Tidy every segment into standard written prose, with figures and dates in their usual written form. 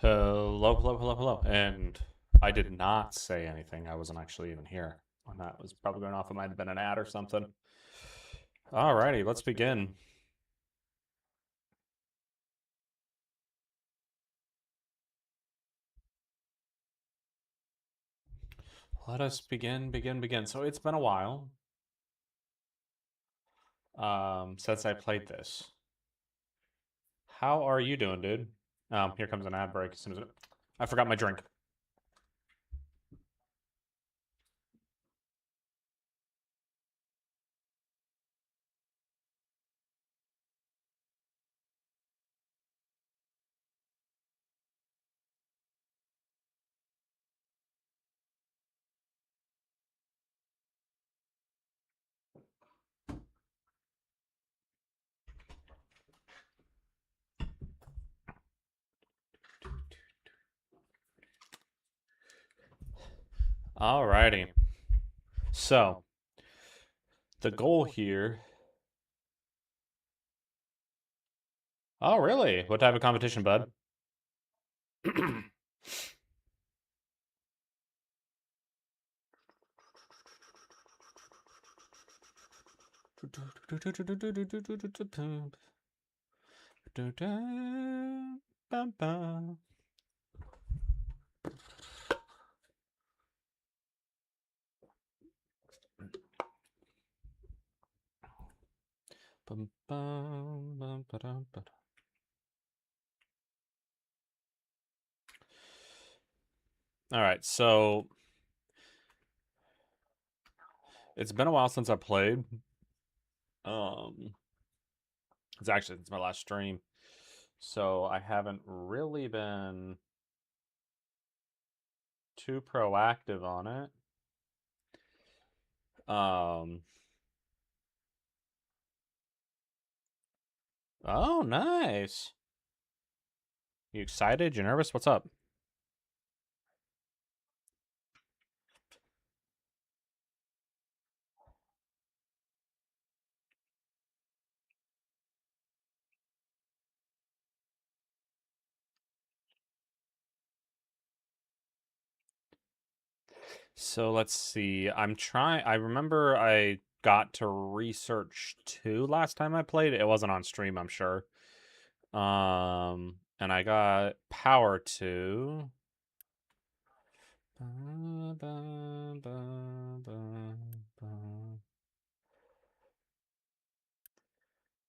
Hello, hello, hello, hello. And I did not say anything. I wasn't actually even here when that was probably going off. It might have been an ad or something. Alrighty, let's begin. Let us begin. So it's been a while since I played this. How are you doing, dude? Here comes an ad break as soon as I forgot my drink. Alrighty. So the goal here. Oh, really? What type of competition, bud? All right, so it's been a while since I played. It's my last stream, so I haven't really been too proactive on it. Oh, nice. You excited? You nervous? What's up? So let's see. I remember I got to research 2 last time I played. It wasn't on stream, I'm sure. And I got Power 2.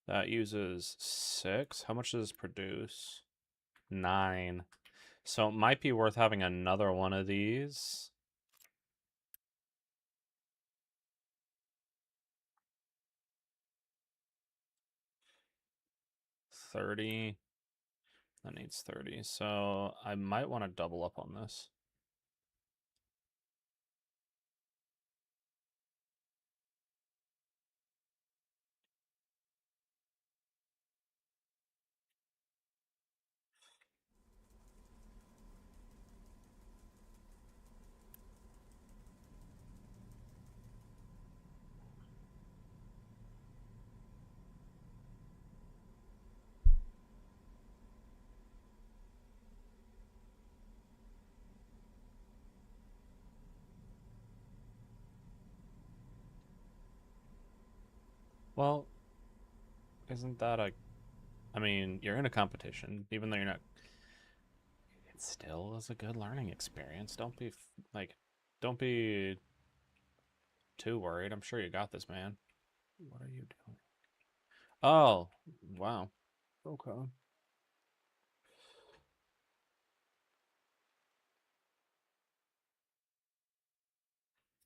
That uses 6. How much does this produce? 9. So it might be worth having another one of these. $30. That needs 30. So I might want to double up on this. Well, isn't that a... I mean, you're in a competition, even though you're not... It still is a good learning experience. Don't be too worried. I'm sure you got this, man. What are you doing? Oh, wow. Okay.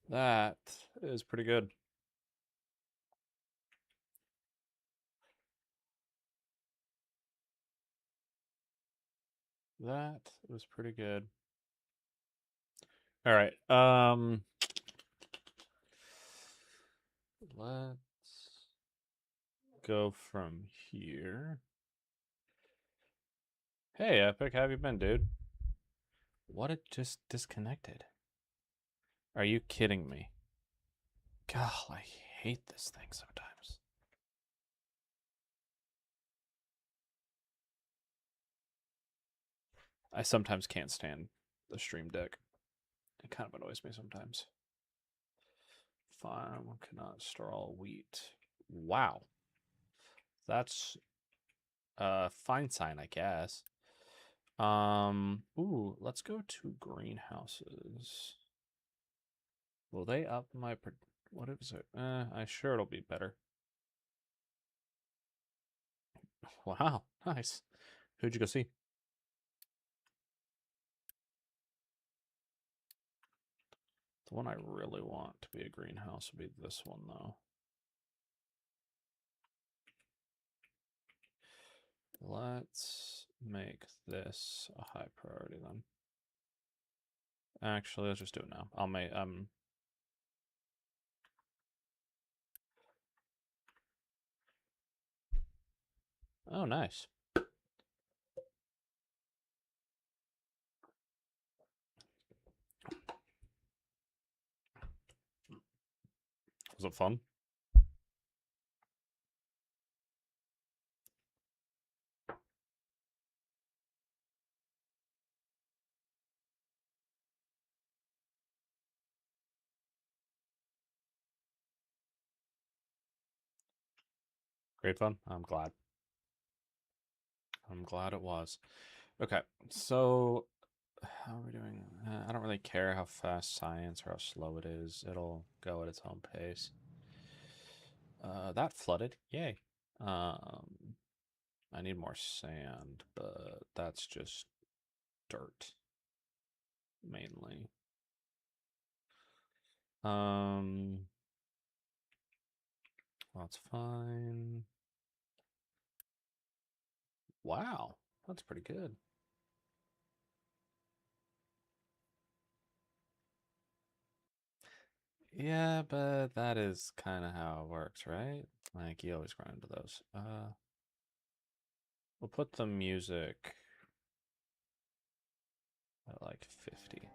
That is pretty good. That was pretty good. All right. Let's go from here. Hey, Epic, how have you been, dude? What? It just disconnected. Are you kidding me? God, I hate this thing sometimes. I sometimes can't stand the Stream Deck. It kind of annoys me sometimes. Farm cannot store all wheat. Wow. That's a fine sign, I guess. Ooh, let's go to greenhouses. Will they up my what is it? I'm sure it'll be better. Wow, nice. Who'd you go see? The one I really want to be a greenhouse would be this one, though. Let's make this a high priority then. Actually, let's just do it now. I'll make oh, nice. Was it fun? Great fun. I'm glad. I'm glad it was. Okay, so how are we doing? I don't really care how fast science or how slow it is. It'll go at its own pace. That flooded. Yay. I need more sand, but that's just dirt mainly. That's fine. Wow, that's pretty good. Yeah, but that is kind of how it works, right? Like, you always run into those. We'll put the music at like 50.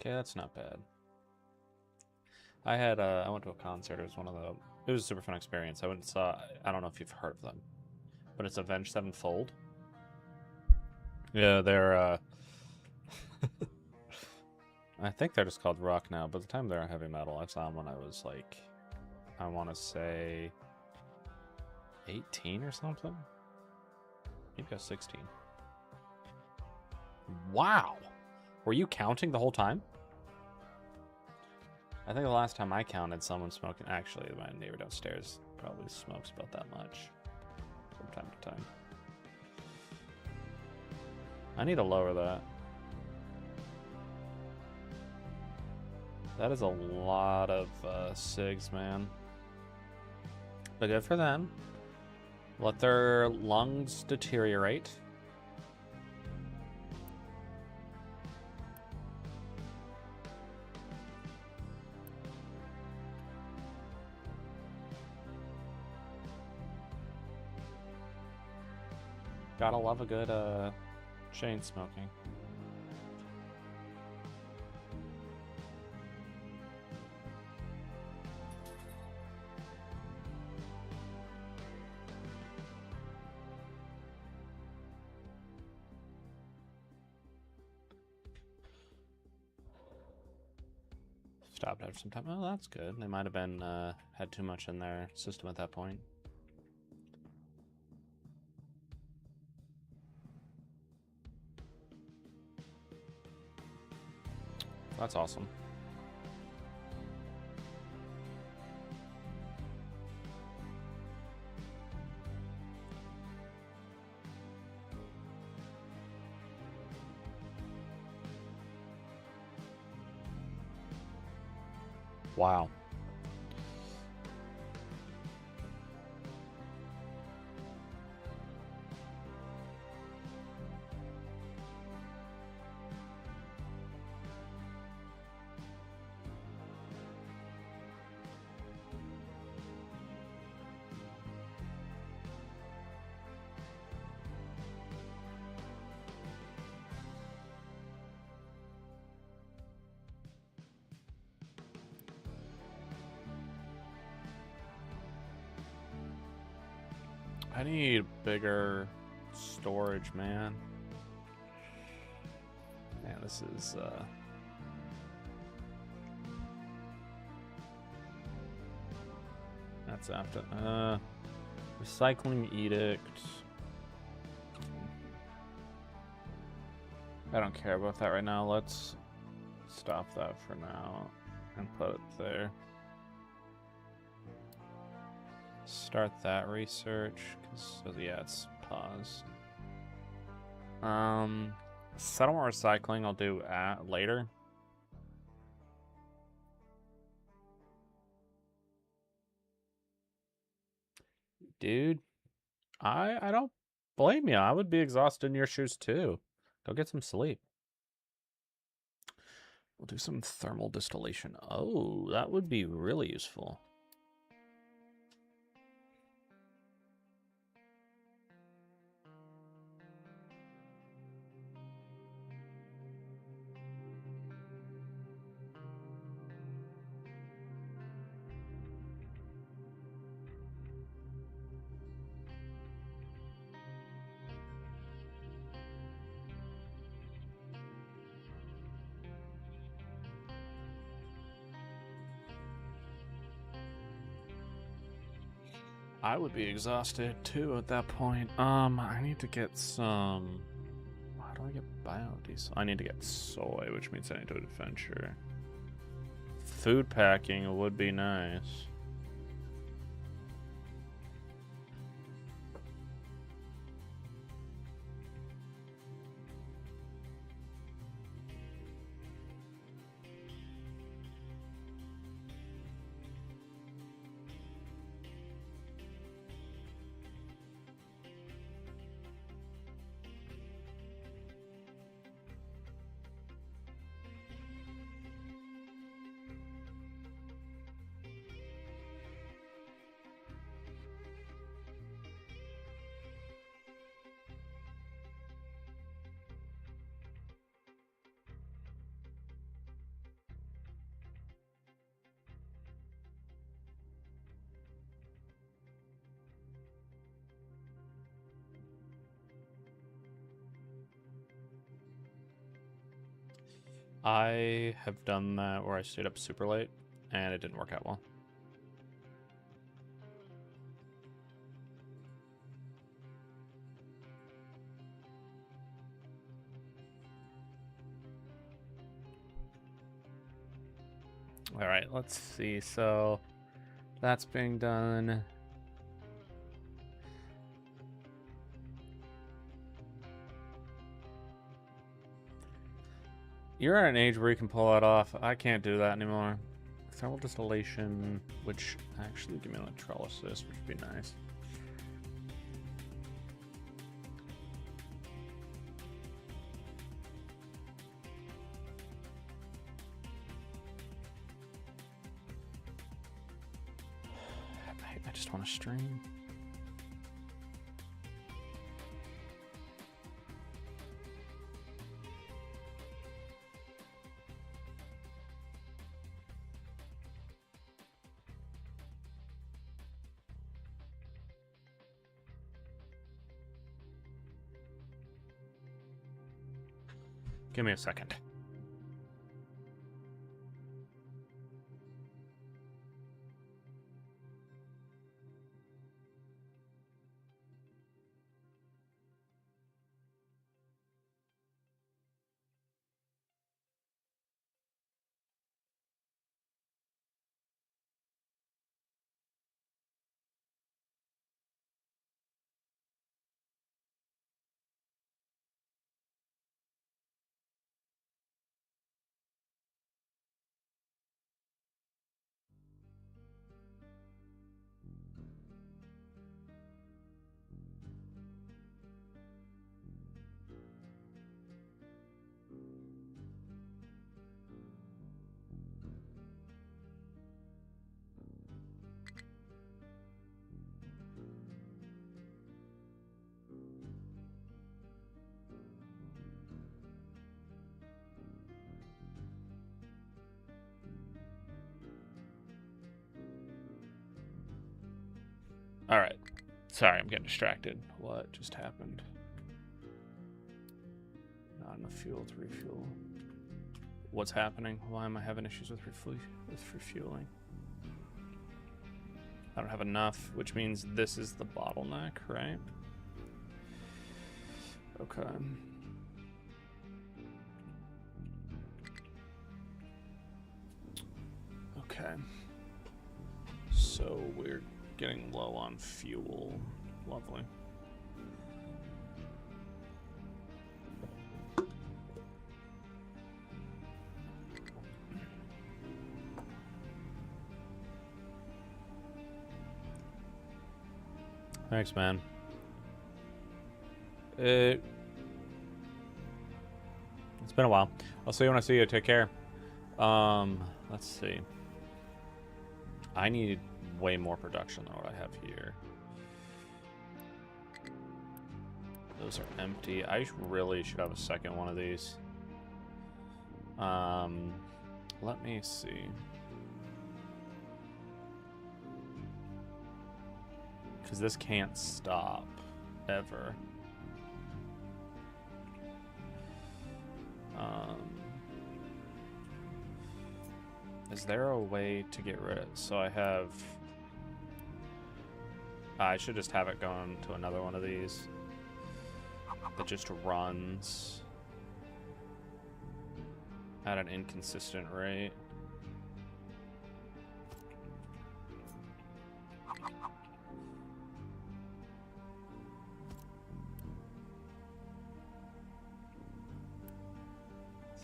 Okay, that's not bad. I went to a concert. It was a super fun experience. I went and saw, I don't know if you've heard of them, but it's Avenged Sevenfold. Yeah, they're, I think they're just called rock now, but at the time they're heavy metal. I saw them when I was like, I want to say 18 or something. Maybe I was 16. Wow. Were you counting the whole time? I think the last time I counted someone smoking, actually, my neighbor downstairs probably smokes about that much from time to time. I need to lower that. That is a lot of cigs, man. But good for them. Let their lungs deteriorate. Gotta love a good chain smoking. Stopped after some time. Oh, that's good. They might have been had too much in their system at that point. That's awesome. Wow. I need bigger storage, man. this is that's after recycling edict. I don't care about that right now. Let's stop that for now and put it there. Start that research because yeah, it's paused. Settlement recycling I'll do later. Dude, I don't blame you. I would be exhausted in your shoes too. Go get some sleep. We'll do some thermal distillation. Oh, that would be really useful. I would be exhausted too at that point. I need to get some. How do I get biodiesel? I need to get soy, which means I need to adventure. Food packing would be nice. I have done that where I stayed up super late, and it didn't work out well. All right, let's see. So that's being done. You're at an age where you can pull that off. I can't do that anymore. Thermal distillation, which actually give me electrolysis, which would be nice. I just want to stream. Give me a second. All right. Sorry, I'm getting distracted. What just happened? Not enough fuel to refuel. what's happening. Why am I having issues with refueling? I don't have enough, which means this is the bottleneck, right? Okay. Okay. So we're getting low on fuel. Lovely. Thanks, man. It's been a while. I'll see you when I see you. Take care. Let's see. I need way more production than what I have here. Those are empty. I really should have a second one of these. Let me see. Because this can't stop ever. Is there a way to get rid of... So I have... I should just have it going to another one of these that just runs at an inconsistent rate.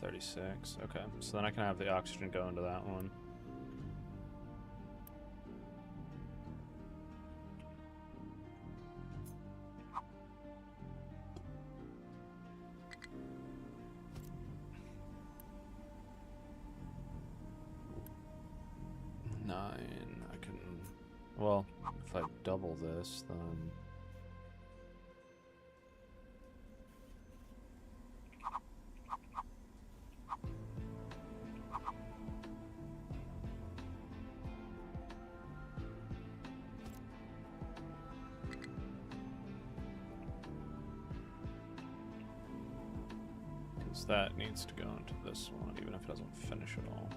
$36. Okay, so then I can have the oxygen go into that one. I can... Well, if I double this, then... That needs to go into this one, even if it doesn't finish at all.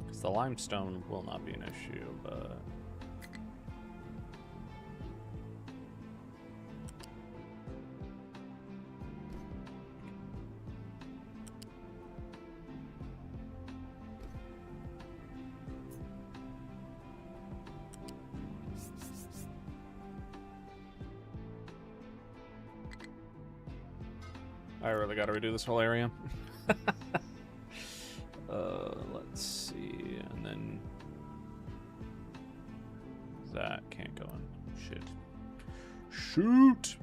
Because the limestone will not be an issue, but... I really gotta redo this whole area. Let's see, and then that can't go in. Shit. Shoot!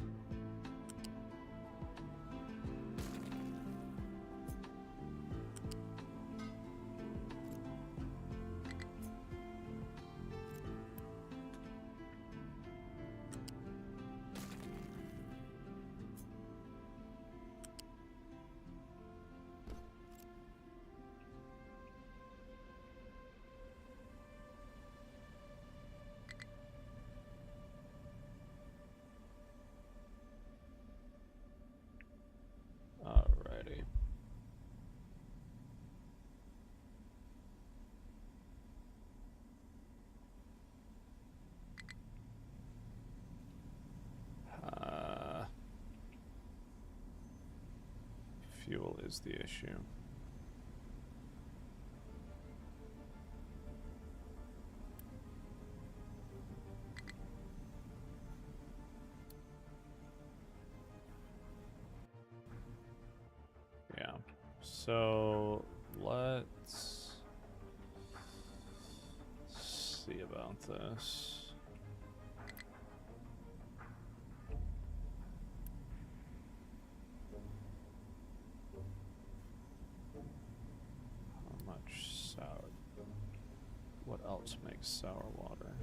Alrighty. Fuel is the issue. Yeah. So let's see about this. How much sour? What else makes sour water?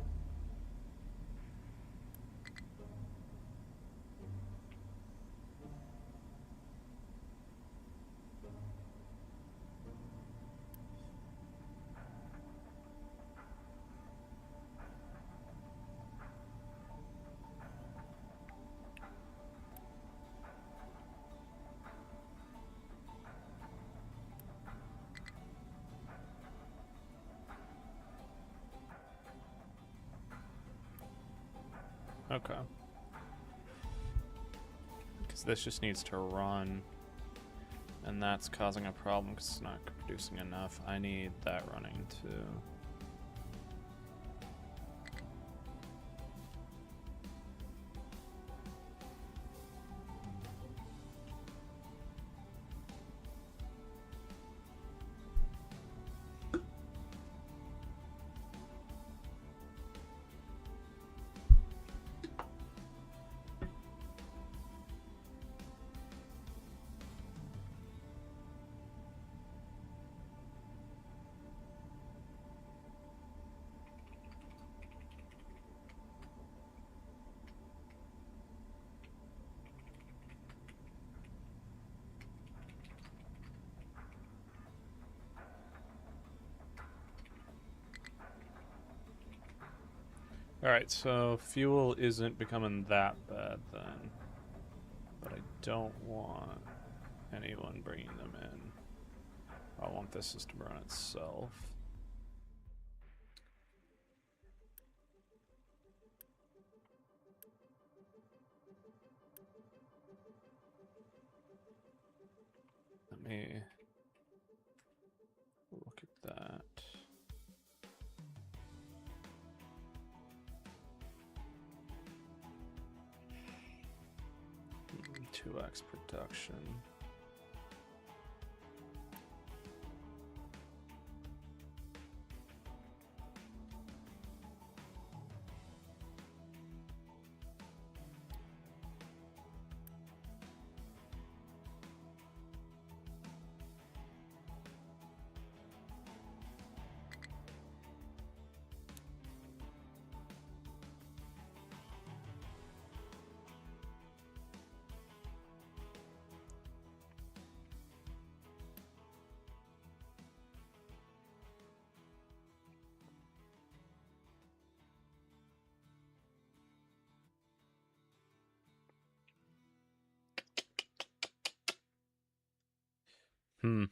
Okay. Because this just needs to run. And that's causing a problem because it's not producing enough. I need that running too. Alright, so fuel isn't becoming that bad then. But I don't want anyone bringing them in. I want this system to run itself. Let me look at that. 2x production. Hmm.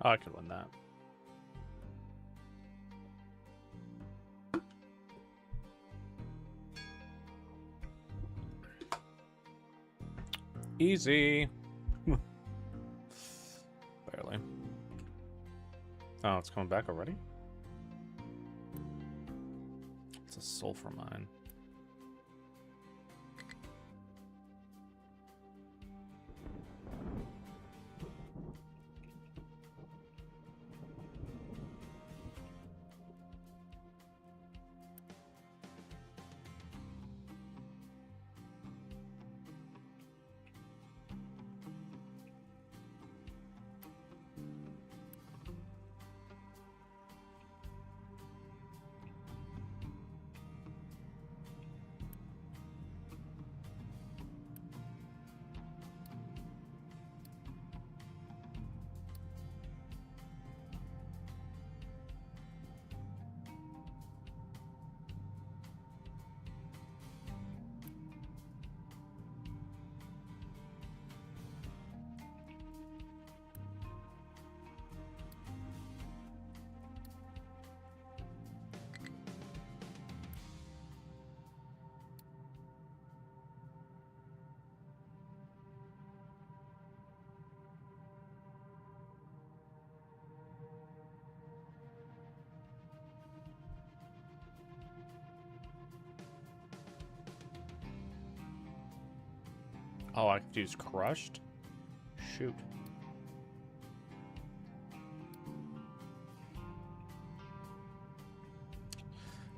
Oh, I could win that. Easy. Barely. Oh, it's coming back already? It's a sulfur mine. Oh, I could use crushed? Shoot.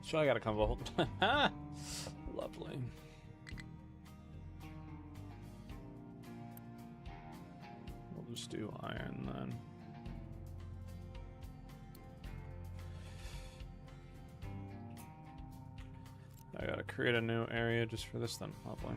So I gotta come vault. Lovely. We'll just do iron then. I gotta create a new area just for this then. Lovely.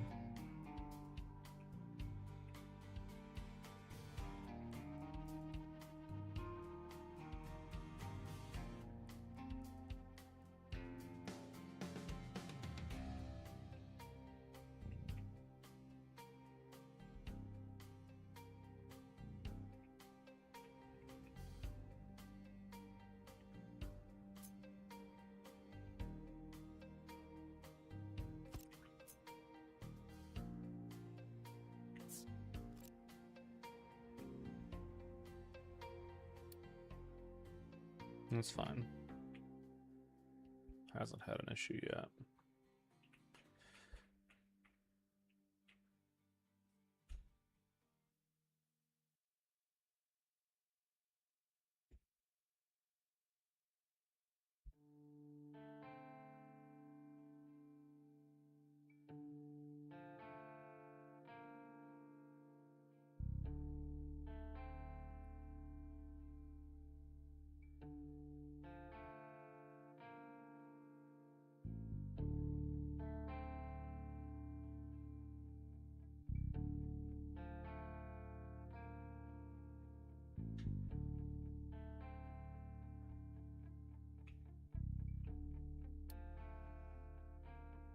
That's fine. Hasn't had an issue yet.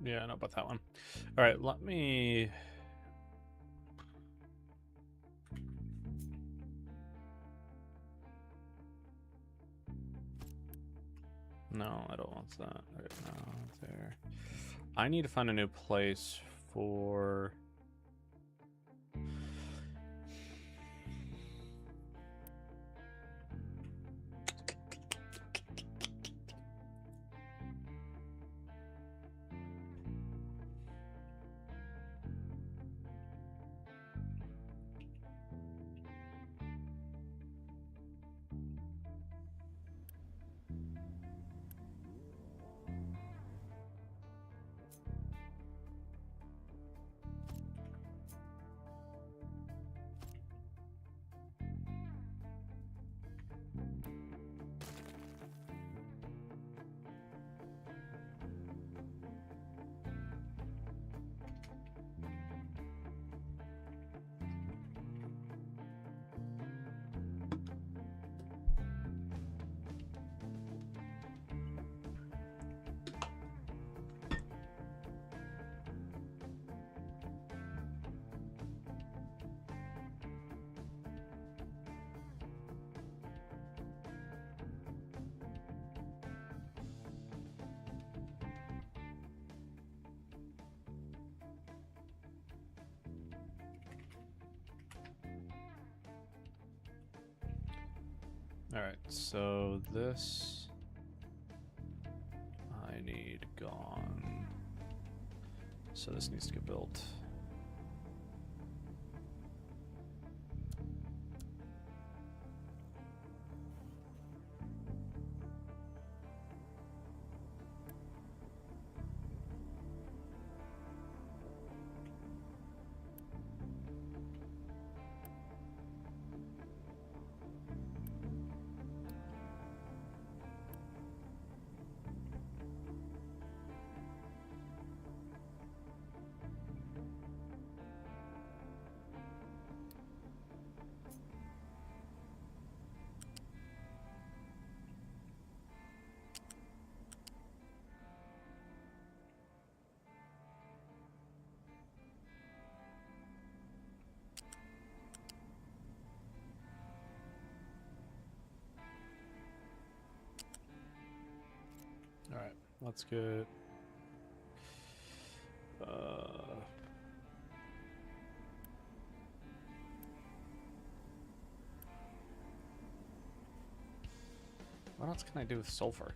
Yeah, I know about that one. All right, let me... No, I don't want that right now. There. I need to find a new place for... All right, so this I need gone. So this needs to get built. All right, let's get what else can I do with sulfur?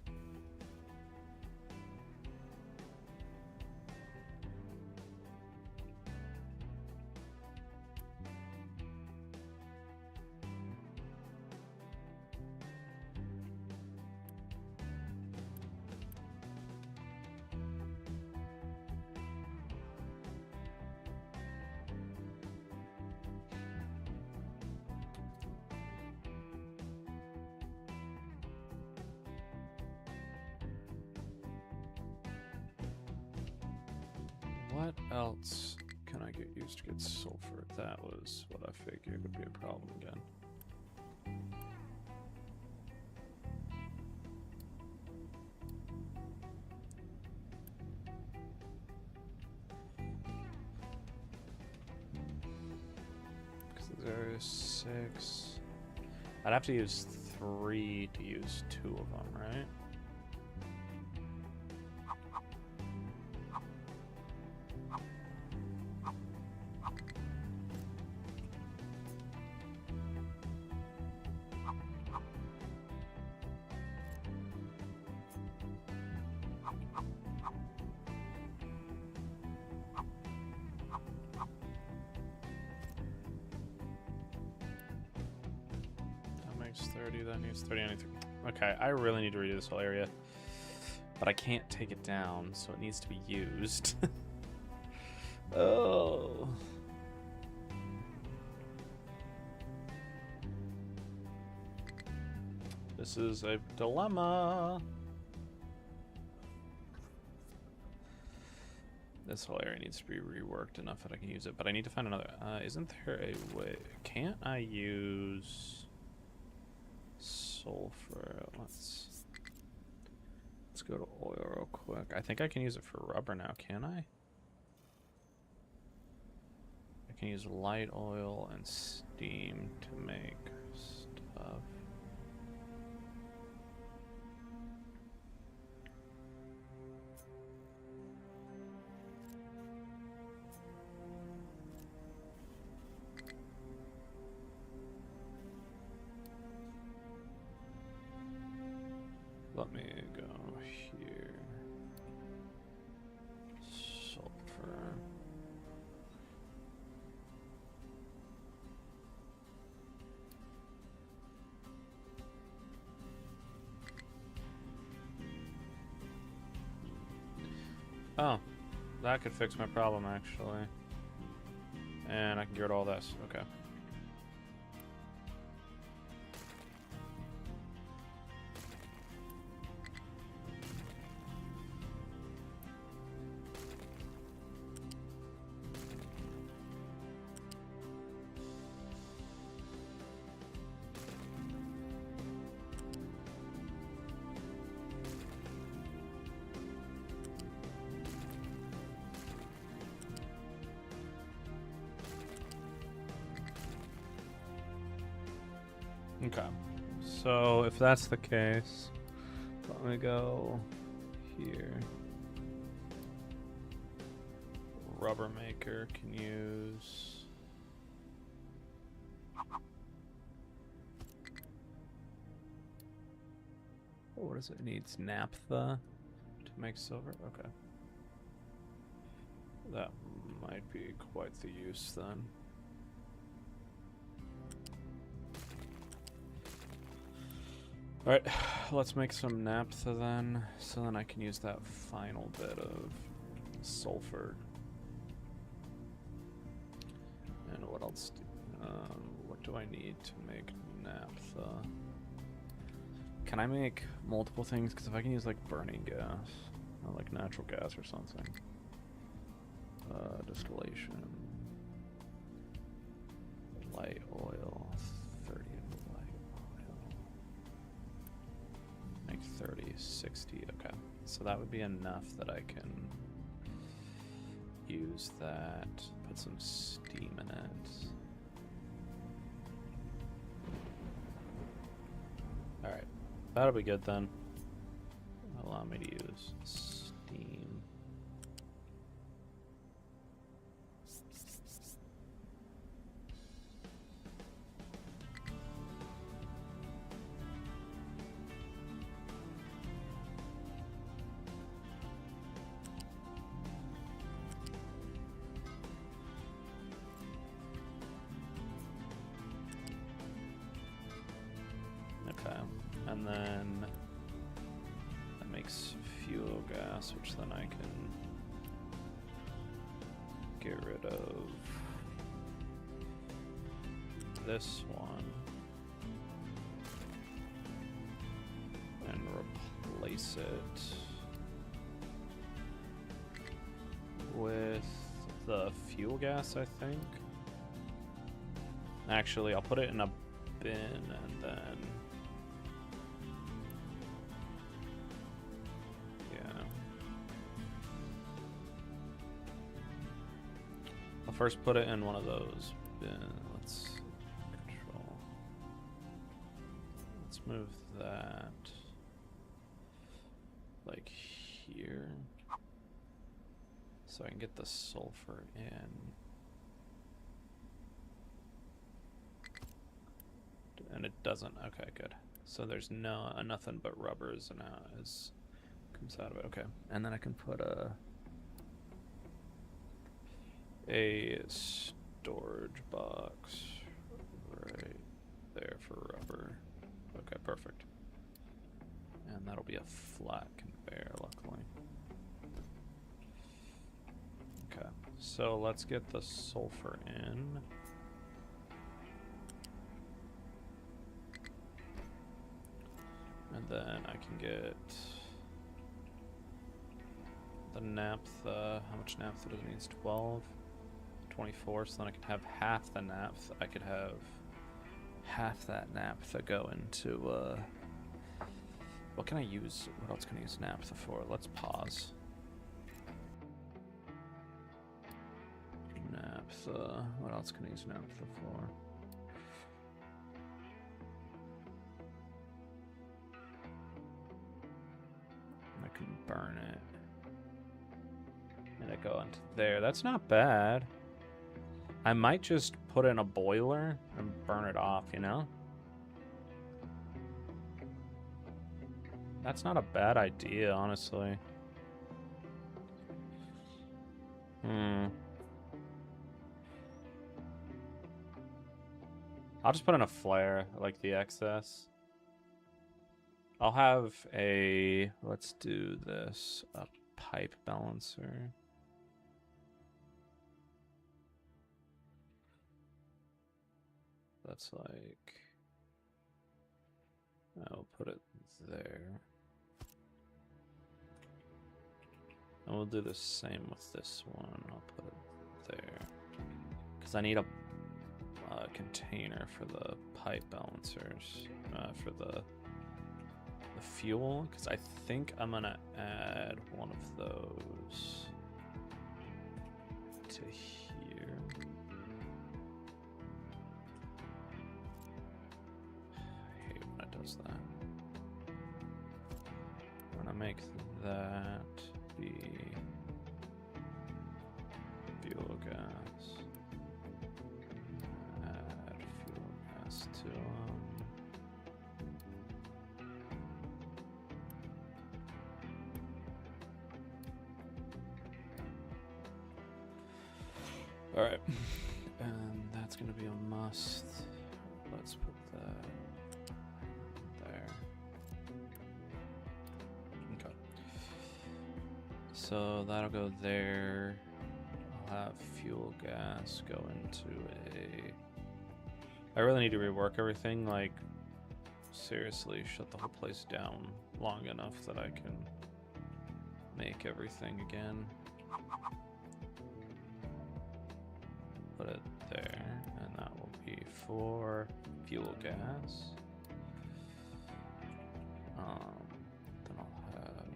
What else can I get used to get sulfur? That was what I figured would be a problem again. There's 6. I'd have to use 3 to use 2 of them, right? That makes 30, that needs 30, anything. Okay, I really need to redo this whole area. But I can't take it down, so it needs to be used. Oh. This is a dilemma. This whole area needs to be reworked enough that I can use it, but I need to find another. Isn't there a way? Can't I use sulfur? Let's go to oil real quick. I think I can use it for rubber now, can I? I can use light oil and steam to make stuff. Let me go here. Sulfur. Oh, that could fix my problem actually. And I can get rid of all this. Okay. Okay, so if that's the case, let me go here. Rubber maker can use. Oh, what is it? It needs naphtha to make silver. Okay, that might be quite the use then. Alright, let's make some naphtha then, so then I can use that final bit of sulfur. And what else? What do I need to make naphtha? Can I make multiple things? Because if I can use like burning gas, or like natural gas or something. Distillation. Light oil. 30 light oil. Make 30, 60. Okay. So that would be enough that I can use that. Put some steam in it. Alright. That'll be good then. Allow me to use steam. Okay, and then that makes fuel gas, which then I can get rid of this one and replace it with the fuel gas, I think. Actually, I'll put it in a bin and then... yeah. I'll first put it in one of those bins. Let's control. Let's move that like here. So I can get the sulfur in. And it doesn't. Okay, good. So there's nothing but rubbers and comes out of it. Okay, and then I can put a storage box right there for rubber. Okay, perfect. And that'll be a flat conveyor, luckily. Okay, so let's get the sulfur in. And then I can get the naphtha. How much naphtha does it need? 12, 24. So then I could have half the naphtha. I could have half that naphtha go into. What can I use? What else can I use naphtha for? Let's pause. Naphtha. What else can I use naphtha for? I can burn it. And it go into there. That's not bad. I might just put it in a boiler and burn it off, you know? That's not a bad idea, honestly. I'll just put in a flare, like the excess. I'll have a, let's do this, a pipe balancer. That's like, I'll put it there. And we'll do the same with this one. I'll put it there. Because I need a container for the pipe balancers, for the fuel, because I think I'm gonna add one of those to here. I hate when it does that. I'm gonna make that be fuel gas. Add fuel gas to all right, and that's gonna be a must. Let's put that there. Okay. So that'll go there. I'll have fuel gas go into a... I really need to rework everything, like, seriously, shut the whole place down long enough that I can make everything again. Put it there, and that will be for fuel gas. Then I'll have...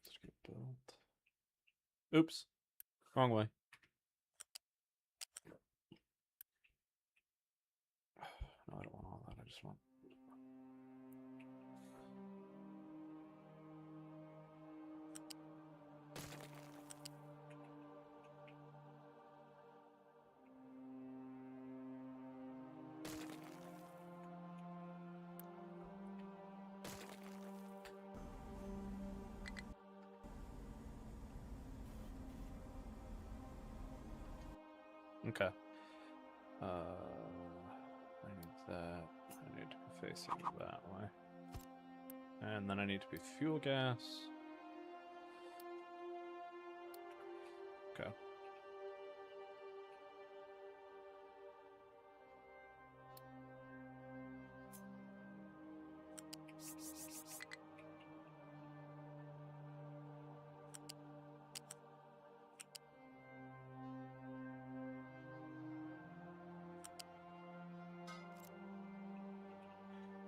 Let's get built. Oops, wrong way. No, I don't want all that. I just want... Okay. I need that. facing that way. And then I need to be fuel gas. Okay.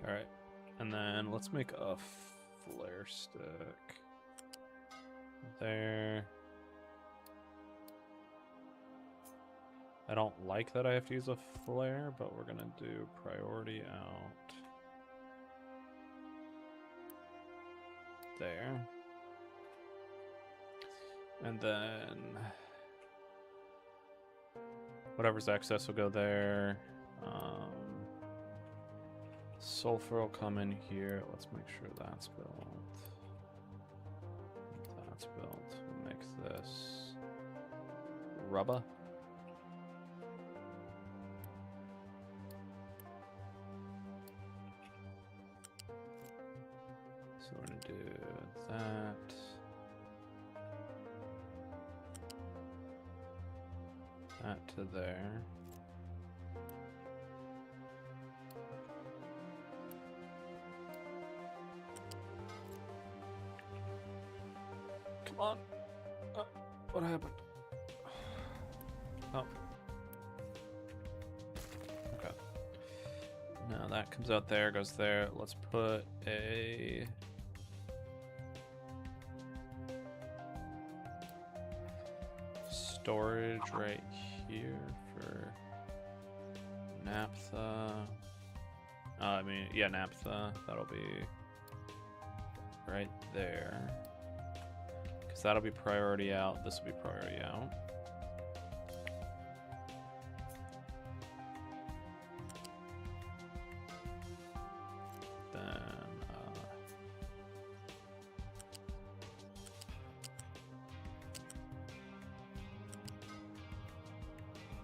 All right, and then let's make a flare stick there. I don't like that I have to use a flare, but we're gonna do priority out there. And then whatever's excess will go there. Sulfur will come in here. Let's make sure that's built. That's built. We'll make this rubber. So we're gonna do that. That to there. Come on. What happened? Oh. Okay. Now that comes out there, goes there. Let's put a storage right here for naphtha. I mean, yeah, naphtha. That'll be right there. Because that'll be priority out. This will be priority out. Then,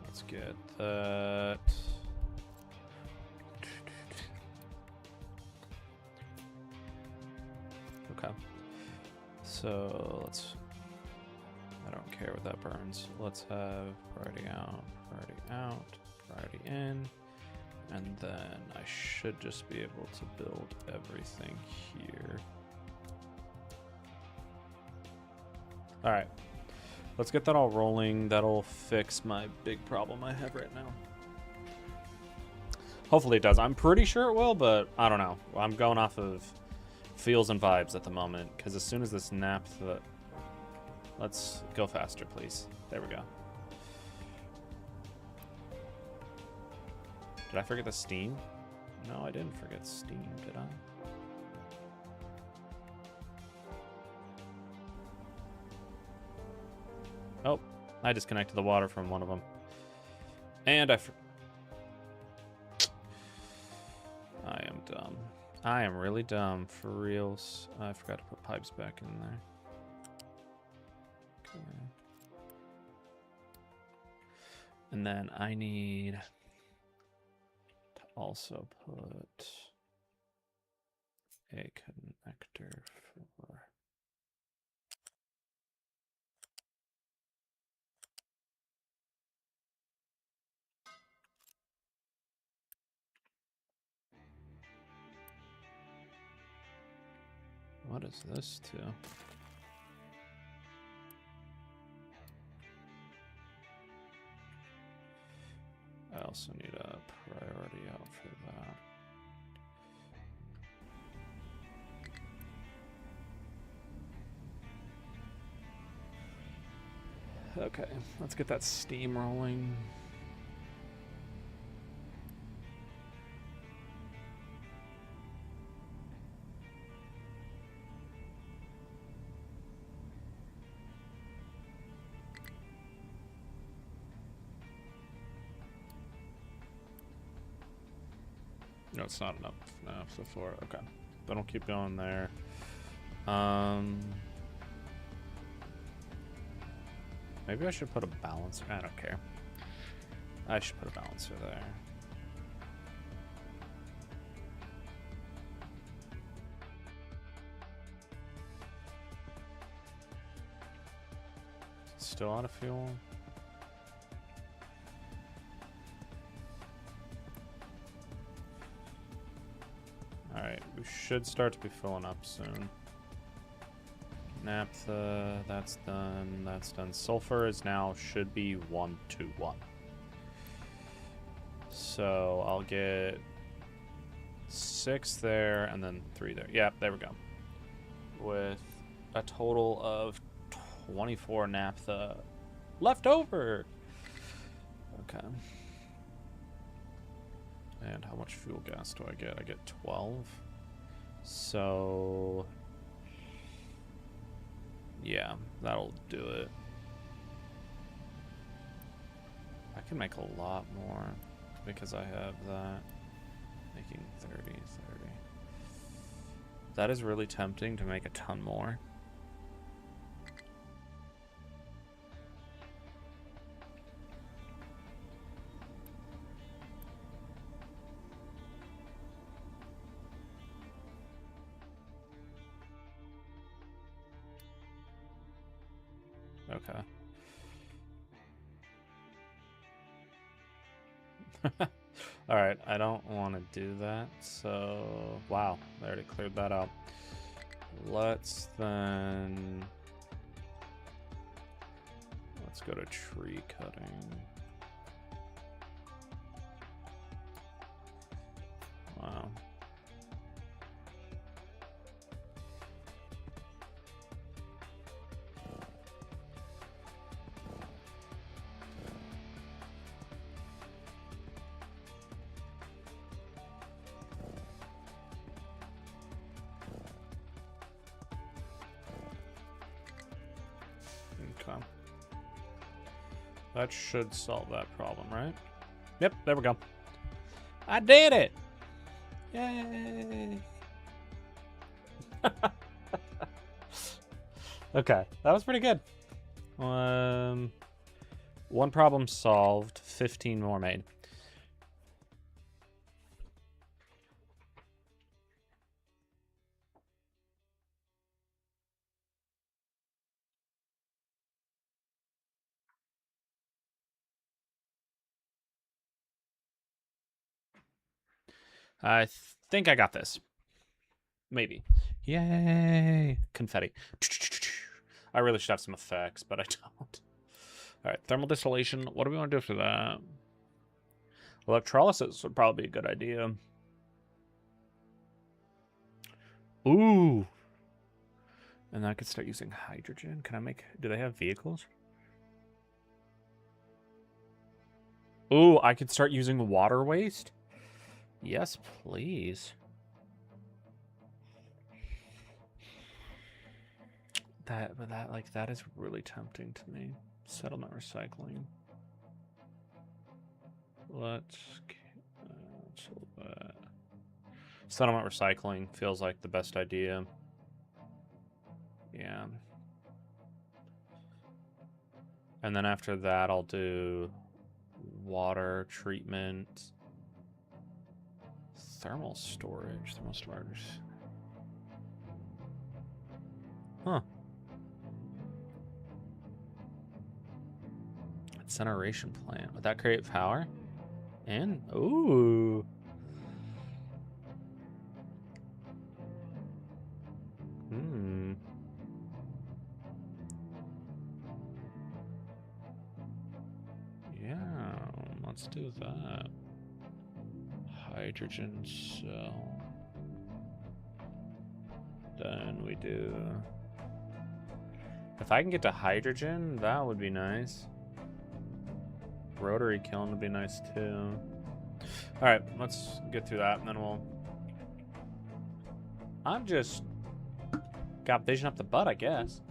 let's get that. Okay. So let's, I don't care what that burns. Let's have priority out, priority in, and then I should just be able to build everything here. All right, let's get that all rolling. That'll fix my big problem I have right now. Hopefully it does. I'm pretty sure it will, but I don't know. I'm going off of feels and vibes at the moment, because as soon as this naphtha, let's go faster, please. There we go. Did I forget the steam? No, I didn't forget steam, did I? Oh, I disconnected the water from one of them. And I am dumb. I am really dumb, for reals. I forgot to put pipes back in there. Okay. And then I need to also put a connector for... What is this to? I also need a priority out for that. Okay, let's get that steam rolling. No, it's not enough now so far. Okay, then I'll keep going there. Maybe I should put a balancer. I don't care. I should put a balancer there. still out of fuel? Alright, we should start to be filling up soon. Naphtha, that's done. That's done. Sulfur is now should be 1, 2, 1. So I'll get 6 there and then 3 there. Yeah, there we go. With a total of 24 naphtha left over. Okay. And how much fuel gas do I get? I get 12. So yeah, that'll do it. I can make a lot more because I have that. Making 30, 30. That is really tempting to make a ton more. Okay. Alright, I don't want to do that, so... Wow, I already cleared that out. Let's then... Let's go to tree cutting. Wow. Okay. That should solve that problem, right? Yep, there we go. I did it! Yay! Okay, that was pretty good. One problem solved, 15 more made. I think I got this. Maybe. Yay! Confetti. I really should have some effects, but I don't. Alright, thermal distillation. What do we want to do for that? Electrolysis would probably be a good idea. Ooh! And I could start using hydrogen. Can I make... Do they have vehicles? Ooh, I could start using water waste? Yes, please. That is really tempting to me. Settlement recycling. Let's cancel that. Settlement recycling feels like the best idea. Yeah. And then after that, I'll do water treatment. Thermal storage. Thermal storage. Huh. Incineration plant. Would that create power? And ooh. Hmm. Yeah, let's do that. Hydrogen cell. Then we do... If I can get to hydrogen, that would be nice. Rotary kiln would be nice too. Alright, let's get through that and then we'll... I'm just... got vision up the butt, I guess.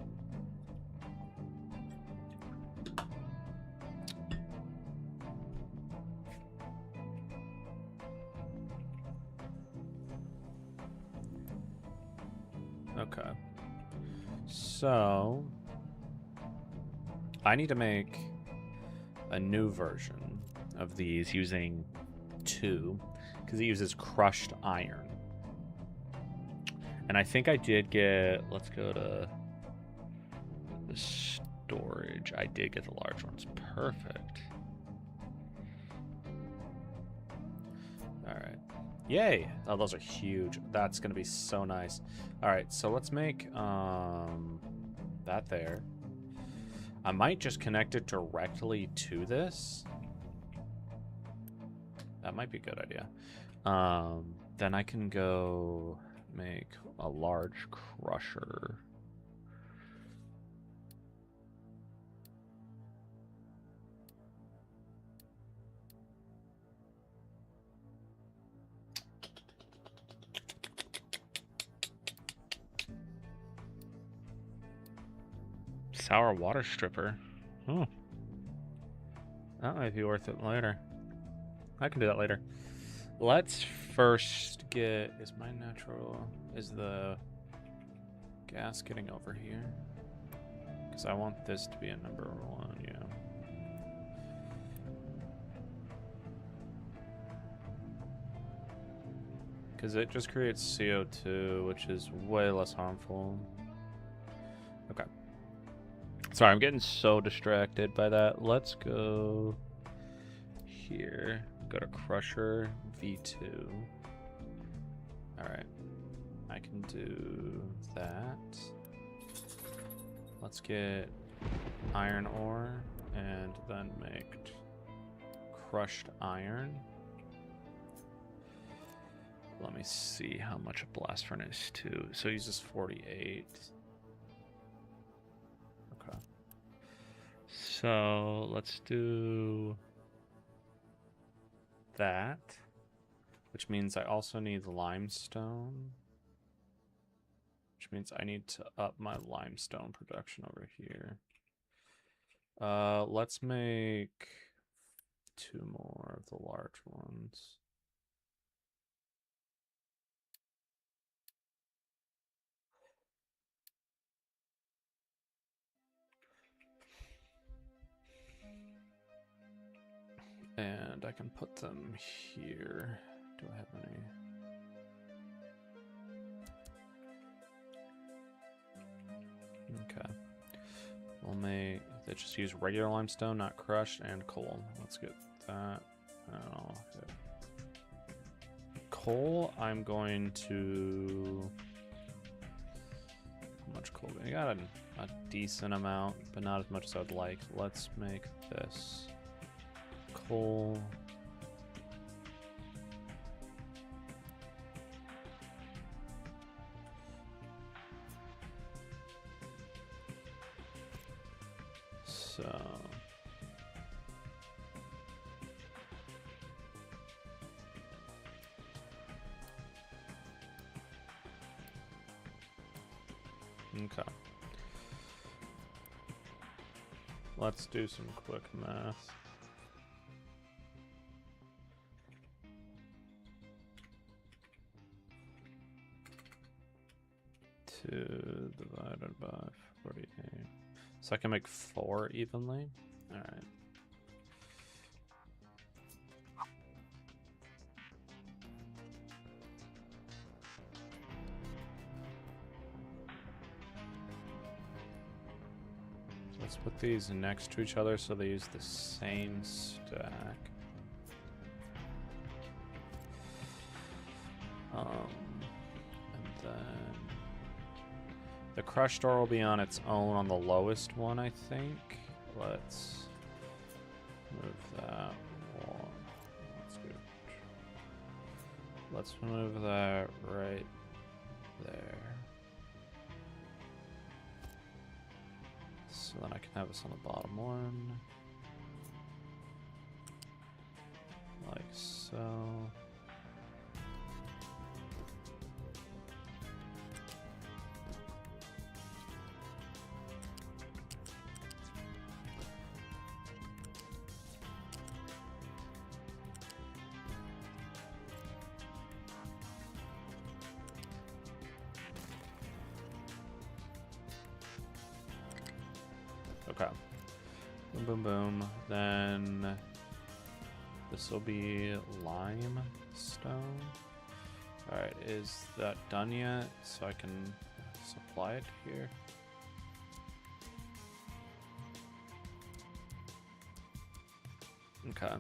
Okay. So... I need to make a new version of these using 2, because it uses crushed iron. And I think I did get... Let's go to the storage. I did get the large ones. Perfect. All right. Yay! Oh, those are huge. That's gonna be so nice. All right, so let's make that there. I might just connect it directly to this. That might be a good idea. Then I can go make a large crusher. Sour water stripper. Oh. That might be worth it later. I can do that later. Let's first get... Is my natural... Is the gas getting over here? Because I want this to be a number 1, yeah. Because it just creates CO2, which is way less harmful. Okay. Sorry, I'm getting so distracted by that. Let's go here. Go to Crusher V2. Alright. I can do that. Let's get iron ore and then make crushed iron. Let me see how much a blast furnace 2. So it uses 48. Okay. So let's do that, which means I also need limestone, which means I need to up my limestone production over here. Let's make 2 more of the large ones. And I can put them here. Do I have any? Okay. We'll make... They just use regular limestone, not crushed, and coal. Let's get that. Oh, okay. Coal, I'm going to... How much coal? I got a decent amount, but not as much as I'd like. Let's make this. Coal. So okay. Let's do some quick math. Divided by 48. So I can make 4 evenly. All right. Let's put these next to each other so they use the same stack. And then the crushed ore will be on its own on the lowest one, I think. Let's move that one. That's good. Let's move that right there. So then I can have this on the bottom one. Like so. Okay. Boom, boom, boom. Then this will be limestone. Alright, is that done yet? So I can supply it here. Okay.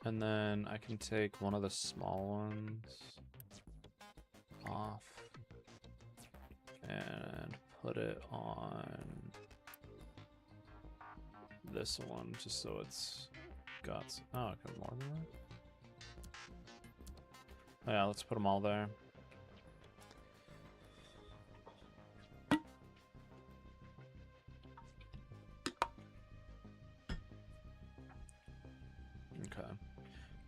And then I can take one of the small ones off and put it on this one just so it's got some, oh, I got more than that. Oh, yeah, let's put them all there. Okay.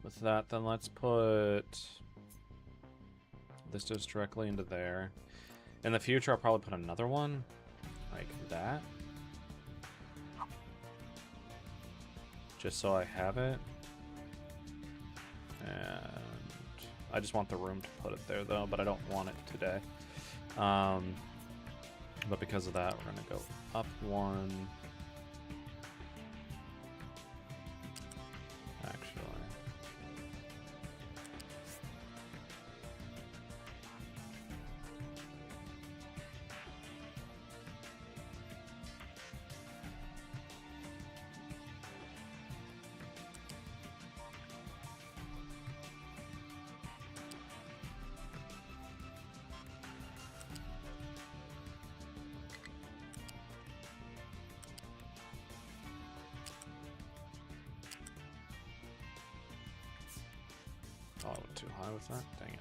With that, then let's put this just directly into there. In the future, I'll probably put another one like that. Just so I have it. And I just want the room to put it there though, but I don't want it today. But because of that, we're gonna go up one. Actually. Oh, I went too high with that? Dang it.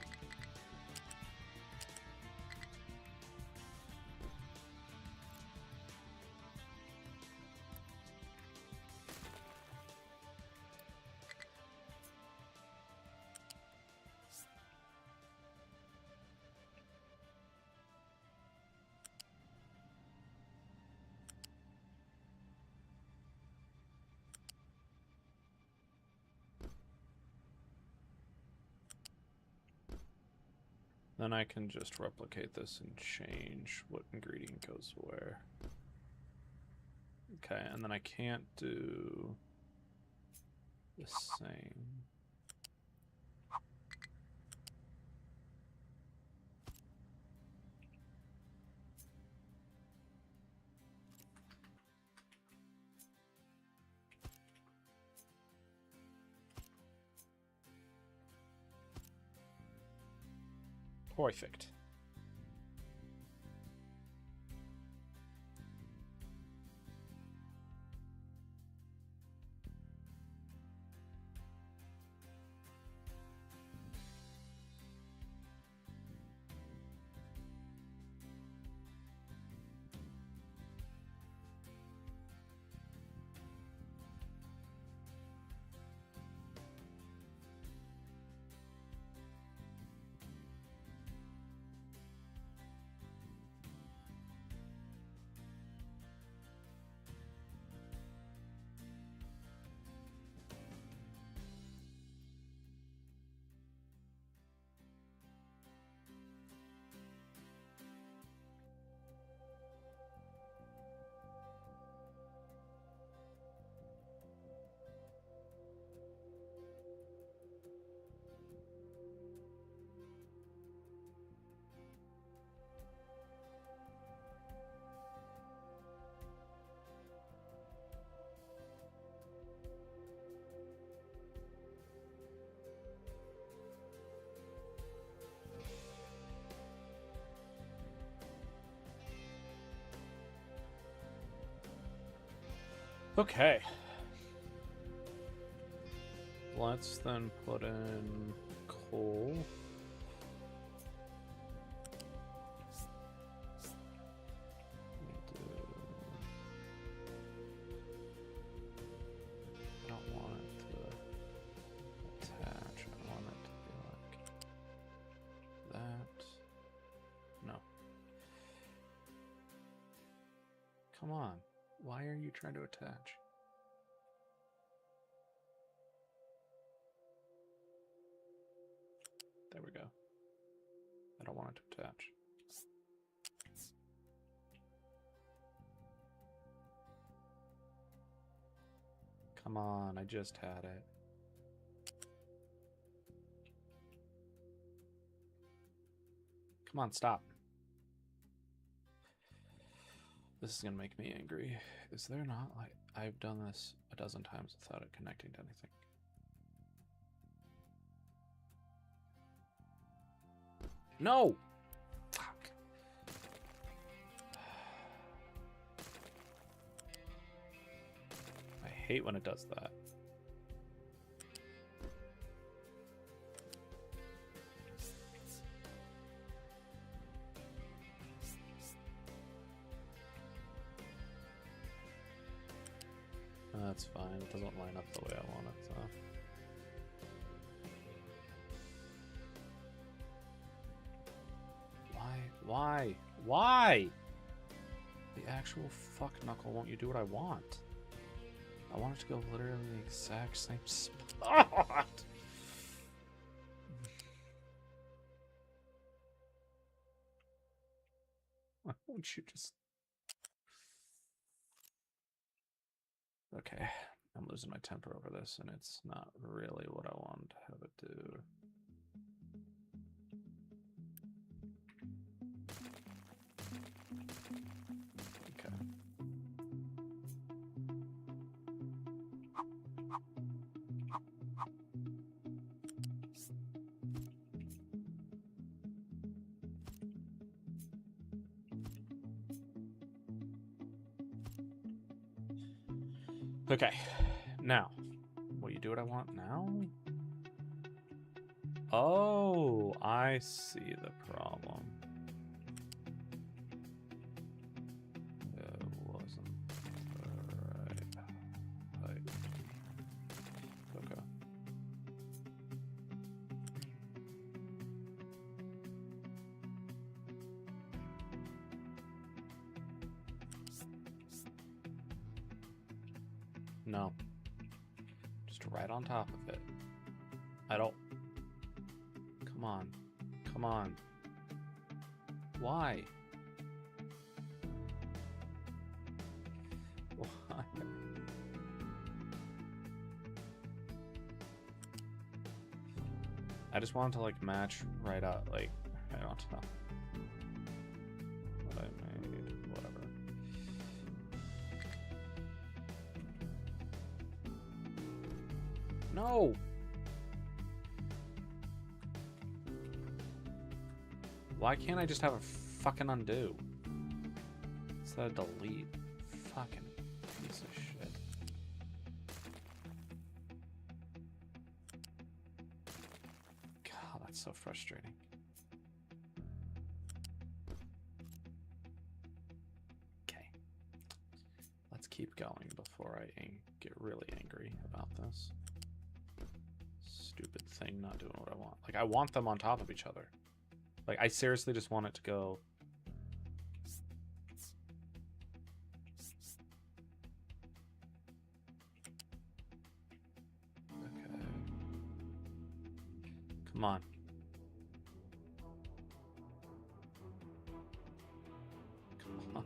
Then I can just replicate this and change what ingredient goes where. Okay, and then I can't do the same. Perfect. Okay. Let's then put in coal. I don't want it to attach. I want it to be like that. No. Come on. Why are you trying to attach? There we go. I don't want it to attach. Come on, I just had it. Come on, stop. This is gonna make me angry. Is there not, like, I've done this a dozen times without it connecting to anything. No! Fuck. I hate when it does that. That's fine. It doesn't line up the way I want it, so. Why? Why? The actual fuck knuckle won't you do what I want? I want it to go literally the exact same spot. Why won't you just... Okay, I'm losing my temper over this, and it's not really what I wanted to have it do. Okay. Okay, now, will you do what I want now? Oh, I see the problem. It wasn't the right height. Okay. No. Just right on top of it. I don't... Come on. Come on. Why? Why? I just want to, like, match right up. Like, I don't know. What I made. Whatever. No! Why can't I just have a fucking undo? Instead of delete. Fucking piece of shit. God, that's so frustrating. Okay. Let's keep going before I get really angry about this. Stupid thing not doing what I want. Like, I want them on top of each other. Like, I seriously just want it to go... Okay. Come on. Come on.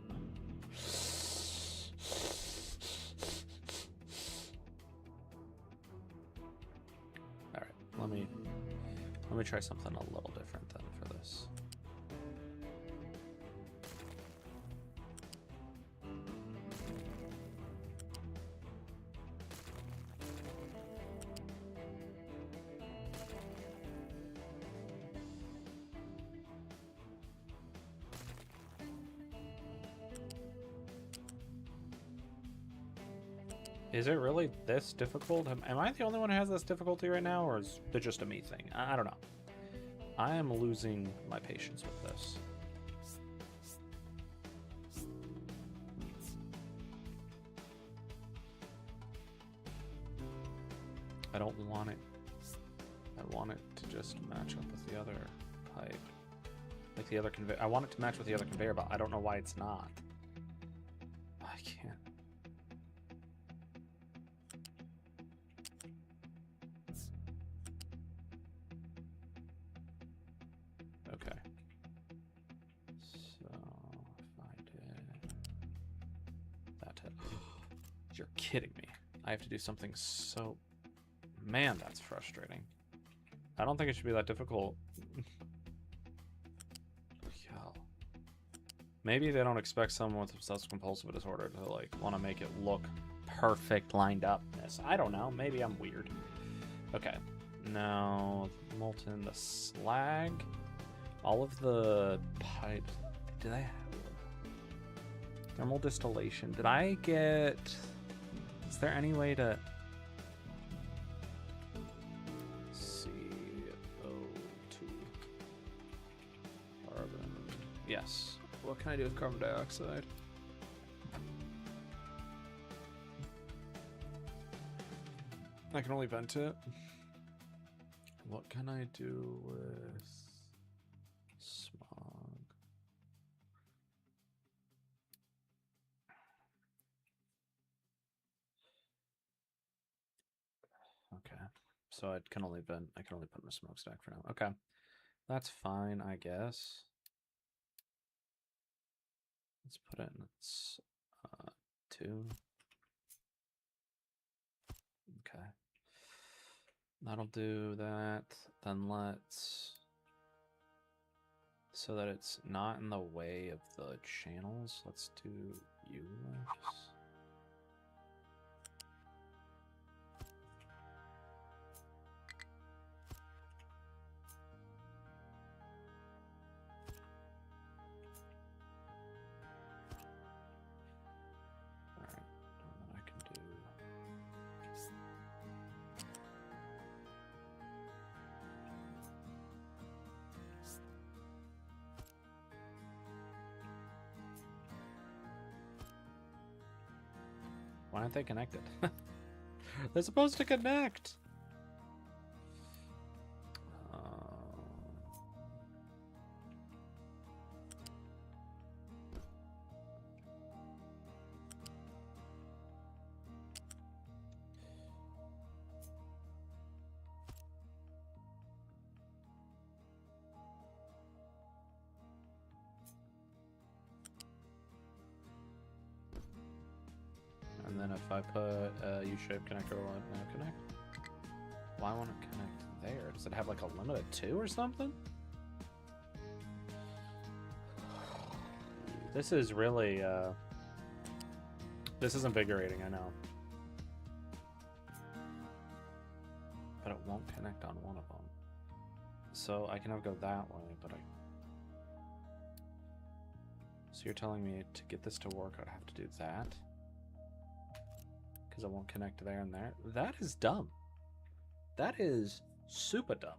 Alright, let me try something a little different then for this. Is it really this difficult? Am I the only one who has this difficulty right now, or is it just a me thing? I don't know. I am losing my patience with this. I don't want it. I want it to just match up with the other pipe. Like the other conveyor. I want it to match with the other conveyor, but I don't know why it's not. I can't. Okay. So if I did that, you're kidding me. I have to do something so... Man, that's frustrating. I don't think it should be that difficult. Yo. Maybe they don't expect someone with obsessive compulsive disorder to like want to make it look perfect lined upness. I don't know. Maybe I'm weird. Okay. Now, molten, the slag, all of the pipes. Did I have thermal distillation? Did I get? Is there any way to? CO2 carbon. Yes. What can I do with carbon dioxide? I can only vent it. What can I do with smog? Okay. So I can only vent. I can only put in a smokestack for now. Okay. That's fine, I guess. Let's put in 2. Okay. That'll do that. Then let's, so that it's not in the way of the channels, let's do ULEX. Alright, and then I can do why aren't they connected? They're supposed to connect. And then if I put a U-shaped connector, will it now connect? Why won't it connect there? Does it have like a limit of 2 or something? This is really, this is invigorating, I know. But it won't connect on one of them. So I can have go that way, but so you're telling me to get this to work, I'd have to do that? Because it won't connect there and there? That is dumb. That is super dumb.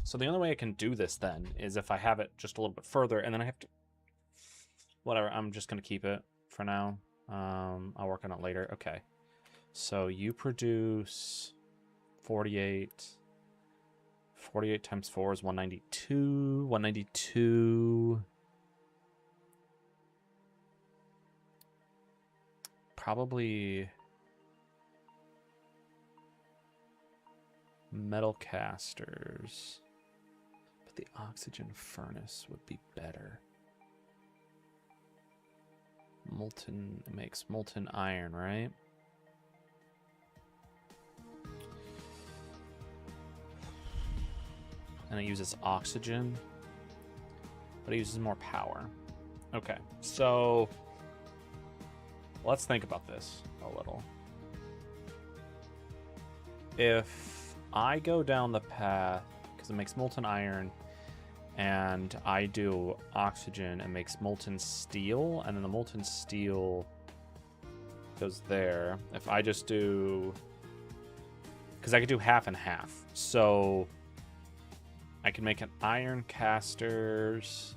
So the only way I can do this then is if I have it just a little bit further, and then I have to... Whatever, I'm just going to keep it for now. I'll work on it later. Okay. So you produce 48. 48 times 4 is 192. 192... Probably metal casters, but the oxygen furnace would be better. Molten, it makes molten iron, right? And it uses oxygen, but it uses more power. Okay, so let's think about this a little. If I go down the path, because it makes molten iron, and I do oxygen, it makes molten steel, and then the molten steel goes there. If I just do... Because I could do half and half. So I can make an iron casters...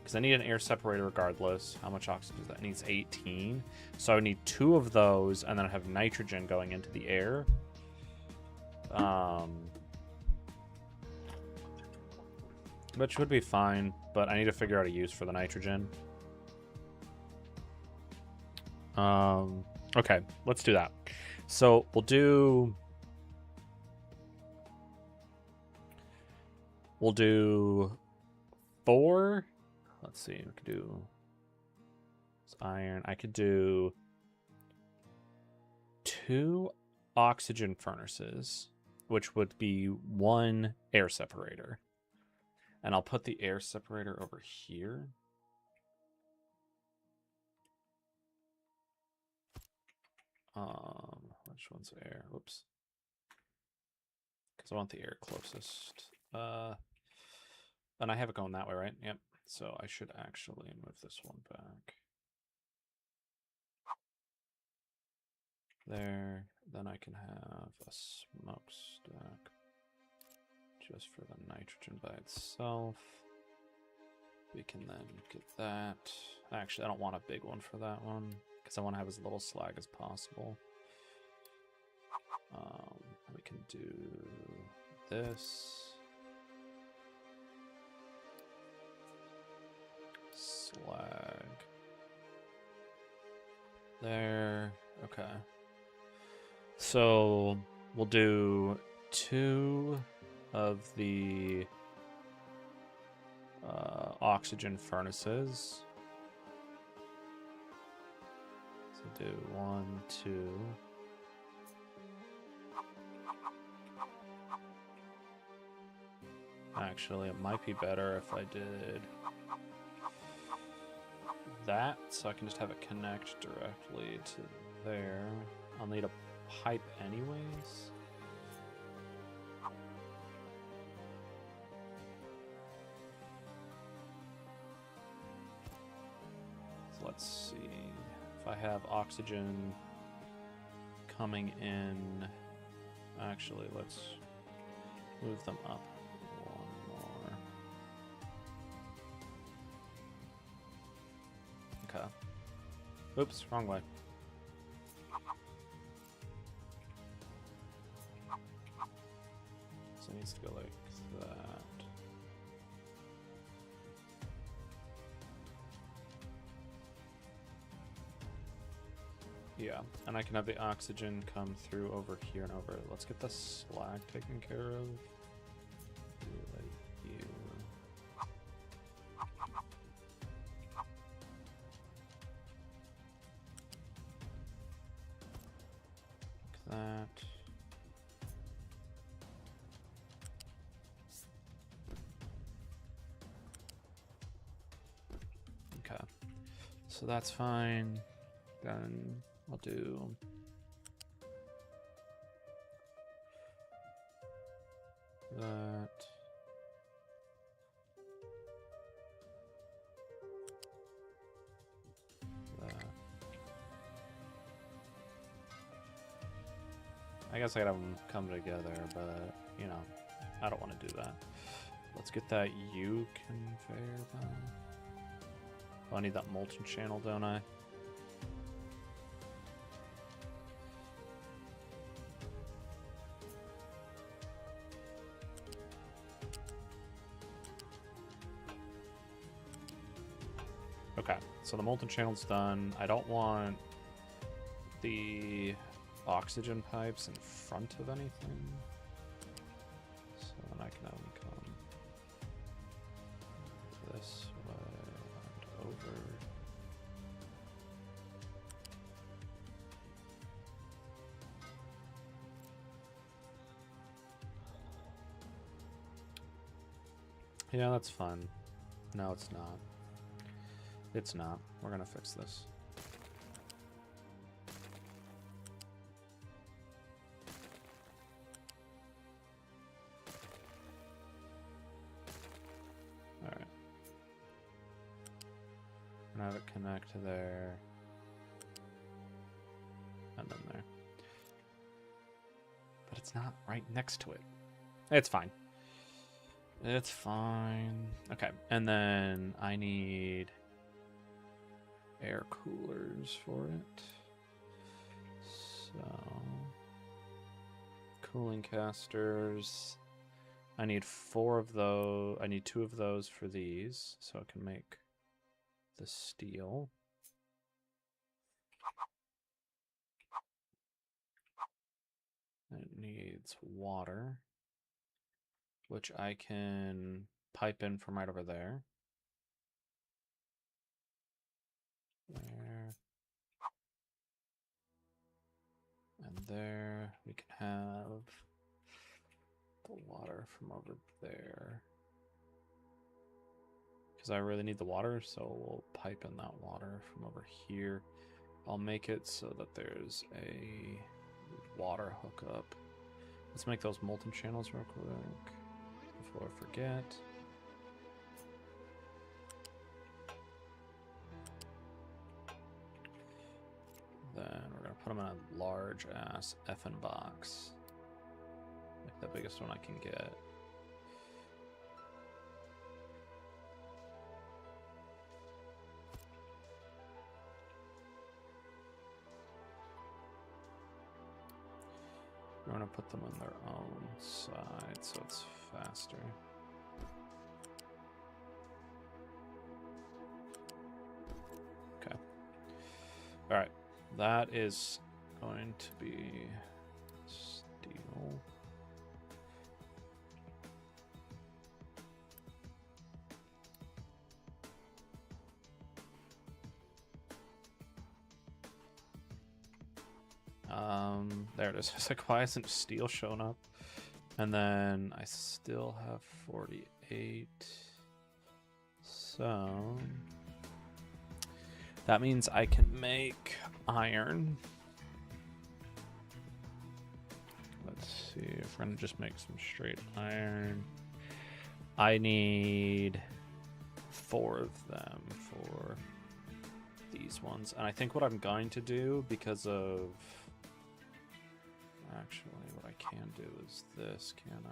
Because I need an air separator regardless. How much oxygen does that? It needs 18. So I would need 2 of those, and then I have nitrogen going into the air. Which would be fine, but I need to figure out a use for the nitrogen. Okay, let's do that. So we'll do 4. Let's see, we could do iron. I could do 2 oxygen furnaces, which would be 1 air separator. And I'll put the air separator over here. Which one's air? Whoops. Because I want the air closest. And I have it going that way, right? Yep. So I should actually move this one back. There. Then I can have a smokestack just for the nitrogen by itself. We can then get that. Actually, I don't want a big one for that one because I want to have as little slag as possible. We can do this. Slag. There. Okay. So we'll do 2 of the oxygen furnaces. So do 1, 2. Actually, it might be better if I did that, so I can just have it connect directly to there. I'll need a pipe anyways. So let's see. If I have oxygen coming in, actually, let's move them up. Okay. Oops, wrong way. So it needs to go like that. Yeah, and I can have the oxygen come through over here and over. Let's get the slag taken care of. Like you. That. Okay, so that's fine. Then I'll do that. I guess I gotta have them come together, but, you know, I don't want to do that. Let's get that U conveyor belt. Oh, I need that molten channel, don't I? Okay, so the molten channel's done. I don't want the oxygen pipes in front of anything. So then I can have them come this way and over. Yeah, that's fun. No, it's not. It's not. We're gonna fix this. Alright. And have it connect to there. And then there. But it's not right next to it. It's fine. It's fine. Okay, and then I need air coolers for it. So, cooling casters. I need 4 of those. I need 2 of those for these, so I can make the steel. It needs water, which I can pipe in from right over there. There. And there. We can have the water from over there. Because I really need the water, so we'll pipe in that water from over here. I'll make it so that there's a water hookup. Let's make those molten channels real quick before I forget. Then we're gonna put them in a large ass effing box. Like the biggest one I can get. We're gonna put them on their own side so it's faster. Okay. All right. That is going to be steel. There it is. It's like, why isn't steel showing up? And then I still have 48. So that means I can make iron. Let's see if we're gonna just make some straight iron. I need 4 of them for these ones. And I think what I'm going to do, because of... Actually, what I can do is this, can I?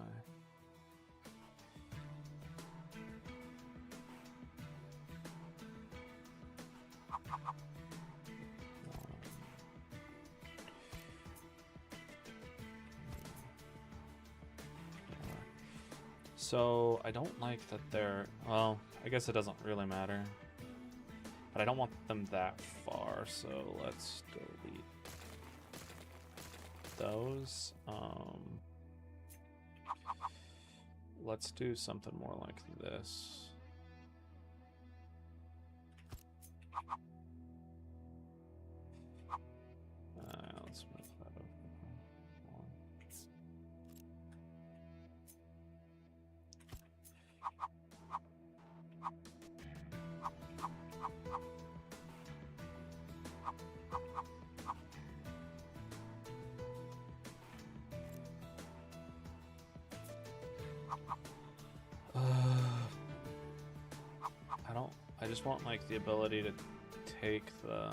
So I don't like that they're, well, I guess it doesn't really matter, but I don't want them that far, so let's delete those. Let's do something more like this. Let's move that over. I just want like the ability to take the...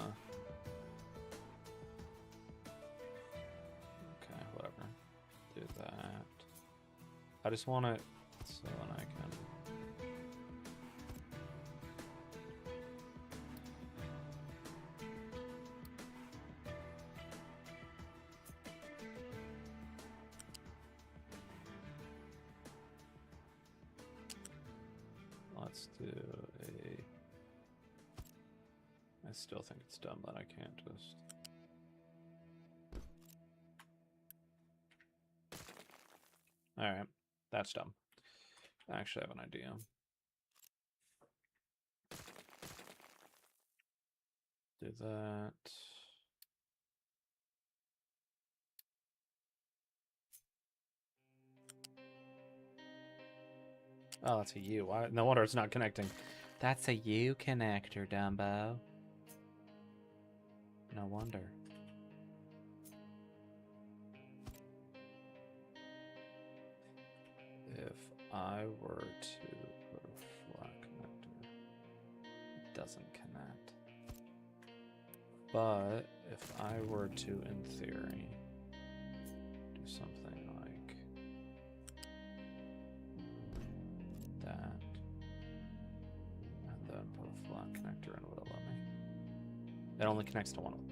Okay, whatever. Do that. I just want it so then I can... Let's do a... I still think it's dumb that I can't just... Alright, that's dumb. I actually have an idea. Do that. Oh, that's a U. No wonder it's not connecting. That's a U connector, Dumbo. No wonder. If I were to put a flat connector, it doesn't connect. But if I were to, in theory, do something like that, and then put a flat connector in, would it let me? It only connects to one of them.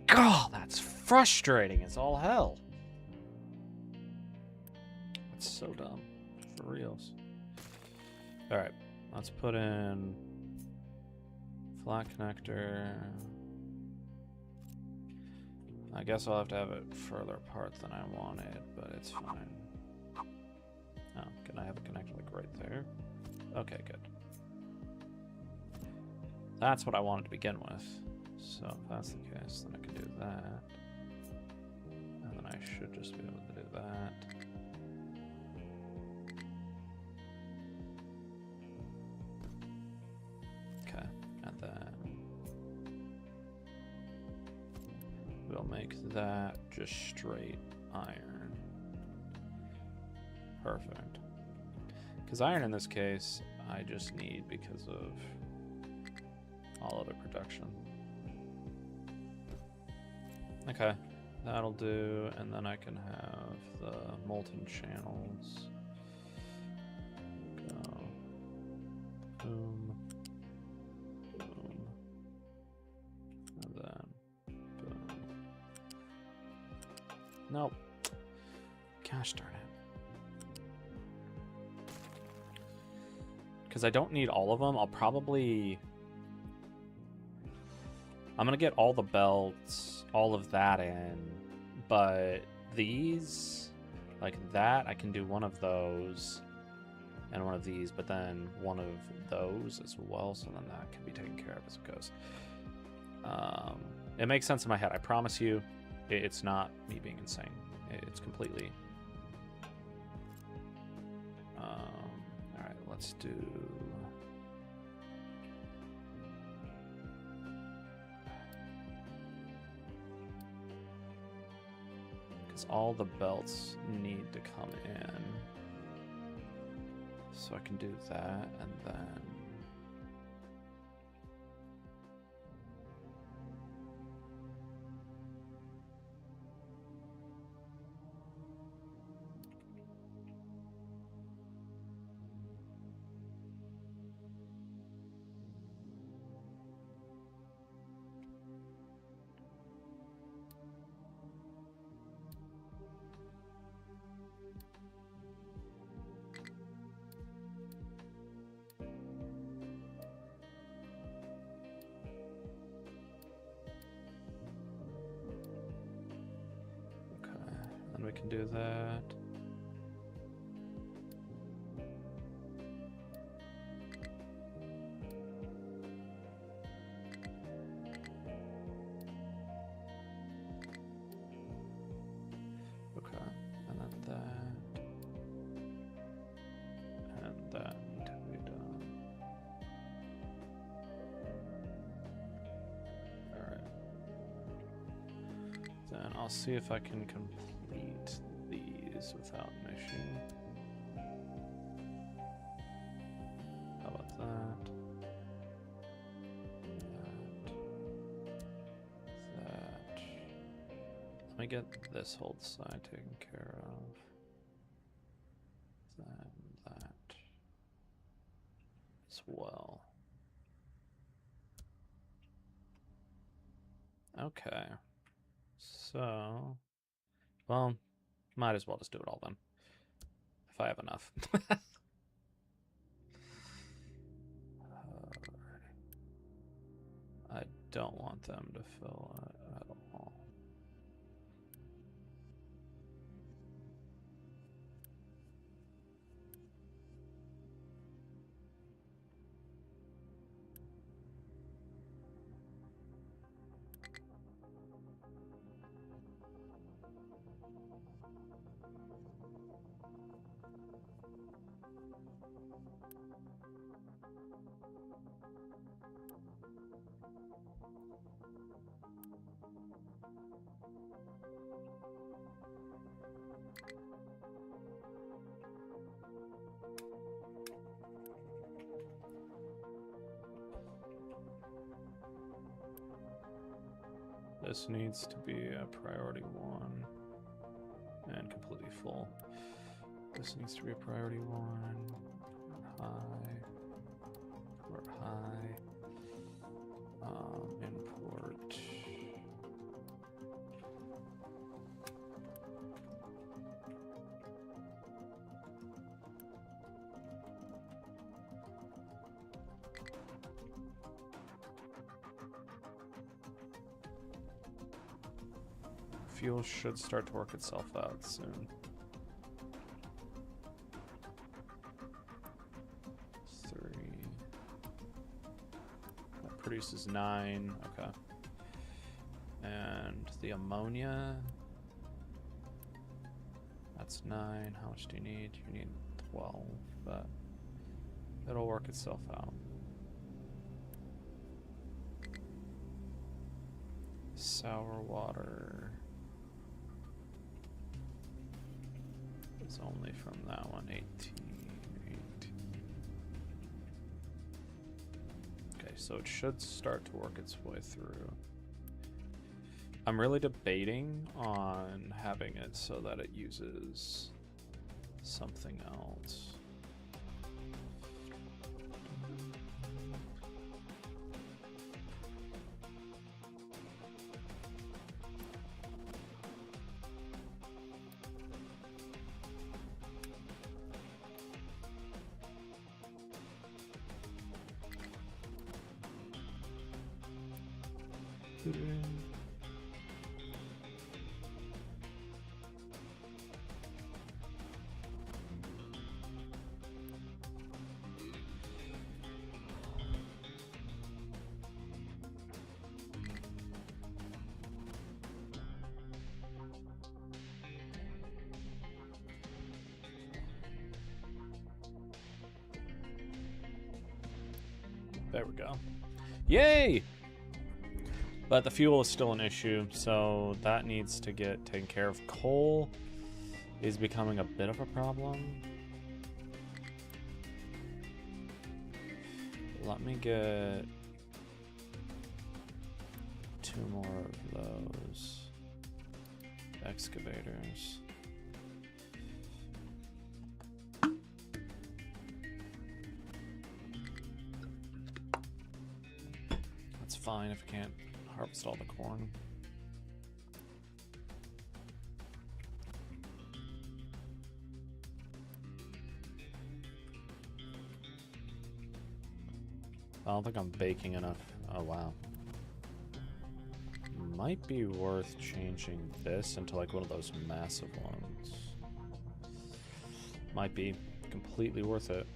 God, that's frustrating as all hell. That's so dumb. For reals. Alright, let's put in flat connector. I guess I'll have to have it further apart than I wanted, but it's fine. Oh, can I have it connected like right there? Okay, good. That's what I wanted to begin with. So if that's the case, then I can do that. And then I should just be able to do that. Okay, and then We'll make that just straight iron. Perfect. Because iron in this case, I just need because of all other production. Okay, that'll do, and then I can have the molten channels. Go. Boom. Boom. And then boom. Nope. Gosh darn it. Because I don't need all of them. I'm gonna get all the belts, all of that in, but these, like that, I can do one of those and one of these, but then one of those as well, so then that can be taken care of as it goes. It makes sense in my head. I promise you, it's not me being insane. It's completely... Alright, let's do... all the belts need to come in, so I can do that, and then we can do that. Okay, and then that, and that need to be done. All right. Then I'll see if I can complete these without an issue. How about that? That. Let me get this whole side taken care of. That as well. Okay. So, well, might as well just do it all then, if I have enough. I don't want them to fill it at all. This needs to be a priority 1 and completely full. This needs to be a priority 1. High. Port high. Import. Fuel should start to work itself out soon. 3. That produces 9. Okay. And the ammonia. That's 9. How much do you need? You need 12, but it'll work itself out. Sour water is only from that one, 18. Okay, so it should start to work its way through. I'm really debating on having it so that it uses something else. There we go. Yay! But the fuel is still an issue, so that needs to get taken care of. Coal is becoming a bit of a problem. Let me get 2 more of those excavators. That's fine if I can't harvest all the corn. I don't think I'm baking enough. Oh, wow. Might be worth changing this into like one of those massive ones. Might be completely worth it.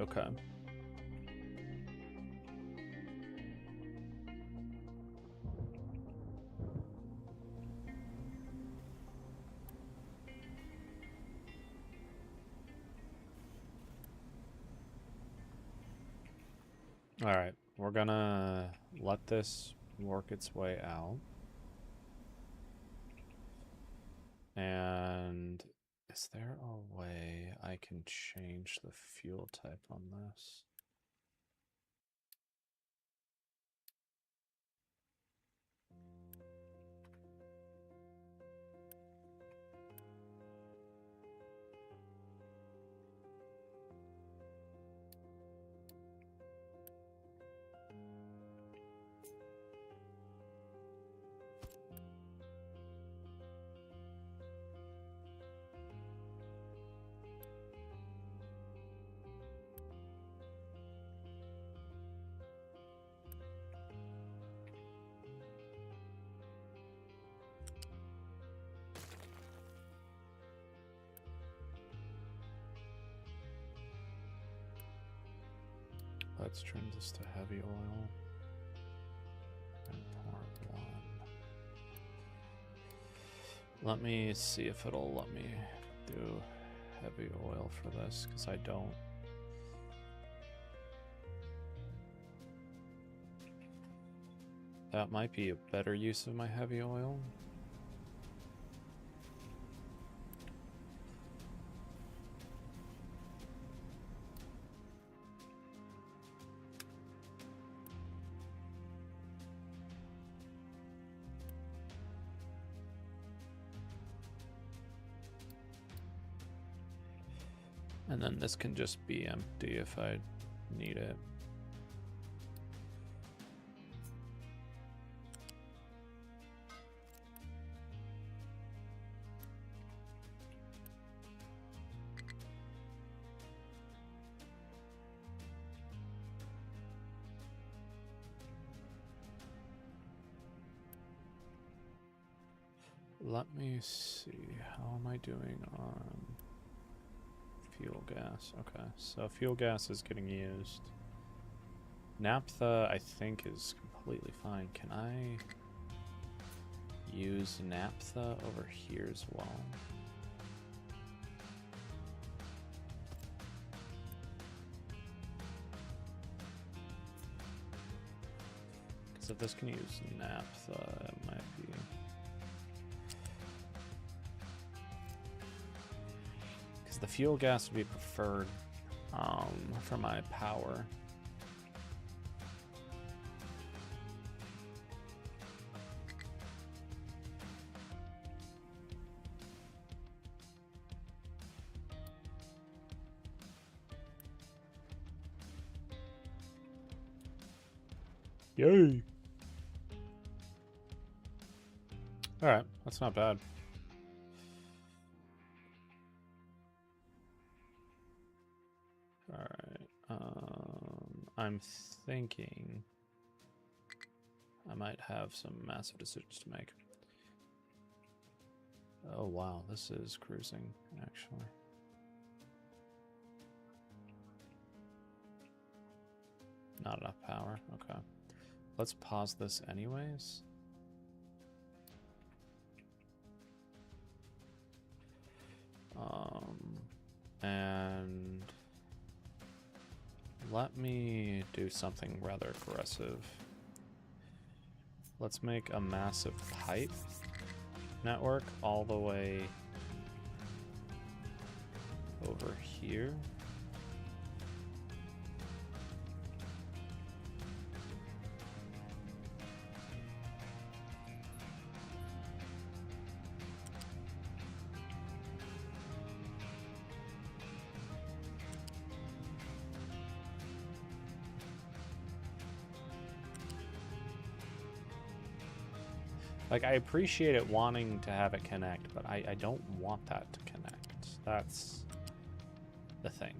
Okay. All right, we're gonna let this work its way out. And is there a way I can change the fuel type on this? Let's turn this to heavy oil and pour 1. Let me see if it'll let me do heavy oil for this, because I don't. That might be a better use of my heavy oil. And then this can just be empty if I need it. Let me see, how am I doing on fuel gas? Okay, so fuel gas is getting used. Naphtha, I think, is completely fine. Can I use naphtha over here as well? if this can use naphtha, it might be. Because the fuel gas would be preferred for my power. Yay! Alright, that's not bad. Alright, I'm thinking I might have some massive decisions to make. Oh wow, this is cruising, actually. Not enough power, okay. Let's pause this anyways. And let me do something rather aggressive. Let's make a massive pipe network all the way over here. Like, I appreciate it wanting to have it connect, but I don't want that to connect. That's the thing.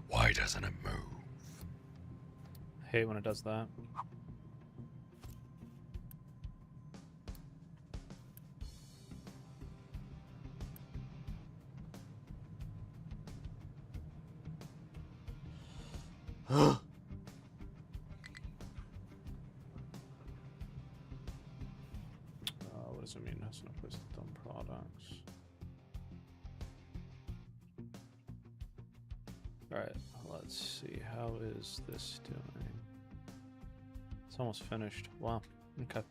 Why doesn't it move? I hate when it does that. What does it mean? That's no place to dump products. Alright, let's see. How is this doing? It's almost finished. Wow. Okay.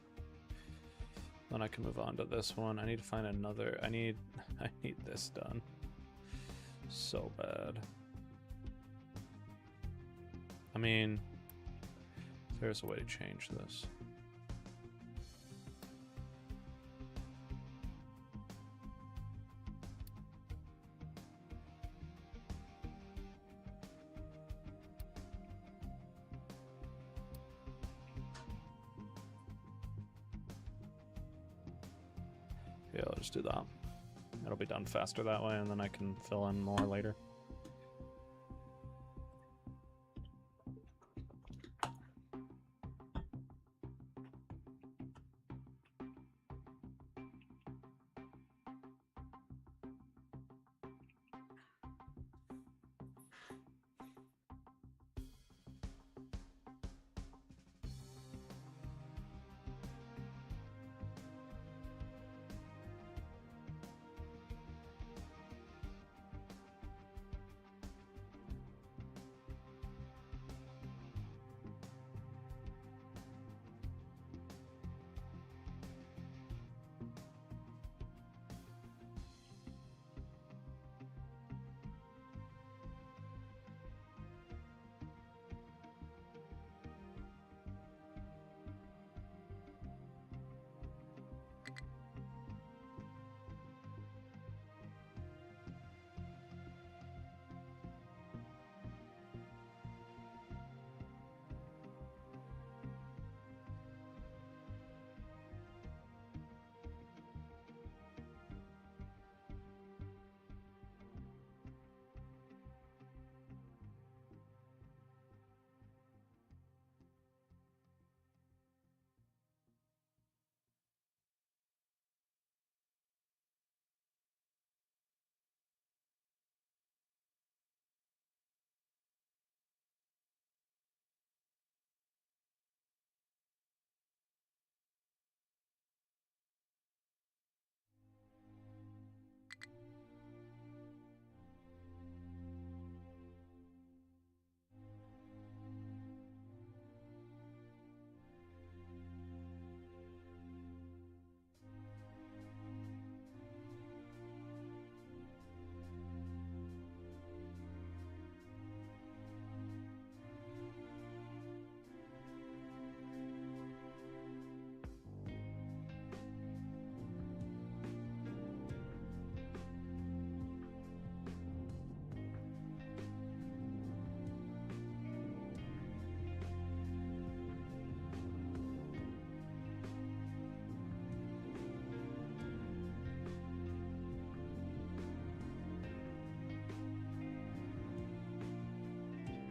Then I can move on to this one. I need to find another. I need this done. So bad. I mean, there's a way to change this. Yeah, I'll just do that. It'll be done faster that way, and then I can fill in more later.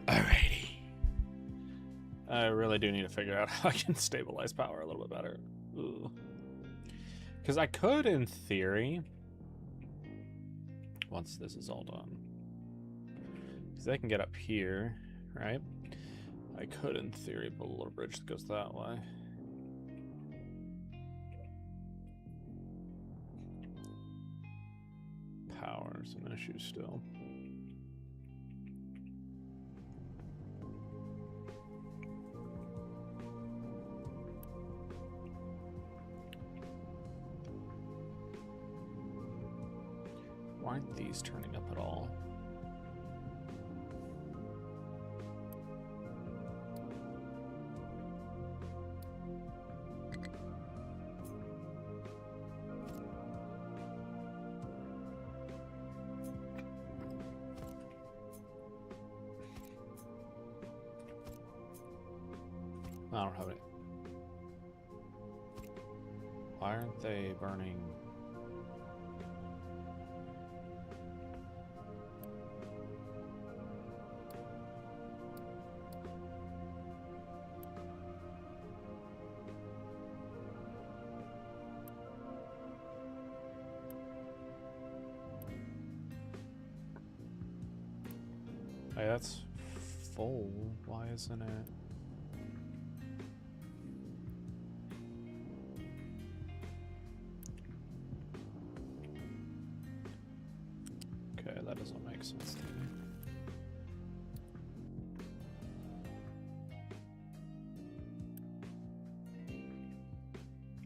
Alrighty. I really do need to figure out how I can stabilize power a little bit better. Because I could, in theory, once this is all done, because they can get up here, right? I could, in theory, build a little bridge that goes that way. Power, some issues still. Why aren't these turning up at all? I don't have it. Why aren't they burning? Hey, that's full. Why isn't it? Okay, that doesn't make sense to me.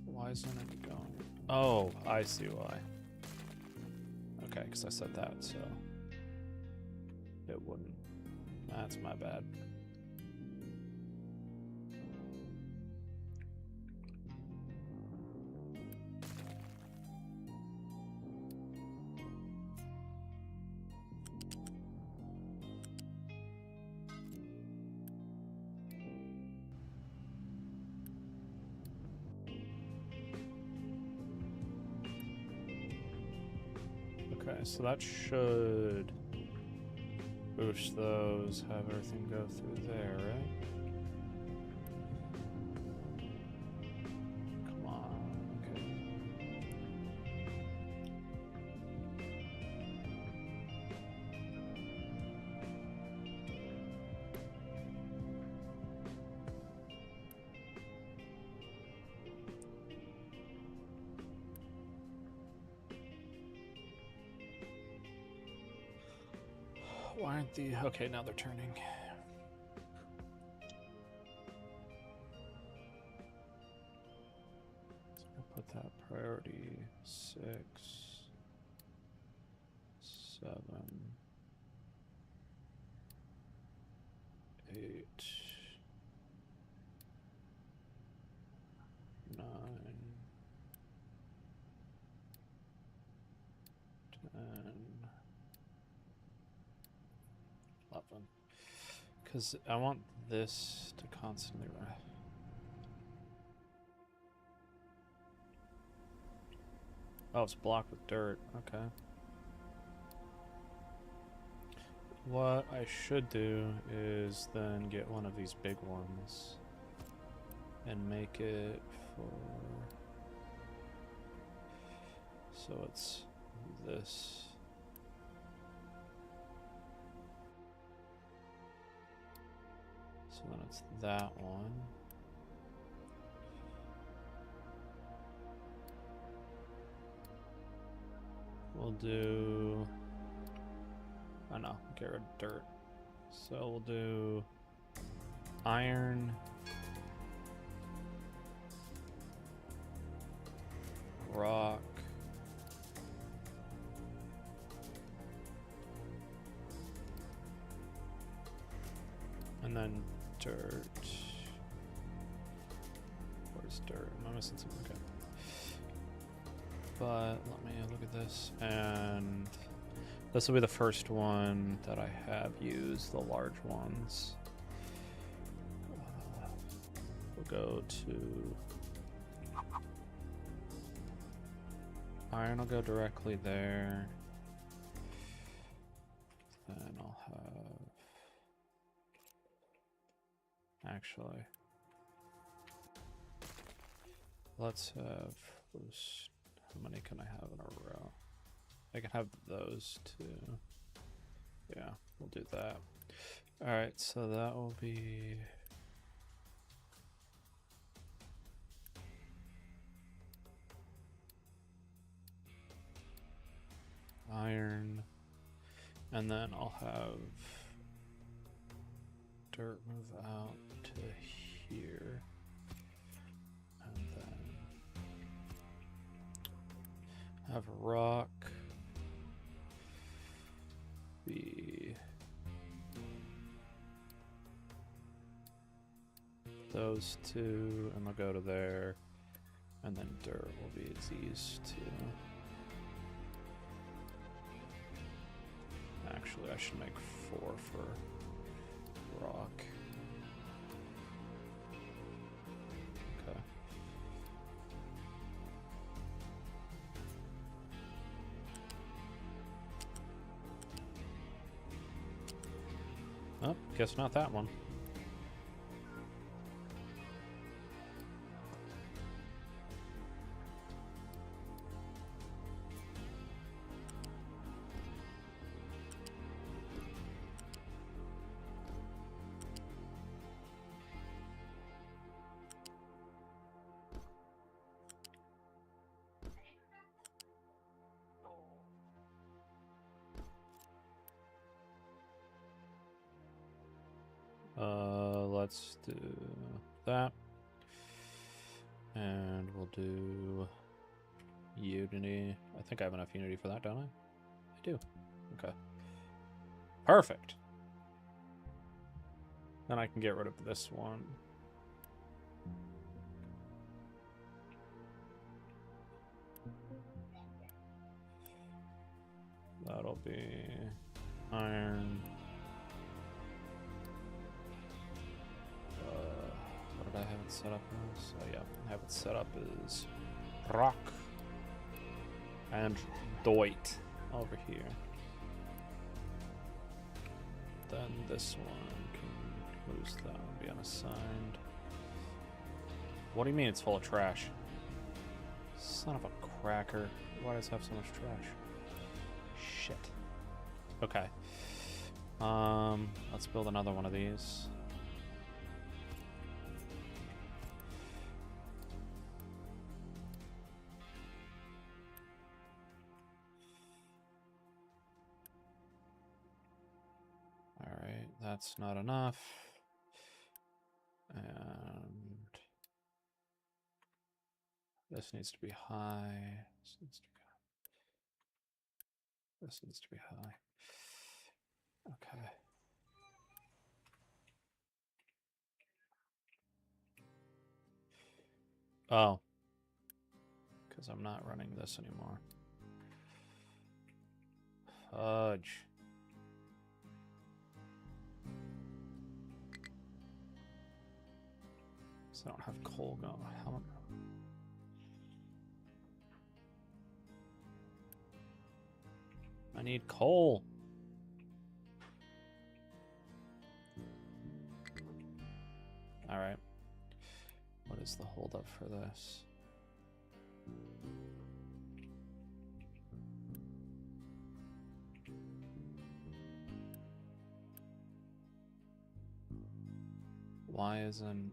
Why isn't it going? Oh, I see why. Okay, because I said that, so it wouldn't. That's my bad. Okay, so that should boost those, have everything go through there, right? Come on, okay. Why aren't the... Okay, now they're turning. So I'll put that priority 6, 7, 8, 9, 10, 11. Because I want this to constantly run. Oh, it's blocked with dirt. Okay. What I should do is then get one of these big ones and make it for... So it's this. So then it's that one. We'll do... Oh no, get rid of dirt. So we'll do iron, rock, and then dirt. Where's dirt? Am I missing something? Okay. But let me look at this, and this will be the first one that I have used, the large ones. We'll go to iron, I'll go directly there. Then I'll have, actually, let's have those. How many can I have in a row? I can have those two. Yeah, we'll do that. Alright, so that will be... iron. And then I'll have dirt move out to here. And then have rock be those two, and they'll go to there, and then dirt will be these two. Actually, I should make 4 for rock. Okay. Oh, guess not that one. let's do that. And we'll do Unity. I think I have enough Unity for that, don't I? I do. Okay. Perfect. Then I can get rid of this one. That'll be iron. What did I have it set up as? Oh yeah, I have it set up as rock and Doit over here. Then this one can lose that and be unassigned. What do you mean it's full of trash? Son of a cracker. Why does it have so much trash? Shit. Okay. Let's build another one of these. Alright, that's not enough. And this needs to be high. This needs to be high. Okay. Oh. Because I'm not running this anymore. Fudge. So I don't have coal going. How much? I need coal. All right. What is the holdup for this? Why isn't...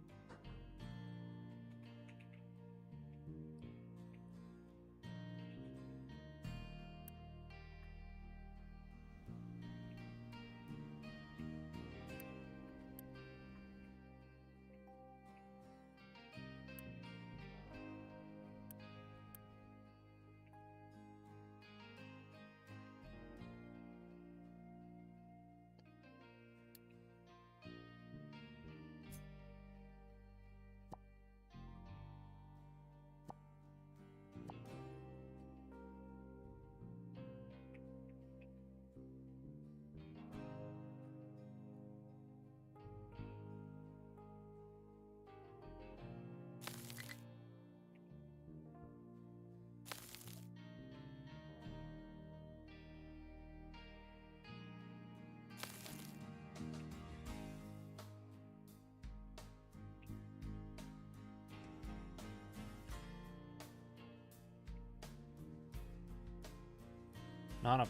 Not a...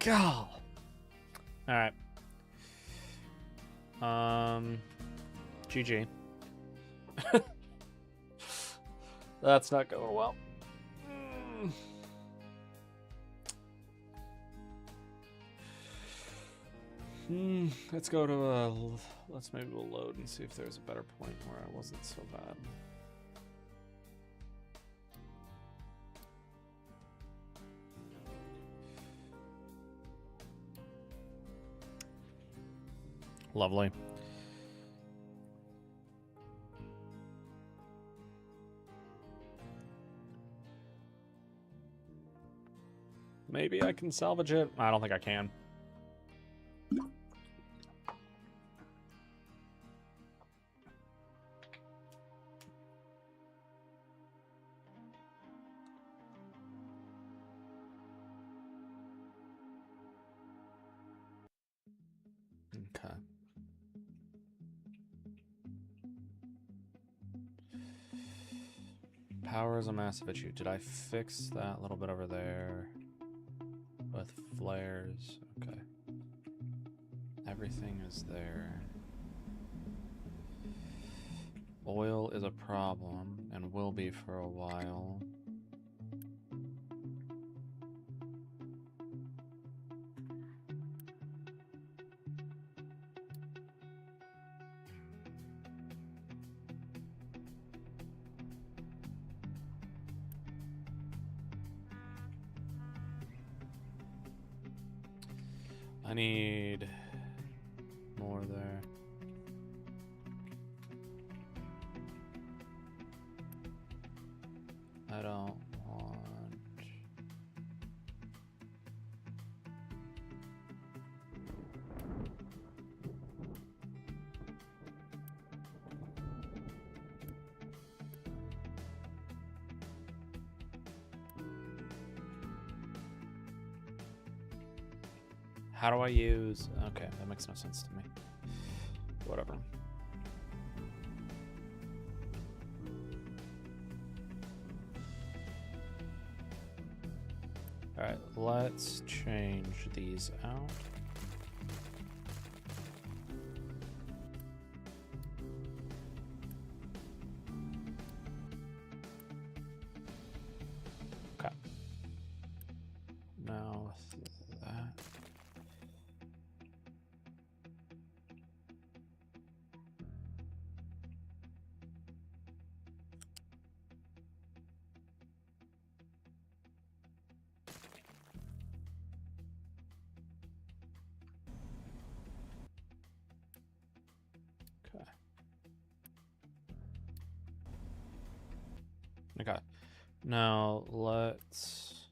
God! Alright. GG. That's not going well. Let's go to let's maybe we'll load and see if there's a better point where I wasn't so bad. Lovely. Maybe I can salvage it. I don't think I can. Okay. Power is a massive issue. Did I fix that little bit over there with flares? Okay. Everything is there. Oil is a problem and will be for a while. I need more there. I don't want... How do I use... Okay, that makes no sense to me. Whatever. Alright, let's change these out. Okay. Now that. Okay. Okay. Now let's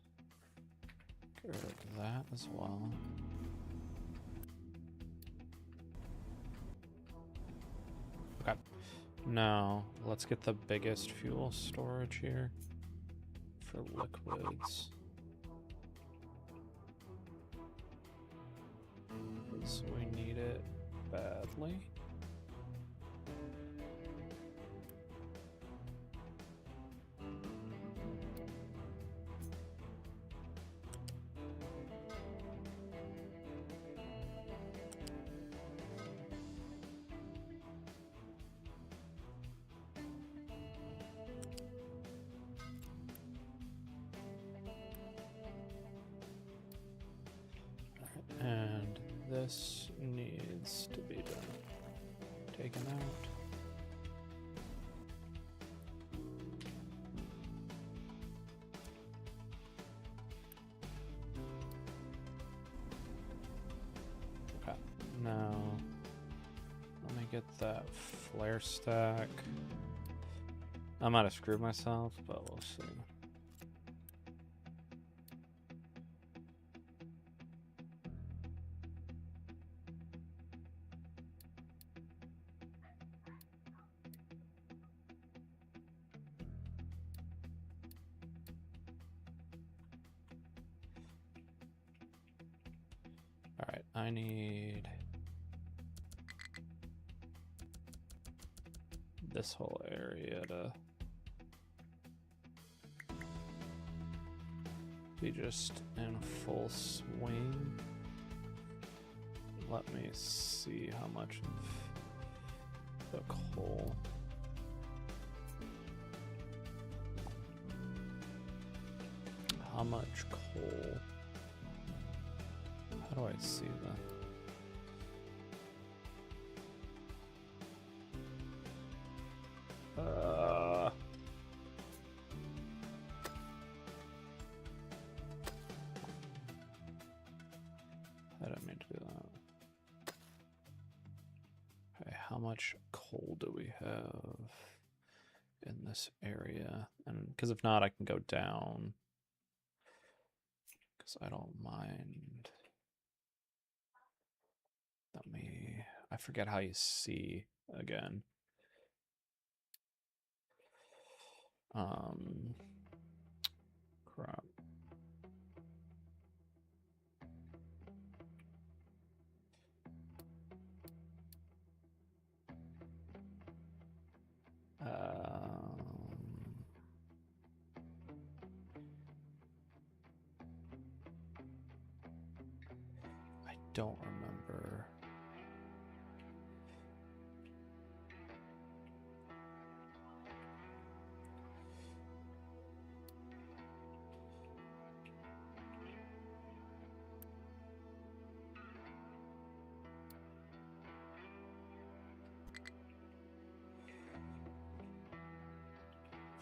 get rid of that as well. Okay. Now let's get the biggest fuel storage here for liquids. So we need it badly. And this needs to be done. Taken out. Okay, now let me get that flare stack. I might have screwed myself, but we'll see. Alright, I need this whole area to be just in full swing. Let me see how much of the coal. How much coal? How do I see that? I didn't mean to do that. Okay, how much coal do we have in this area? And because if not, I can go down. Because I don't mind. Let me... I forget how you see again. Crap. I don't remember.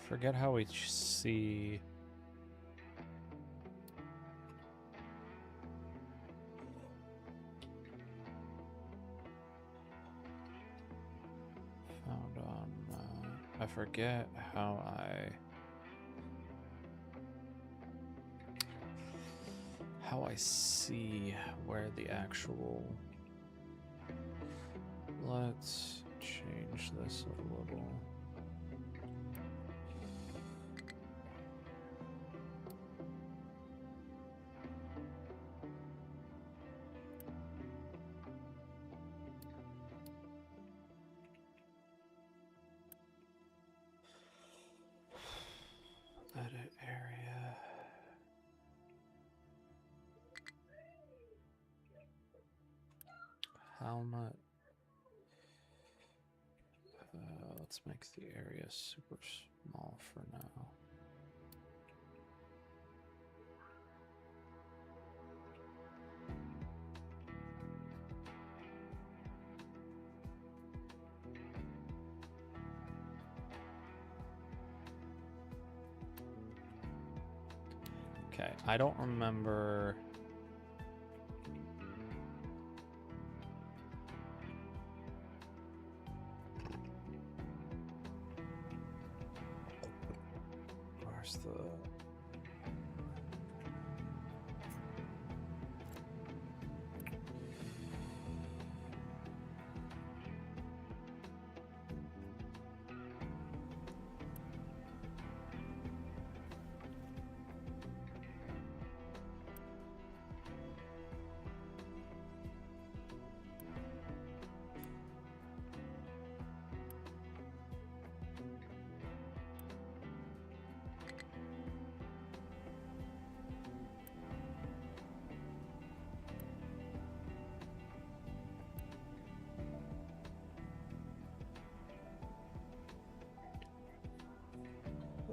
Forget how we see. Found on. I forget how I see where the actual. Let's change this a little. Edit area. How much? Let's make the area super small for now. Okay, I don't remember. Where's the...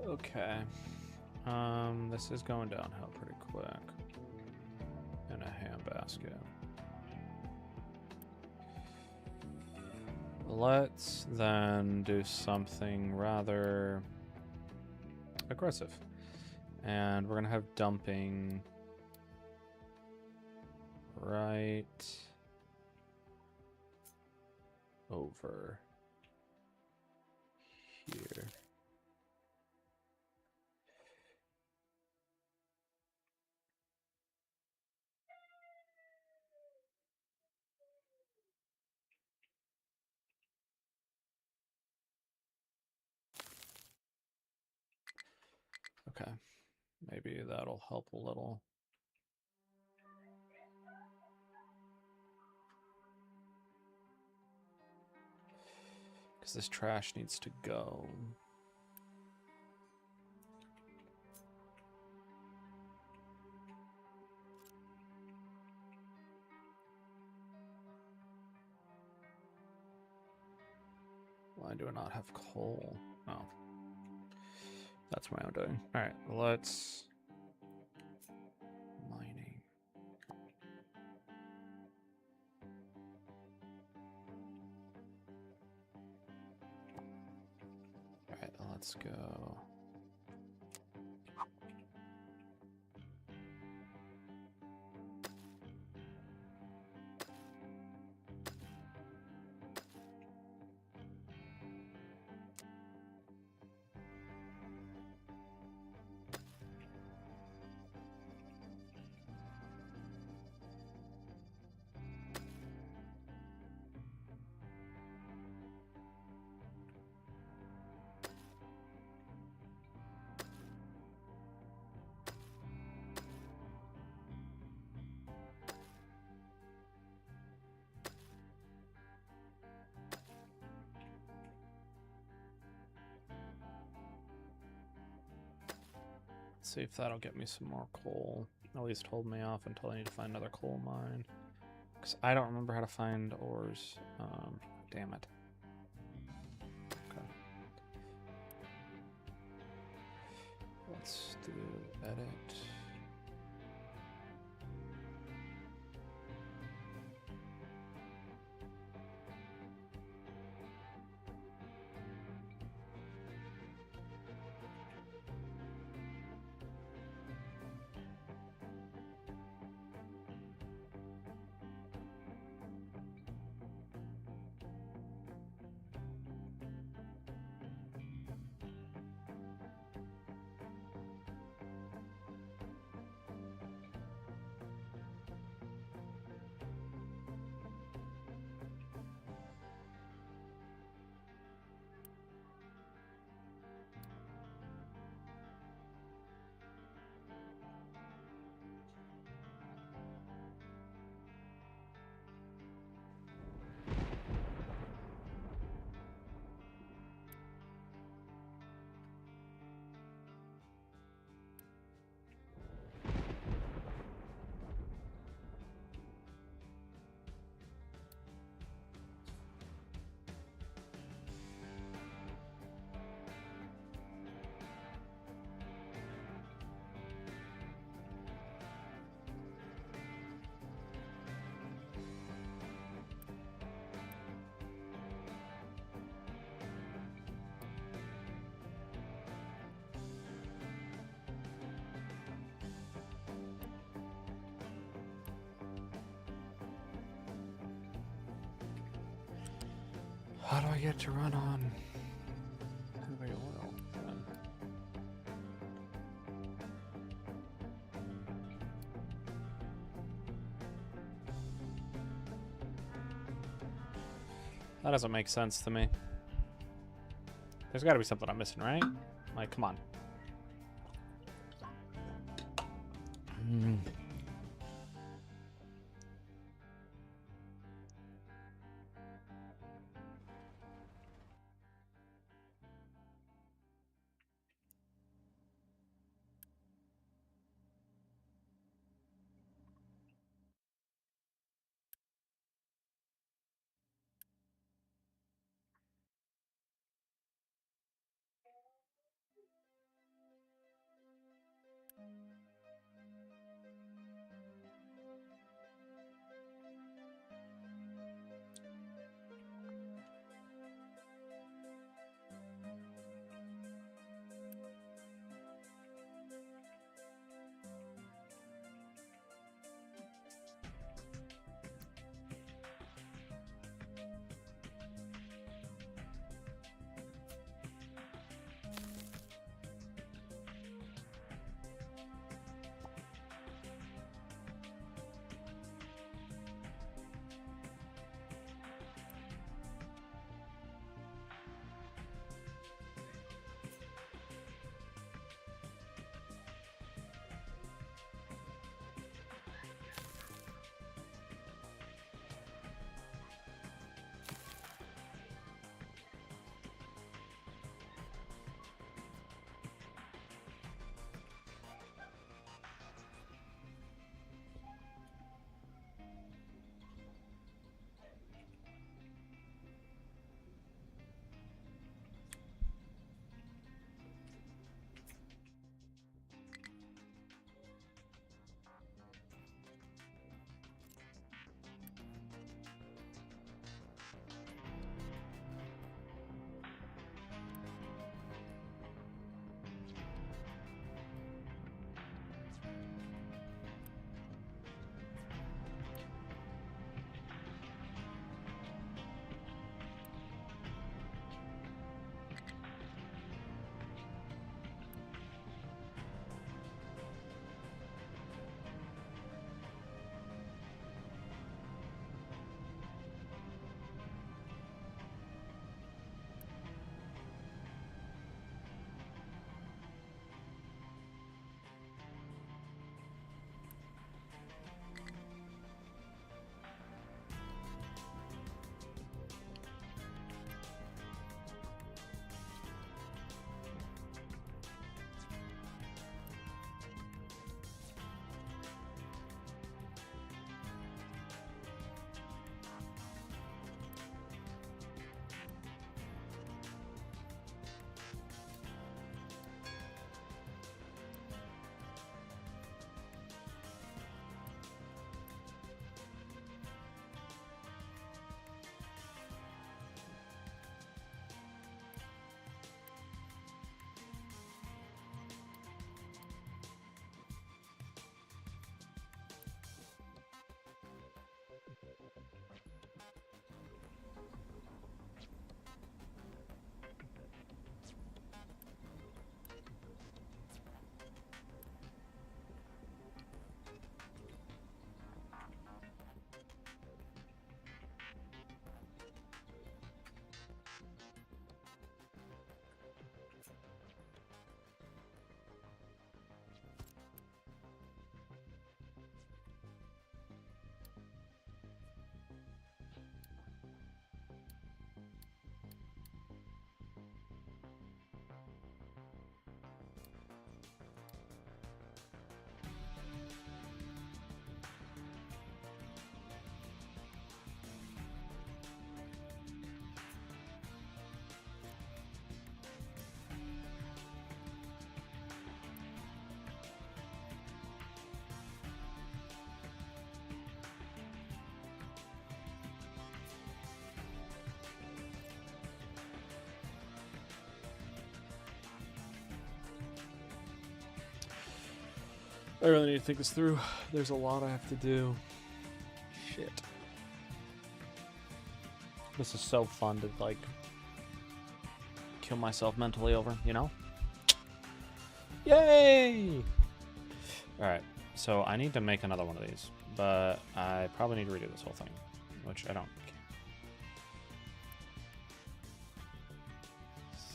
Okay. This is going downhill pretty quick. In a handbasket. Let's then do something rather aggressive. And we're gonna have dumping right over here. Okay, maybe that'll help a little. Because this trash needs to go. Why do I not have coal? Oh. That's my own doing. Alright, let's... Mining. Alright, let's go. See if that'll get me some more coal. At least hold me off until I need to find another coal mine. Because I don't remember how to find ores. Damn it. Okay. Let's do edit. How do I get to run on heavy oil? Then? That doesn't make sense to me. There's got to be something I'm missing, right? Like, come on. I really need to think this through. There's a lot I have to do. Shit. This is so fun to, like, kill myself mentally over, you know? Yay! Alright, so I need to make another one of these, but I probably need to redo this whole thing, which I don't.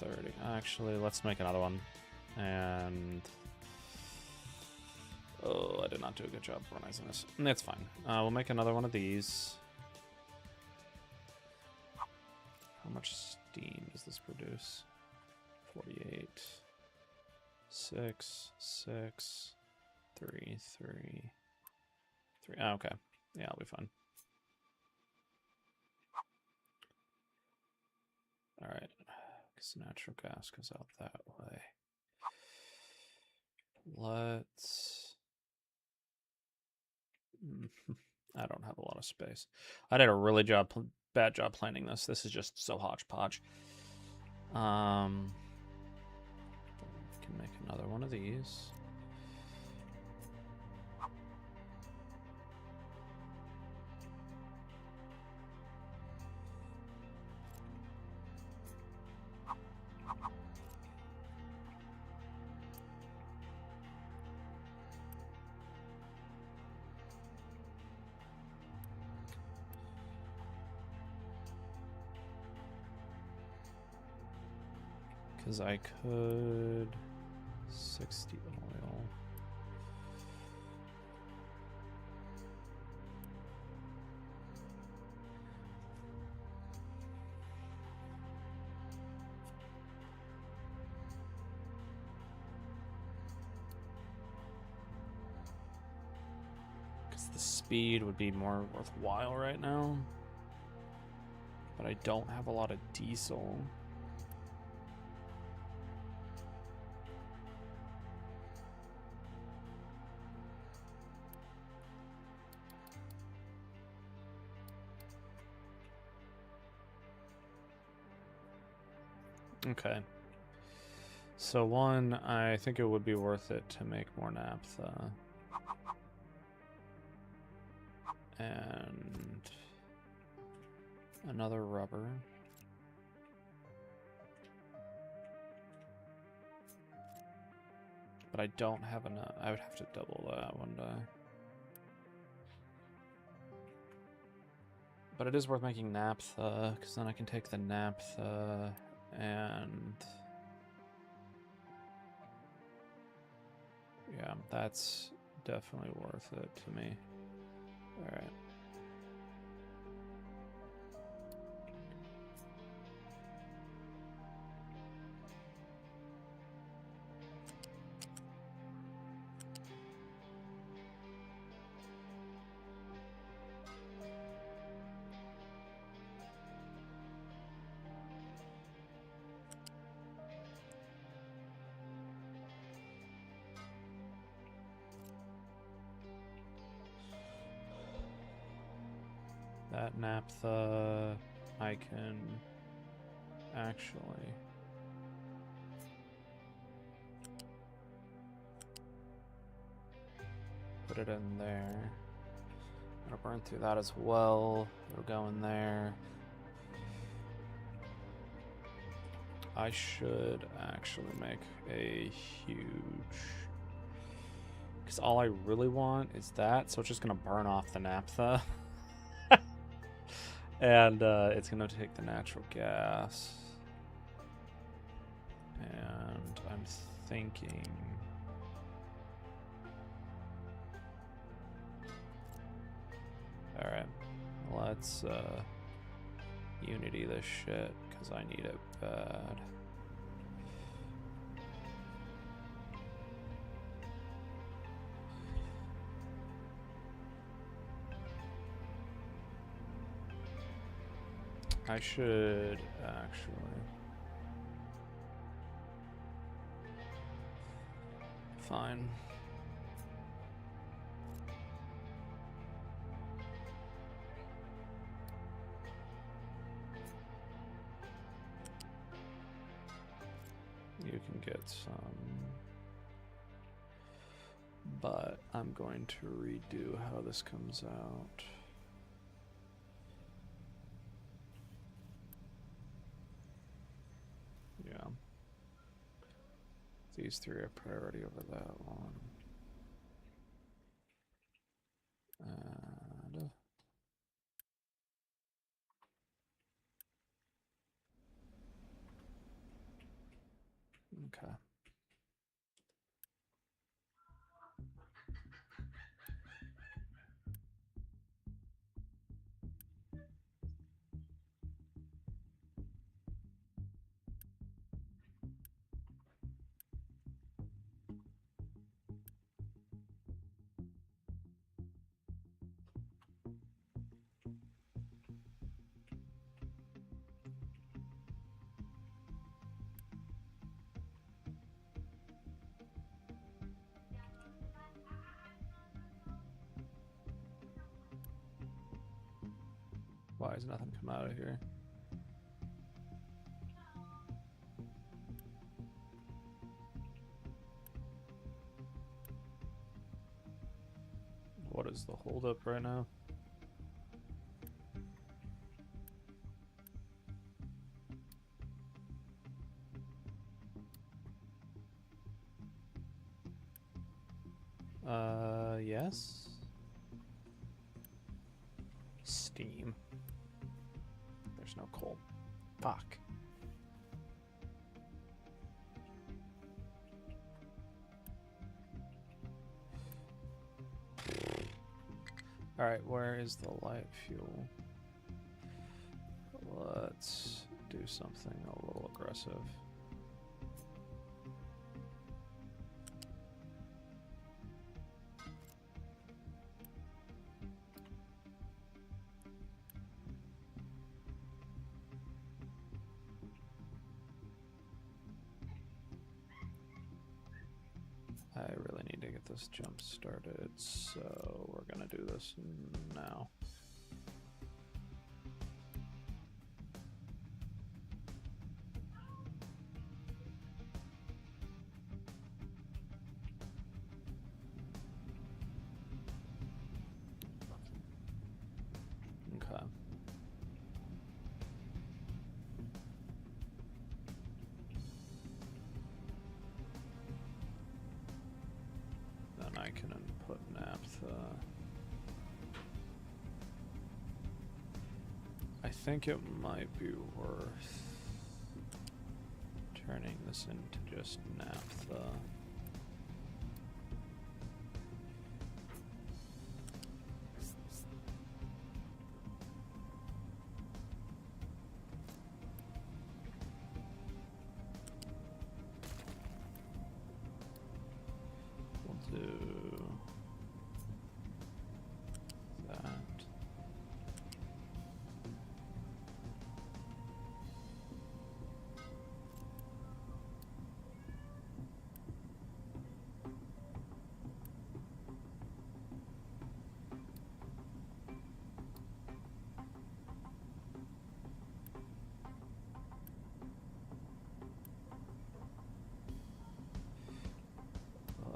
30. Actually, let's make another one. And... oh, I did not do a good job organizing this. It's fine. We'll make another one of these. How much steam does this produce? 48. 6, 6, 3, 3, 3. Oh, okay. Yeah, I'll be fine. Alright. Because natural gas goes out that way. Let's... I don't have a lot of space. I did a really bad job planning this. This is just so hodgepodge. Can make another one of these. Because I could 60 oil. Because the speed would be more worthwhile right now. But I don't have a lot of diesel. Okay. So one, I think it would be worth it to make more naphtha. And another rubber. But I don't have enough. I would have to double that one day. But it is worth making naphtha, because then I can take the naphtha and... yeah, that's definitely worth it to me. Alright. That naphtha, I can actually put it in there. It'll burn through that as well. It'll go in there. I should actually make a huge... because all I really want is that, so it's just going to burn off the naphtha. And it's going to take the natural gas. And I'm thinking... alright, let's Unity this shit, because I need it bad. I should actually... fine. You can get some, but I'm going to redo how this comes out. These three are priority over that one. And okay. Why is nothing come out of here? What is the holdup right now? Yes. Steam. There's no coal. Fuck. Alright, where is the light fuel? Let's do something a little aggressive. I really need to get this jump started, so we're gonna do this now. Okay. Then I can input naphtha. I think it might be worth turning this into just naphtha. We'll do that.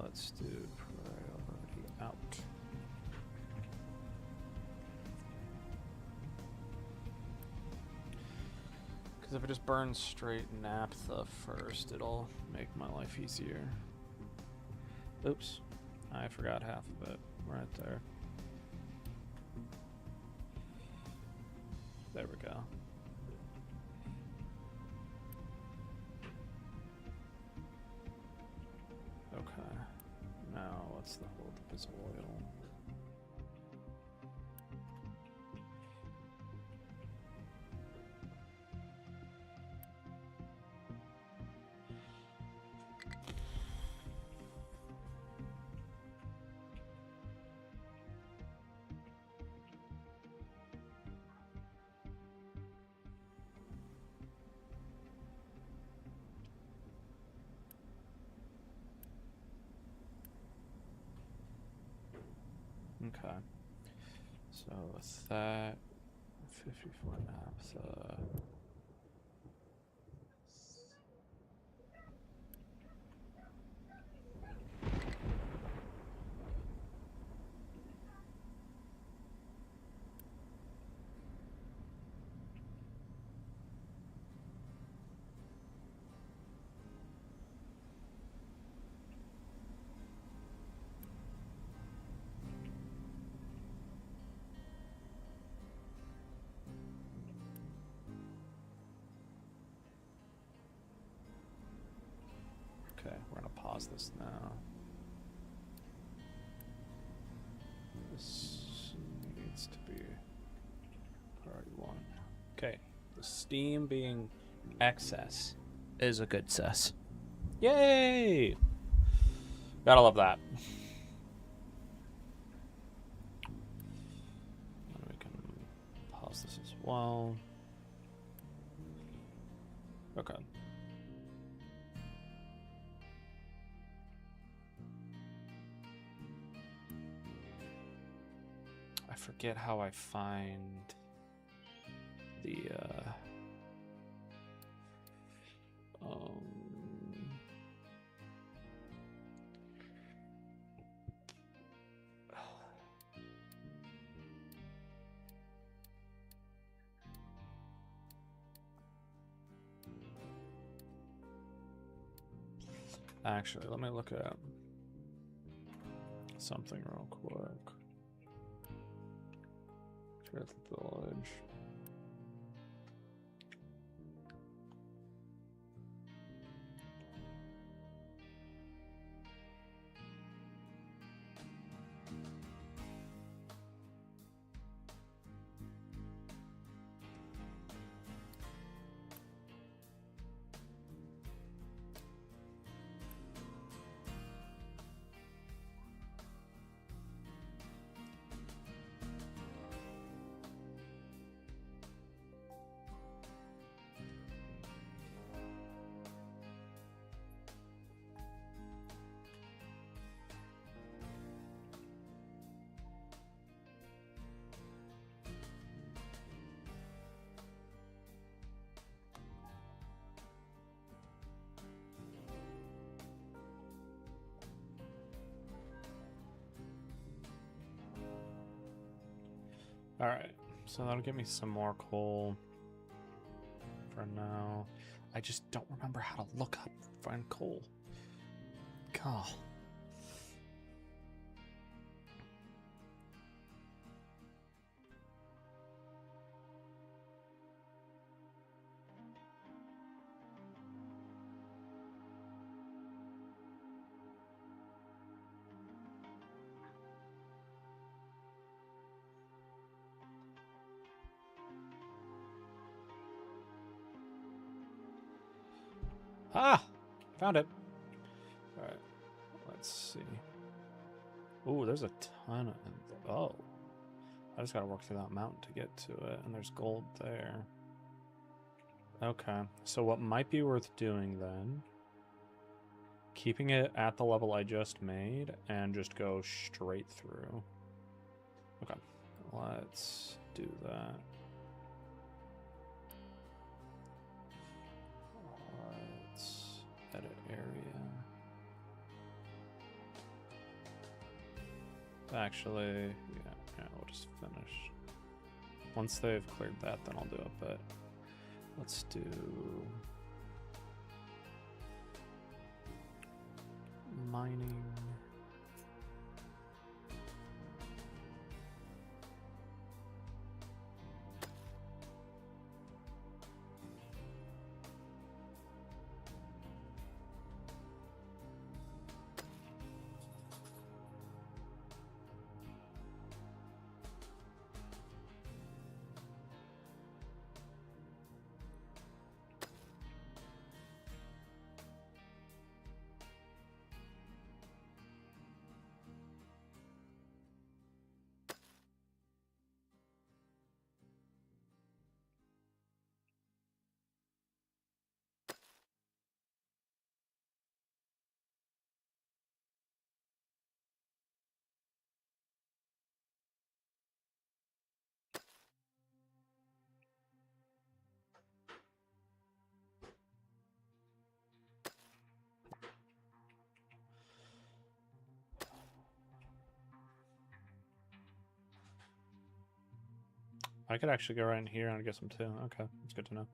Let's do priority out. Because if it just burns straight naphtha first, it'll make my life easier. Oops, I forgot half of it right there. There we go. Okay. Now, what's the holdup is oil. Okay. So with that, 54 naphtha. Okay, we're gonna pause this now. This needs to be priority 1. Okay, the Steam being excess is a good sus. Yay! Gotta love that. And we can pause this as well. Okay. I forget how I find the actually, let me look at something real quick. Truth Village. Alright, so that'll give me some more coal for now. I just don't remember how to look up find coal. God. Ah! Found it. Alright. Let's see. Ooh, there's a ton of... Oh. I just gotta work through that mountain to get to it, and there's gold there. Okay. So what might be worth doing then... keeping it at the level I just made, and just go straight through. Okay. Let's do that. Edit area. Actually, yeah, we'll just finish. Once they've cleared that, then I'll do it, but let's do mining. I could actually go right in here and get some too. Okay, that's good to know.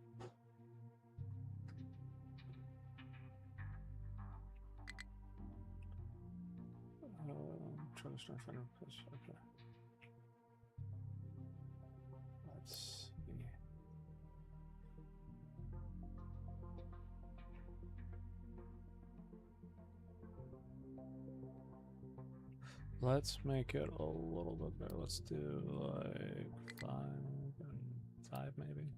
Try to start finding a place. Okay. Let's see. Let's make it a little bit better. Let's do like 5 and 5 maybe.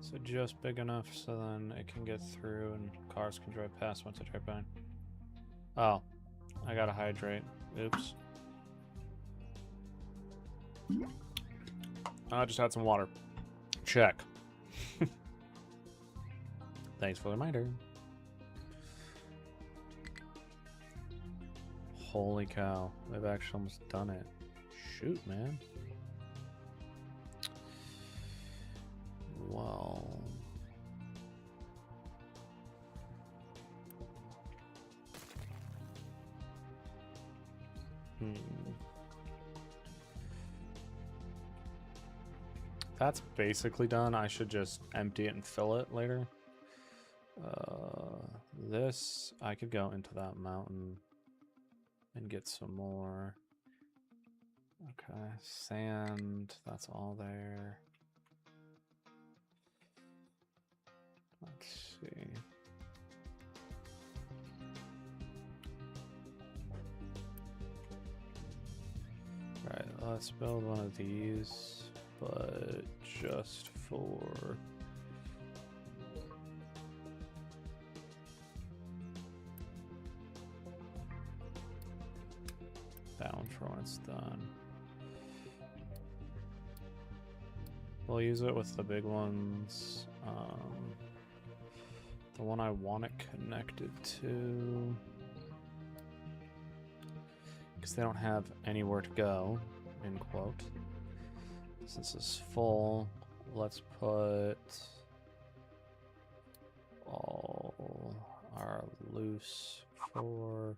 So just big enough so then it can get through and cars can drive past once I drive by. Oh, I gotta hydrate. Oops. I just had some water. Check. Thanks for the reminder. Holy cow. They've actually almost done it. Shoot, man. Well... That's basically done. I should just empty it and fill it later. This, I could go into that mountain and get some more. Okay, sand, that's all there. Let's see. Right, let's build one of these, but just for... that one for when it's done. We'll use it with the big ones. The one I want it connected to, because they don't have anywhere to go, end quote. Since this is full, let's put all our loose for...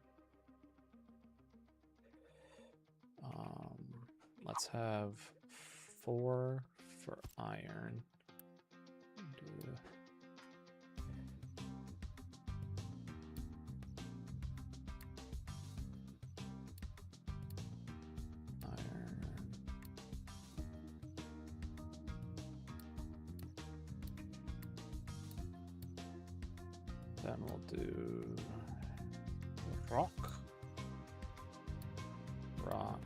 let's have 4 for iron. Then we'll do rock, rock,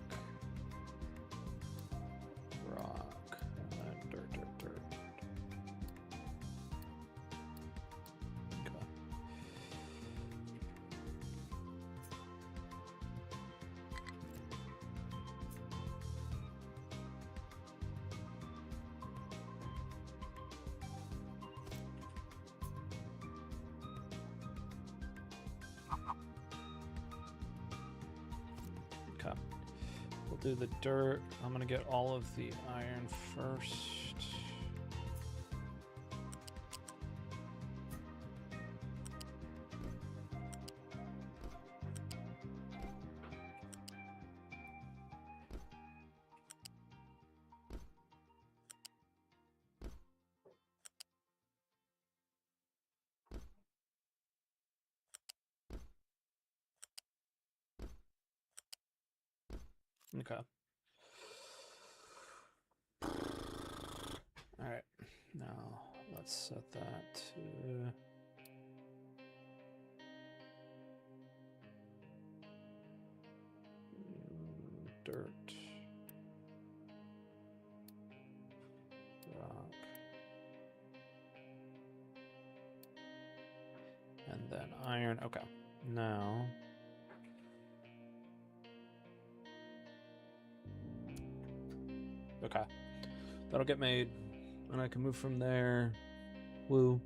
rock, and then dirt, dirt, dirt. Okay. Okay. We'll do the dirt. I'm gonna get all of the iron first. Okay. Alright, now let's set that to... dirt. Rock. And then iron. Okay, now... okay, that'll get made, and I can move from there. Woo.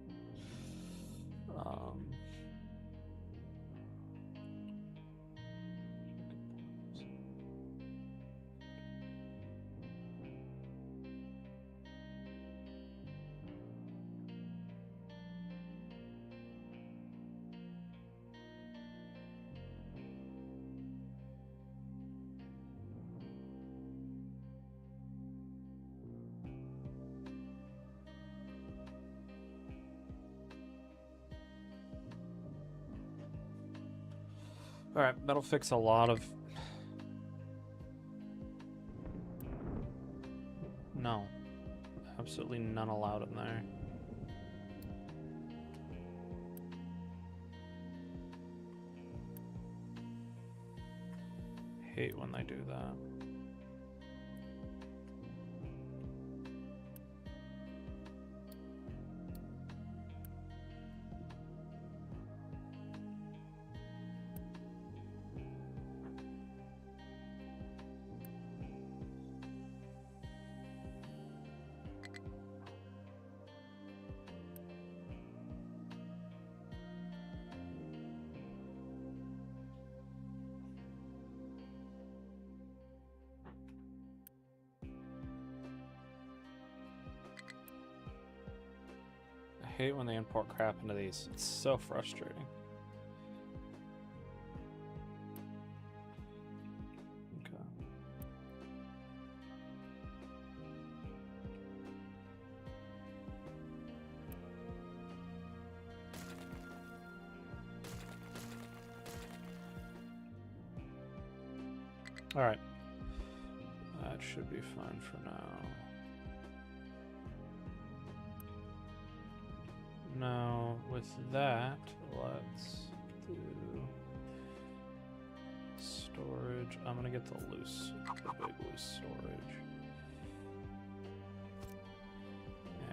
Alright, that'll fix a lot of... no. Absolutely none allowed in there. hate when they do that. I hate when they import crap into these. It's so frustrating. Okay. All right. That should be fine for now. Now, with that, let's do storage. I'm gonna get the big loose storage.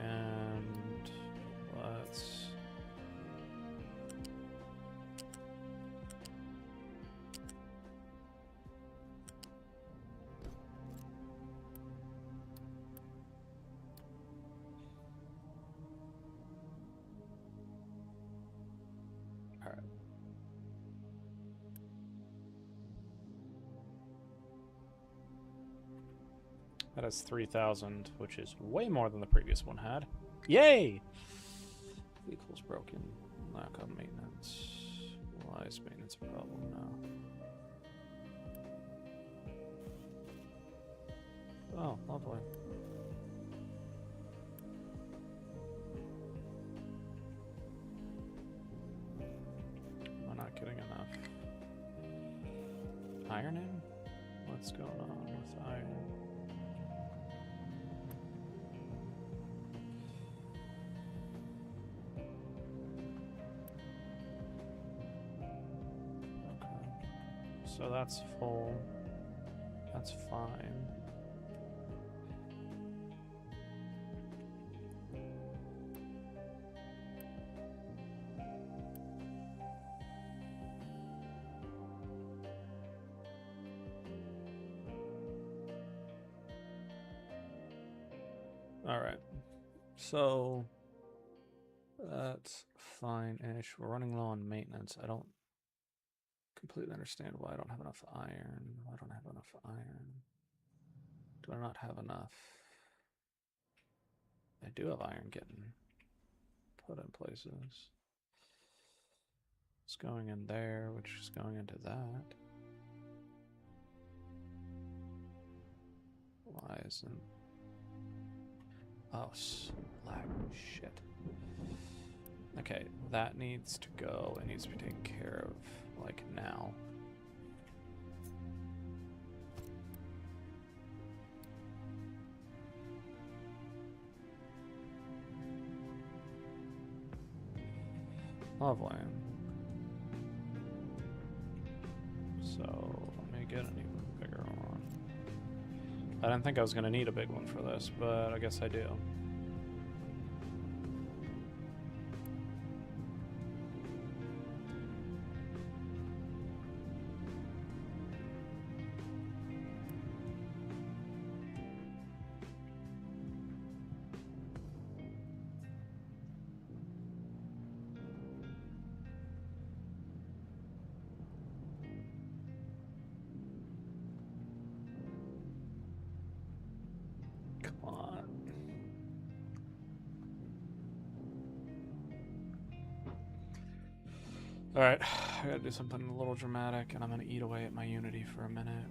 And let's that has 3,000, which is way more than the previous one had. Yay! Vehicle's broken. Lack of maintenance. Why is maintenance a problem now? Oh, lovely. I'm not getting enough ironing? What's going on with iron? So that's full. That's fine. All right. So that's fine-ish. We're running low on maintenance. I don't completely understand why I don't have enough iron. I don't have enough iron. Do I not have enough? I do have iron getting put in places. It's going in there, which is going into that. Why isn't... Oh, slag. Shit. Okay, that needs to go. It needs to be taken care of, like, now. Lovely. So, let me get an even bigger one. I didn't think I was going to need a big one for this, but I guess I do. Alright, I gotta do something a little dramatic, and I'm gonna eat away at my Unity for a minute.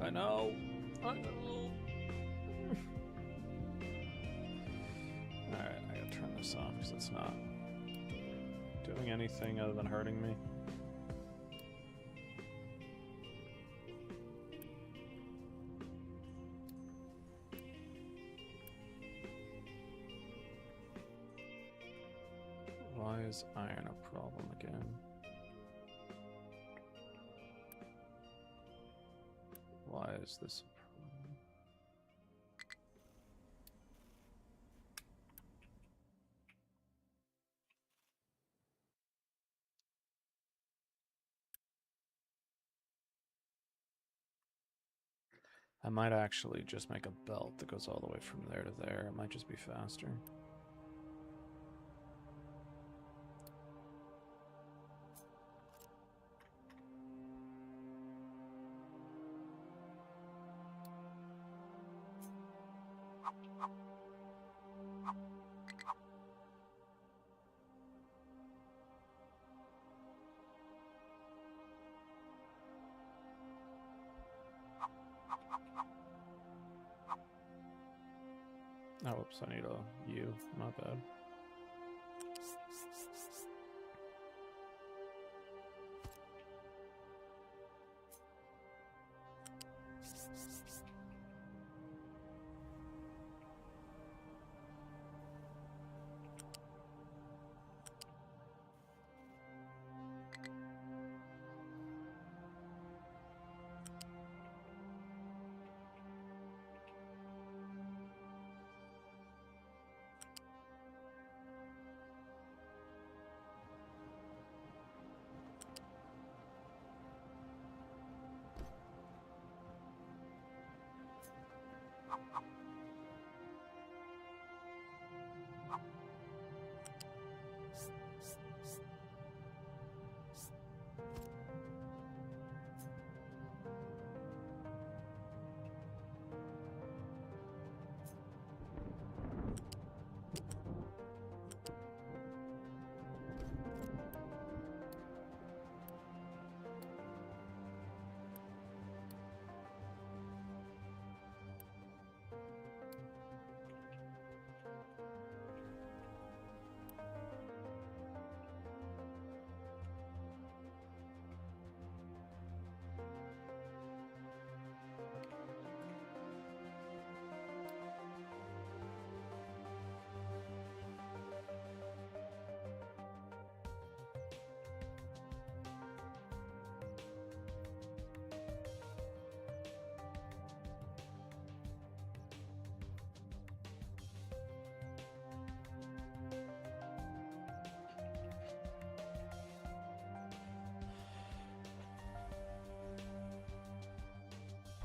I know. Alright, I gotta turn this off because it's not doing anything other than hurting me. Why is iron a problem again? Why is this a problem? I might actually just make a belt that goes all the way from there to there. It might just be faster. Oh, whoops, I need a U. My bad.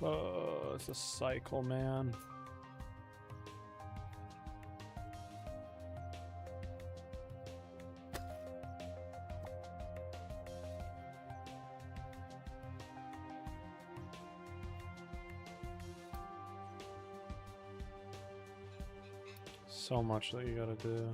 Oh, it's a cycle, man. So much that you gotta do.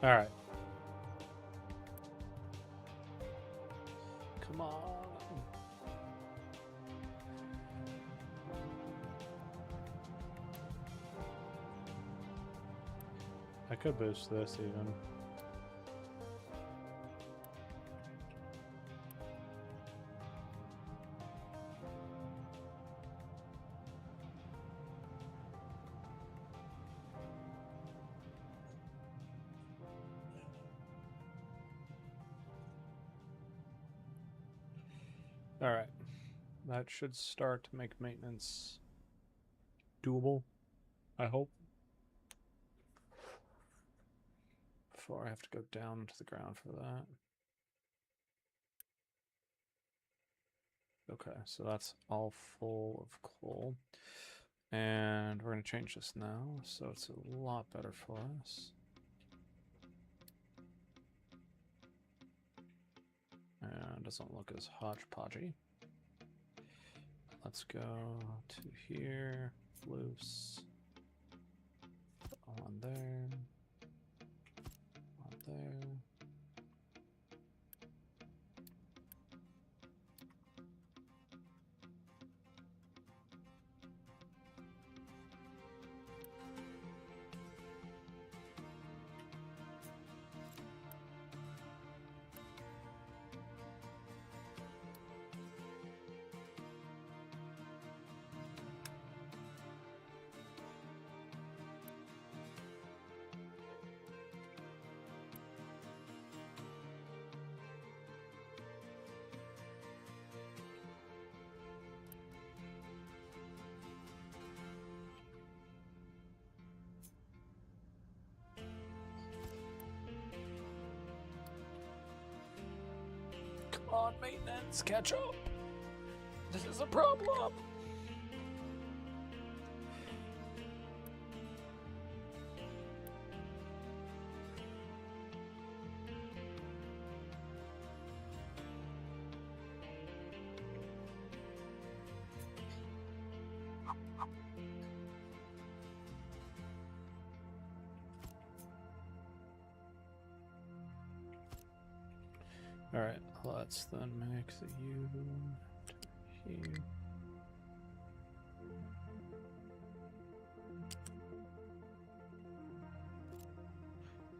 All right. Come on. I could boost this even. All right. that should start to make maintenance doable, I hope. Before I have to go down to the ground for that. Okay, so that's all full of coal. And we're going to change this now, so it's a lot better for us. And doesn't look as hodgepodgey. Let's go to here, loose, on there, on there. Come on, maintenance, catch up. This is a problem. All right, let's then make the U here.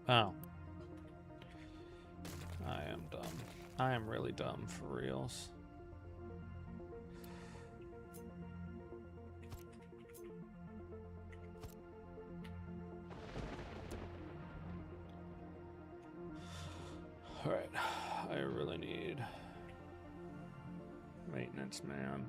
Oh. I am dumb. I am really dumb for reals. All right, I really need maintenance, man.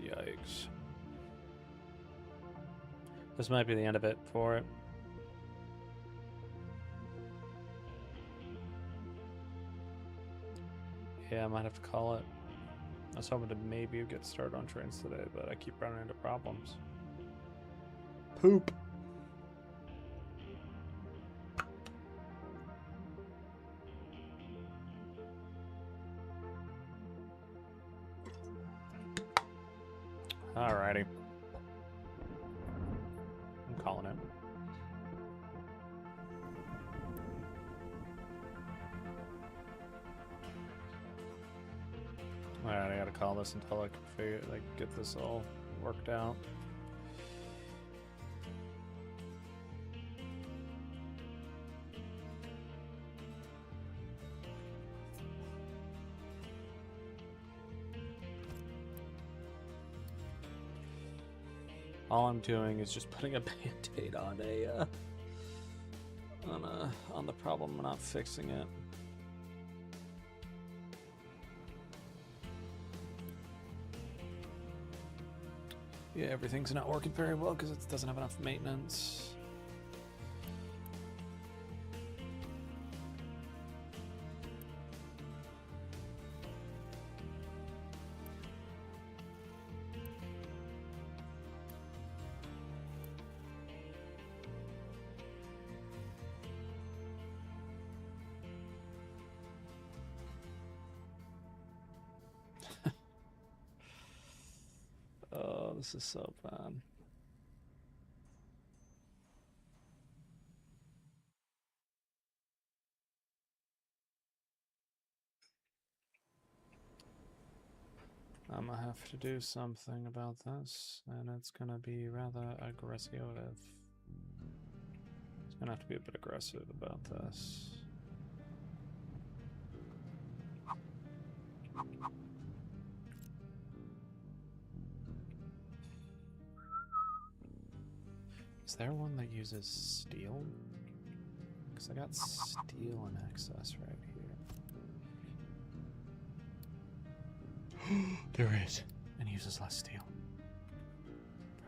Yikes. This might be the end of it for it. Yeah, I might have to call it. I was hoping to maybe get started on trains today, but I keep running into problems. Poop. Alrighty. I'm calling it. Alright, I gotta call this until I can figure, like, get this all worked out. All I'm doing is just putting a band-aid on on the problem. I'm not fixing it. Yeah, everything's not working very well because it doesn't have enough maintenance. Oh, this is so bad. I'm gonna have to do something about this, and it's gonna be rather aggressive. Gonna have to be a bit aggressive about this. Is there one that uses steel? Because I got steel in excess right here. There is. And uses less steel.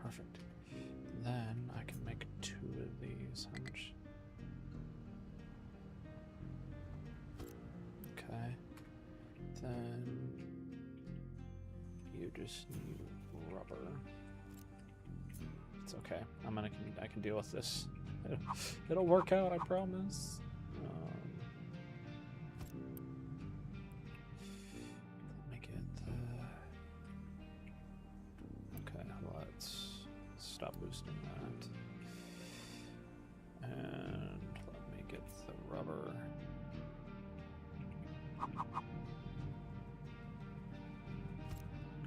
Perfect. Then I can make 2 of these. How much? Okay. Then you just need rubber. It's okay. I can deal with this. It'll work out, I promise. Make it. Okay, let's stop boosting that, and let me get the rubber.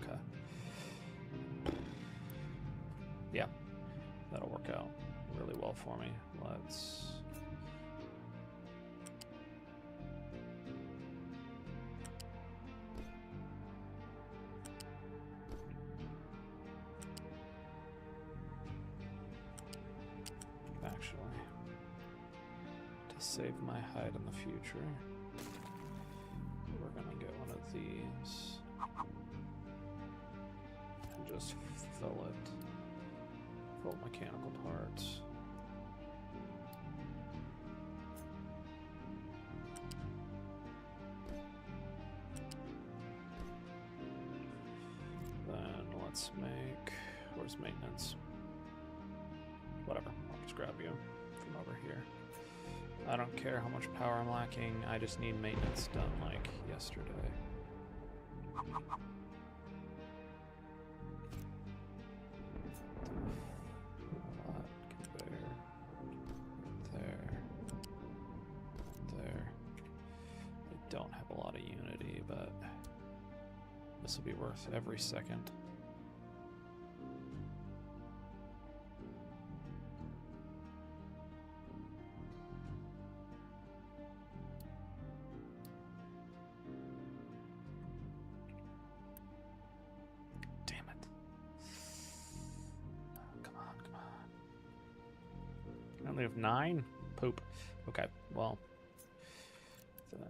Okay. Yeah, that'll work out really well for me. Let's... Actually, to save my hide in the future, we're gonna get one of these and just fill it. Full mechanical parts. Then let's make... Where's maintenance? Whatever, I'll just grab you from over here. I don't care how much power I'm lacking, I just need maintenance done like yesterday. Don't have a lot of unity, but this will be worth every second. Damn it. Come on, come on. I only have 9? Poop. Okay, well. Then...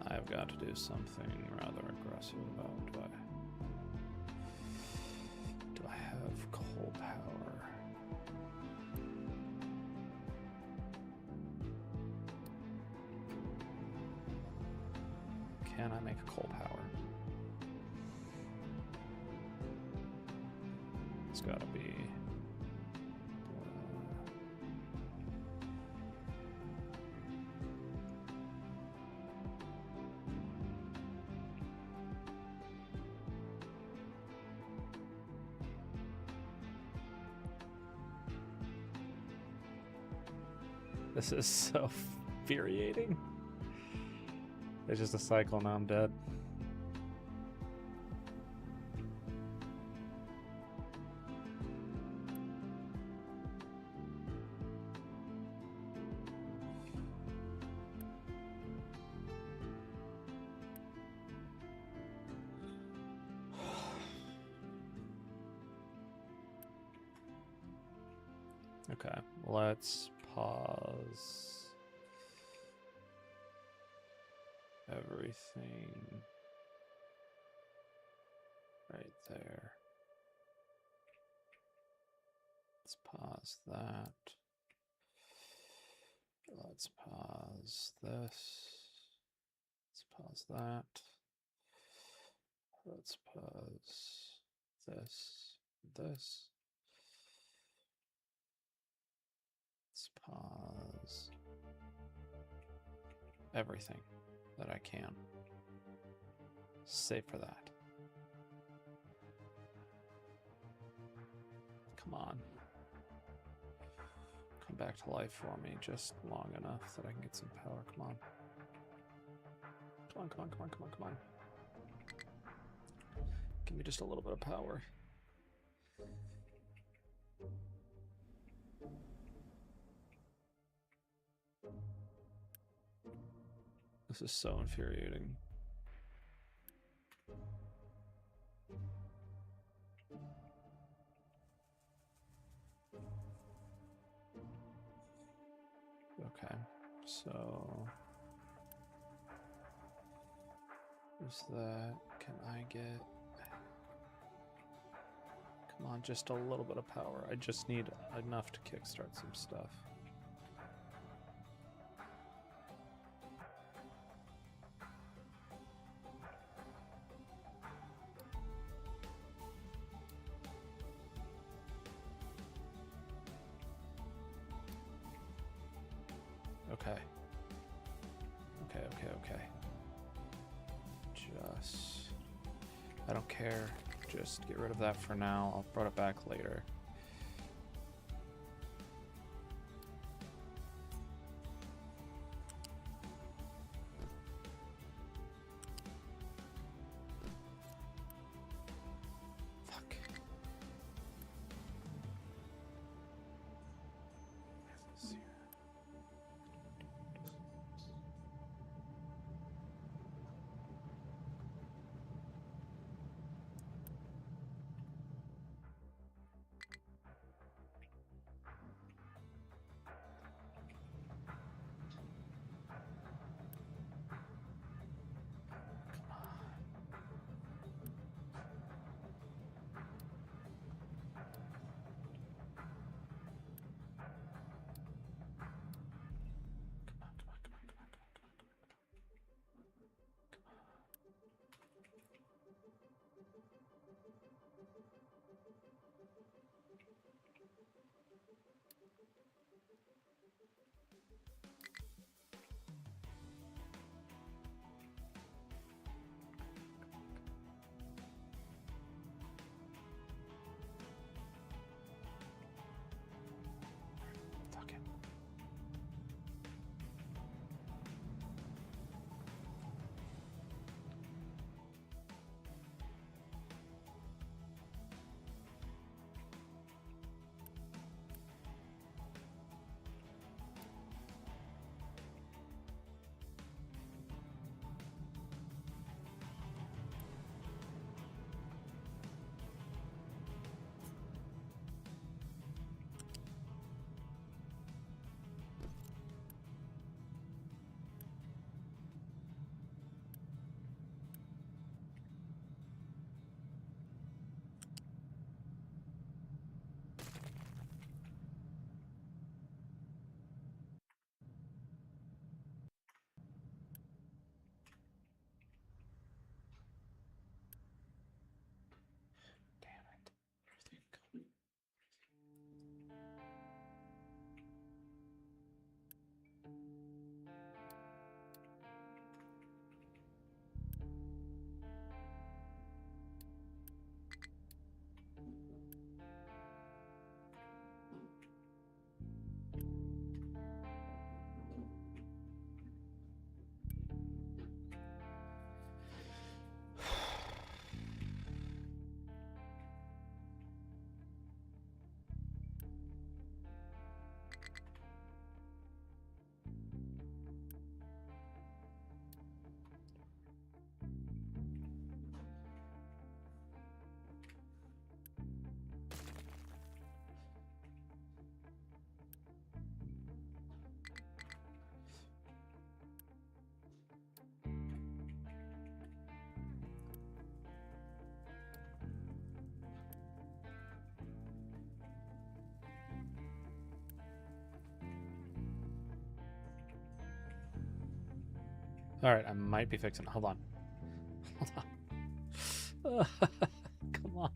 I've got to do something rather aggressive about. Do I have coal power? Can I make a coal power? It's gotta be... This is so infuriating. It's just a cycle, now I'm dead. Okay, let's pause everything right there. Let's pause that. Let's pause this. Let's pause that. Let's pause this. This. Let's pause everything that I can. Save for that. Come on. Come back to life for me just long enough that I can get some power. Come on. Come on, come on, come on, come on, come on. Give me just a little bit of power. This is so infuriating. Okay, so is that, can I get, come on, just a little bit of power. I just need enough to kickstart some stuff. Okay. Okay. Just, I don't care. Just get rid of that for now. I'll put it back later. Fuck. All right, I might be fixing. Hold on. Hold on. Come on.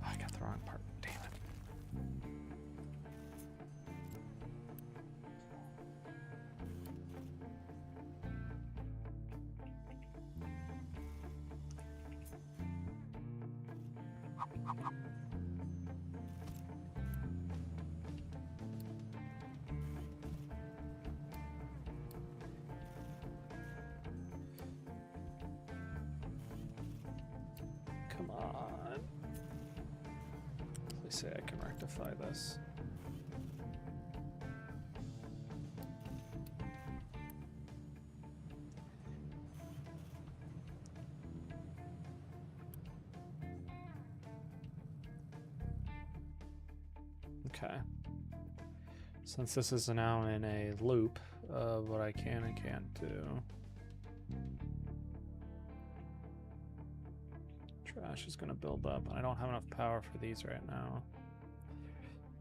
Oh, I got the wrong part. Damn it. Come on. They say I can rectify this. Okay. Since this is now in a loop of what I can and can't do. Trash is going to build up, and I don't have enough power for these right now.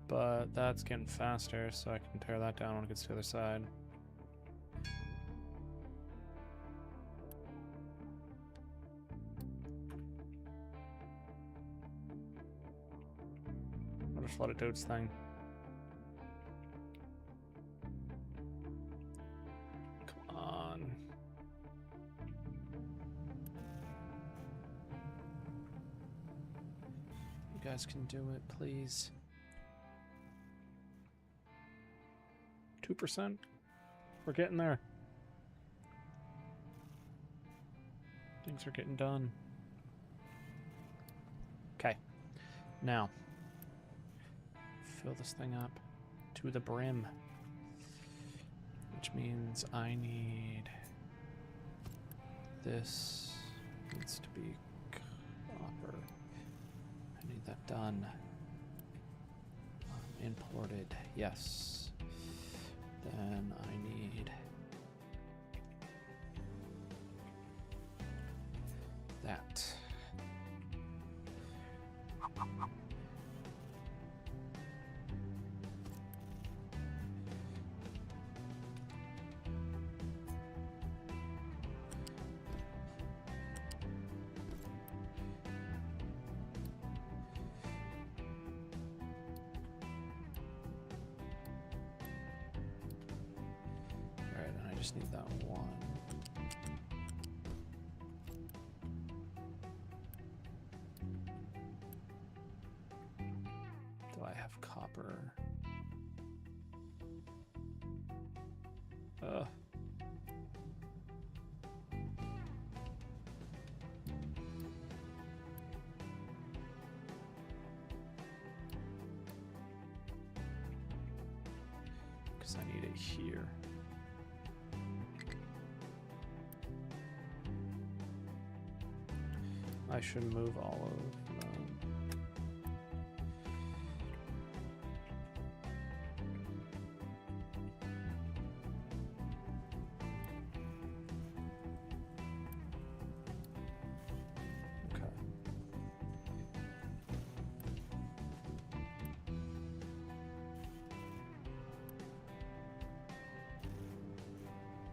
But that's getting faster, so I can tear that down when it gets to the other side. I'll just let it do its thing. Come on. You guys can do it, please. 2%. We're getting there. Things are getting done. Okay. Now, fill this thing up to the brim. Which means I need... This needs to be copper. I need that done. Imported. Yes. Then I need that. Just need that one. Do I have copper? Because I need it here. I should move all of them. Okay.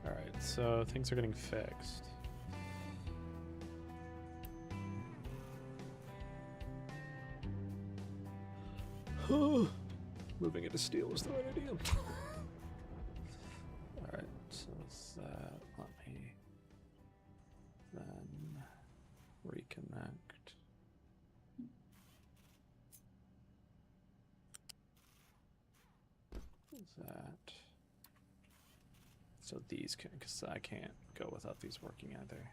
All right, so things are getting fixed. Moving it to steel is the right idea. Alright, so is that. Let me then reconnect. Is that. So these can, because I can't go without these working either.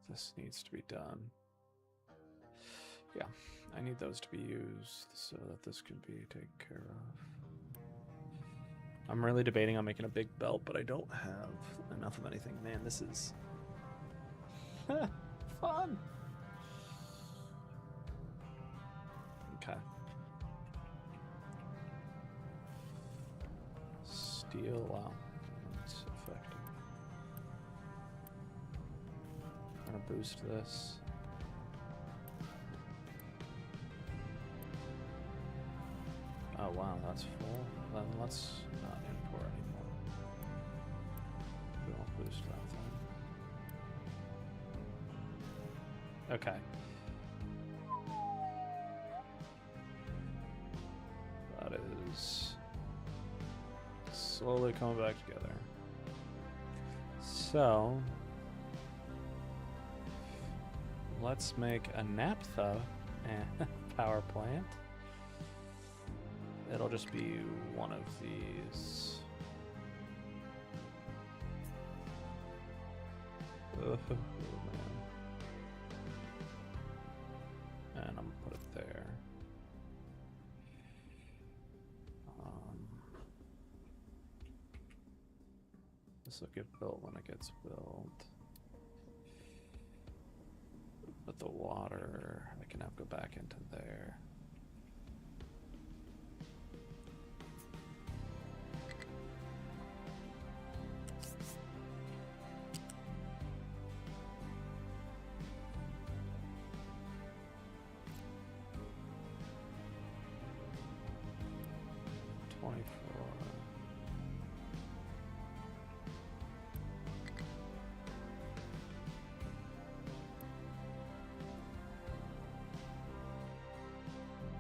This needs to be done. Yeah, I need those to be used so that this can be taken care of. I'm really debating on making a big belt, but I don't have enough of anything. Man, this is fun. Okay. Steel, wow, that's effective. I'm gonna boost this. Oh wow, that's full. Then let's not import anymore. We won't boost that thing. Okay. That is slowly coming back together. So let's make a naphtha power plant. it'll just be one of these. Oh, man. And I'm gonna put it there. This will get built when it gets built. But the water, I can have go back into there.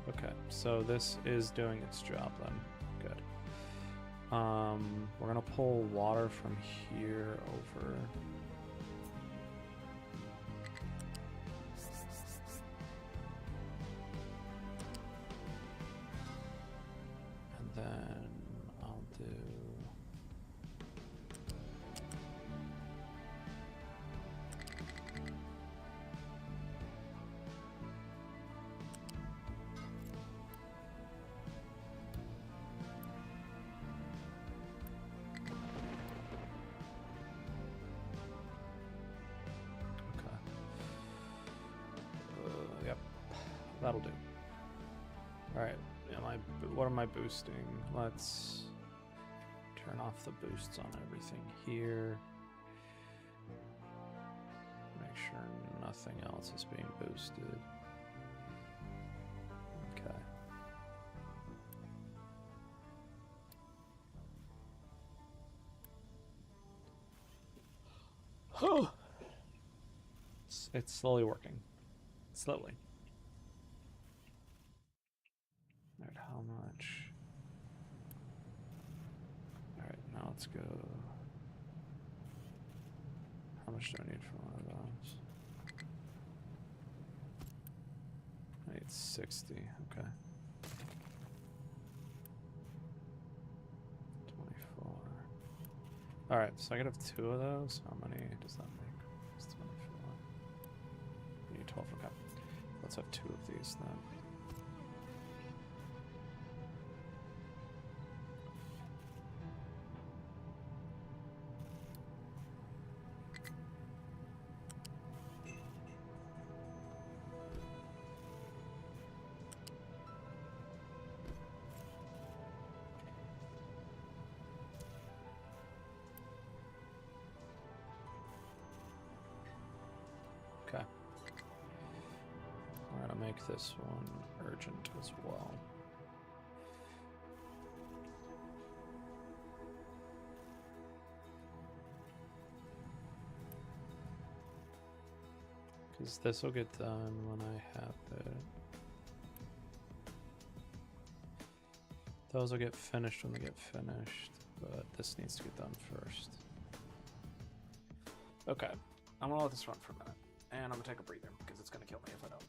Okay, so this is doing its job then. Good. We're gonna pull water from here over. And then I'll do... Yep, that'll do. All right, what am I boosting? Let's turn off the boosts on everything here. Make sure nothing else is being boosted. Okay. Oh, it's slowly working. Slowly. All right, how much? All right, now let's go. How much do I need for one of those? I need 60, okay. 24. All right, so I could have 2 of those. How many does that make? It's 24. I need 12, okay. Let's have 2 of these then. Okay. We're gonna make this one urgent as well. Because this will get done when I have it. Those will get finished when they get finished, but this needs to get done first. Okay, I'm gonna let this run for a minute. And I'm gonna take a breather because it's gonna kill me if I don't.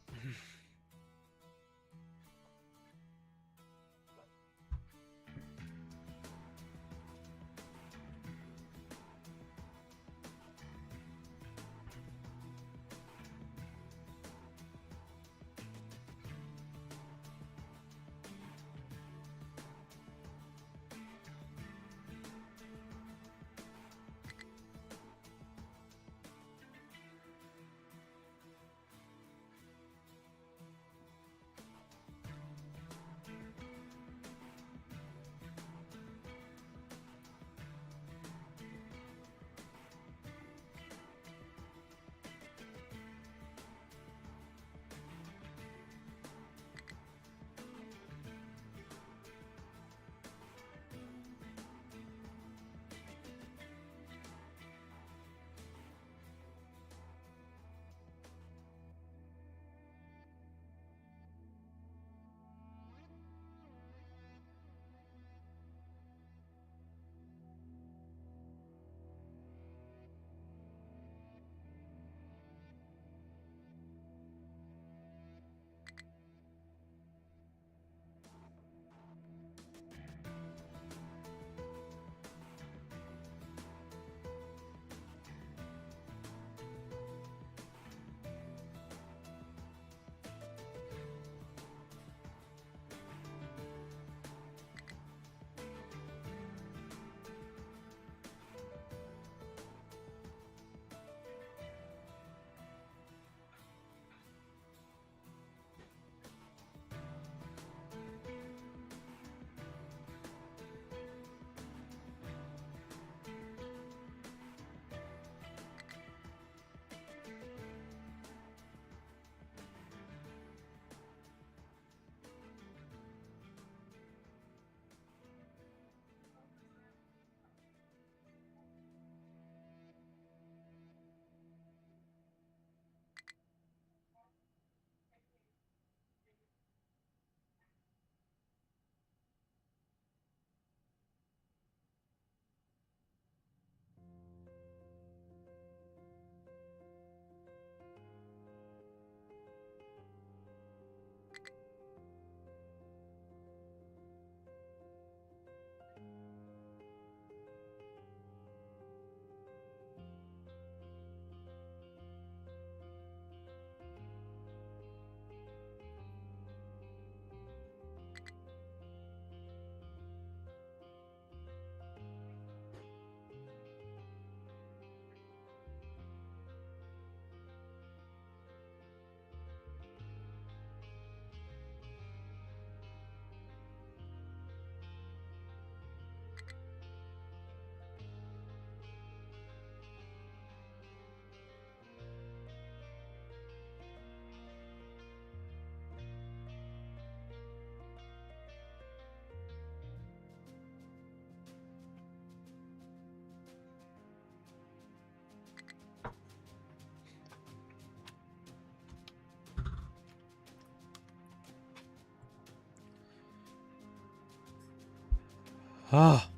Ah,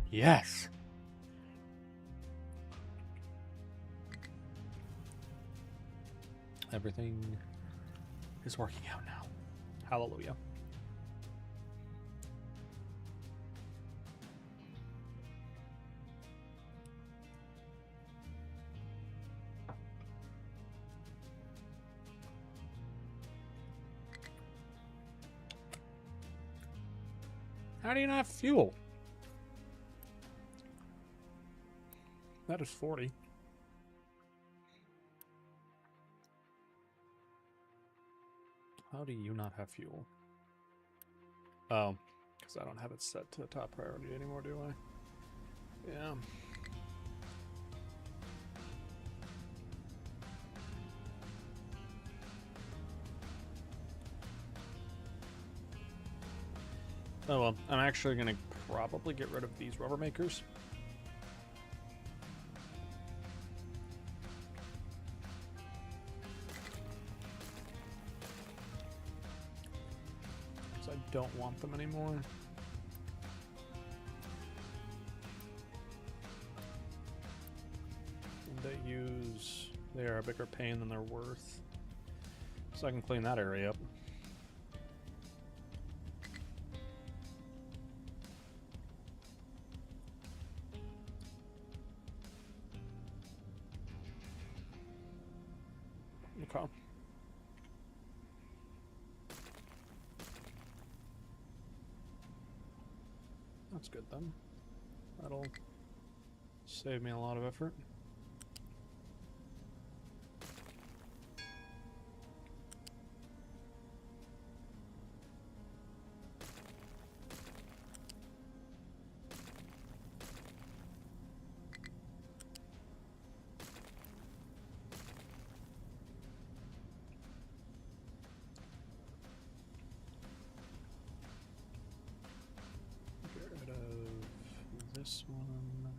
yes. Everything is working out now. Hallelujah. How do you not have fuel? That is 40. How do you not have fuel? Oh, because I don't have it set to top priority anymore, do I? Yeah. Oh well, I'm actually going to probably get rid of these rubber makers. Because I don't want them anymore. They are a bigger pain than they're worth. So I can clean that area up. Okay. That's good then. That'll save me a lot of effort. This one.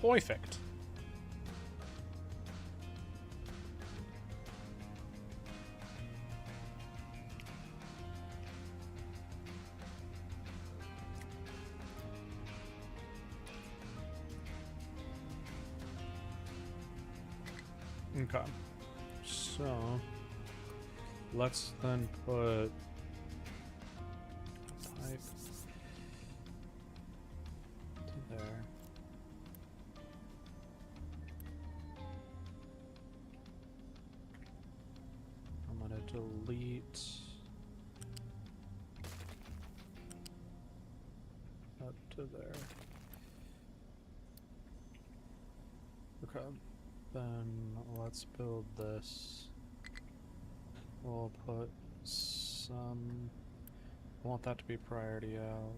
Perfect. Okay. So let's then put pipe to there. I'm gonna delete up to there. Okay. Then let's build this. We'll put some. I want that to be priority out.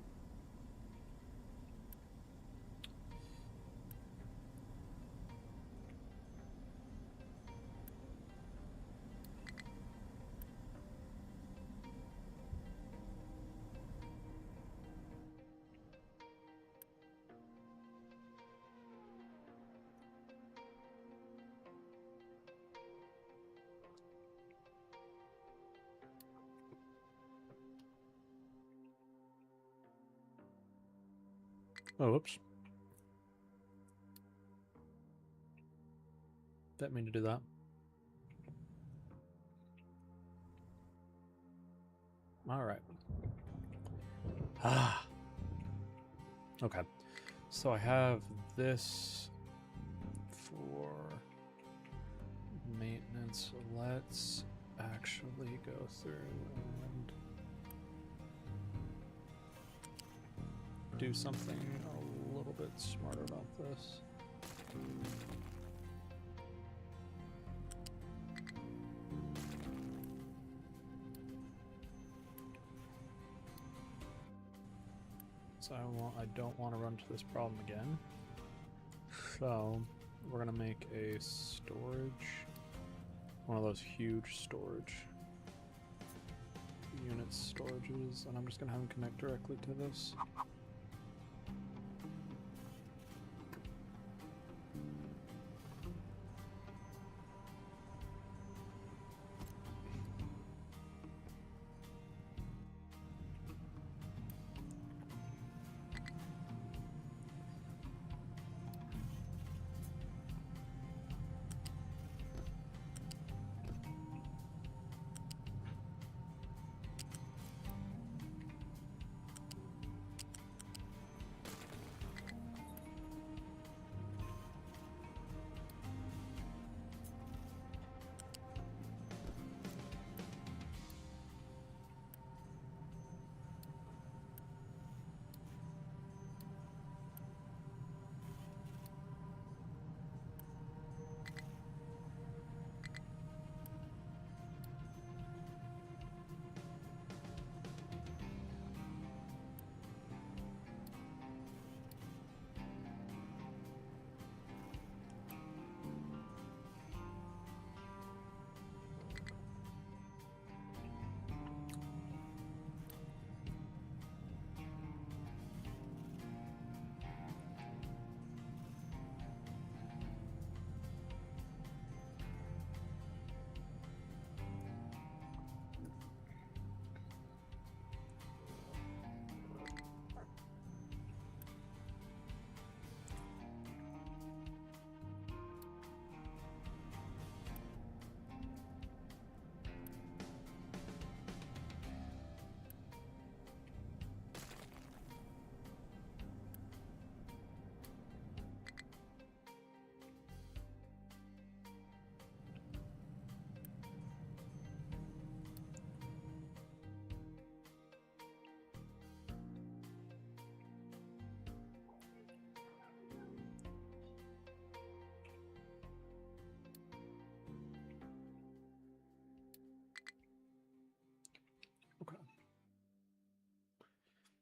Oh, whoops. Didn't mean to do that. All right. Ah. Okay. So I have this for maintenance. Let's actually go through and do something a little bit smarter about this. So I don't want to run into this problem again. So we're gonna make a storage, one of those huge storage unit storages, and I'm just gonna have them connect directly to this.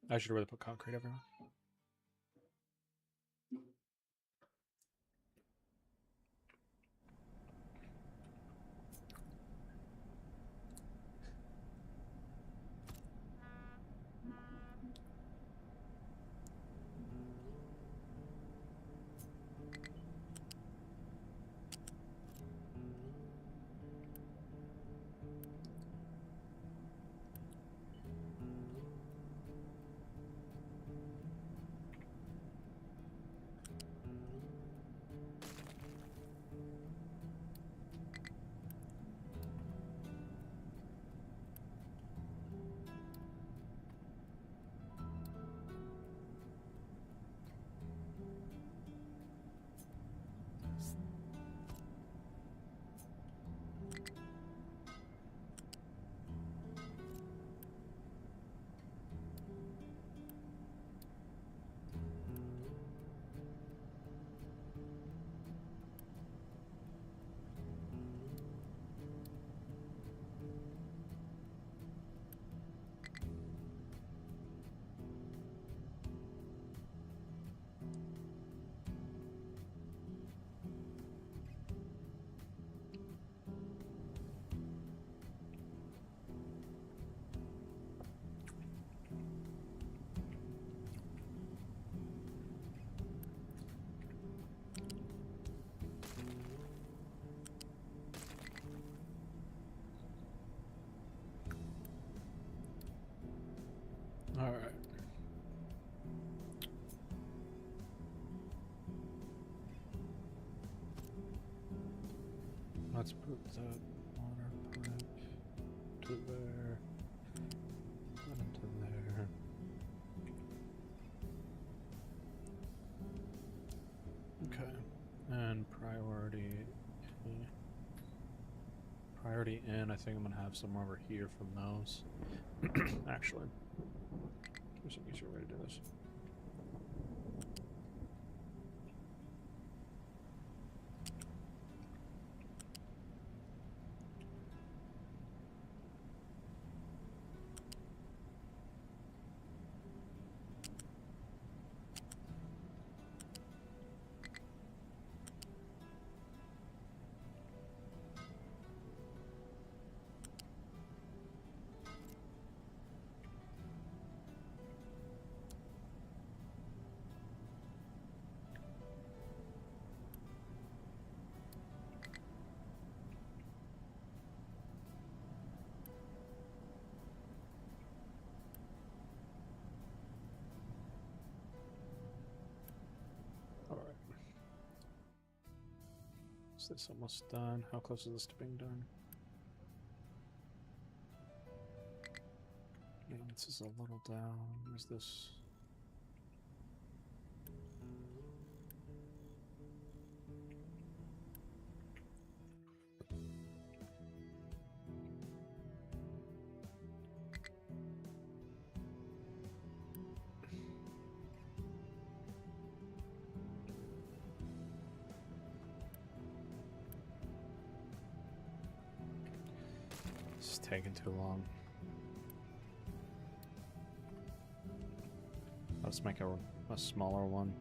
I should really put concrete everywhere. All right. Let's put that water pipe to there. That into there. Okay. And priority in, I think I'm gonna have some over here from those. Actually, there's an easier way to do this. Is this almost done? How close is this to being done? Maintenance is a little down. Where's this? It's taking too long. Let's make a smaller one.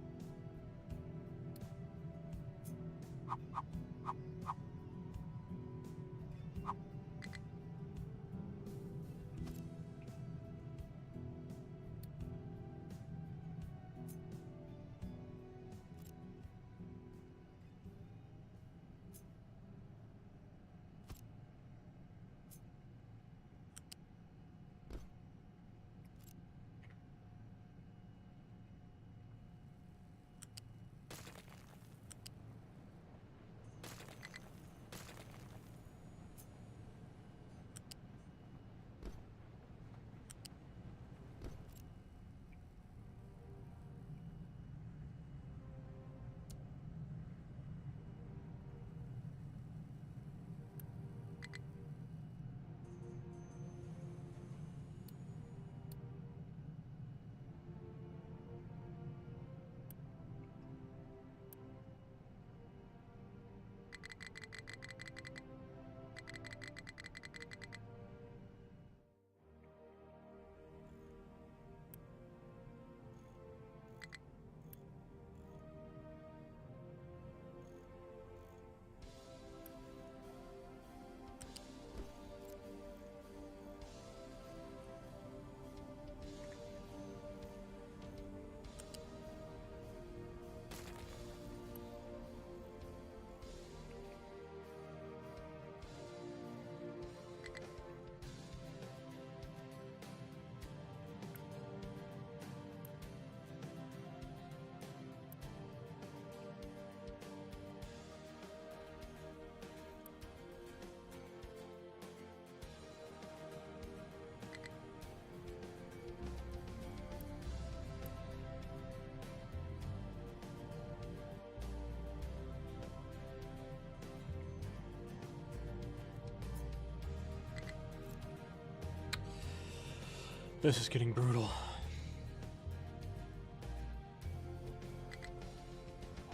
This is getting brutal.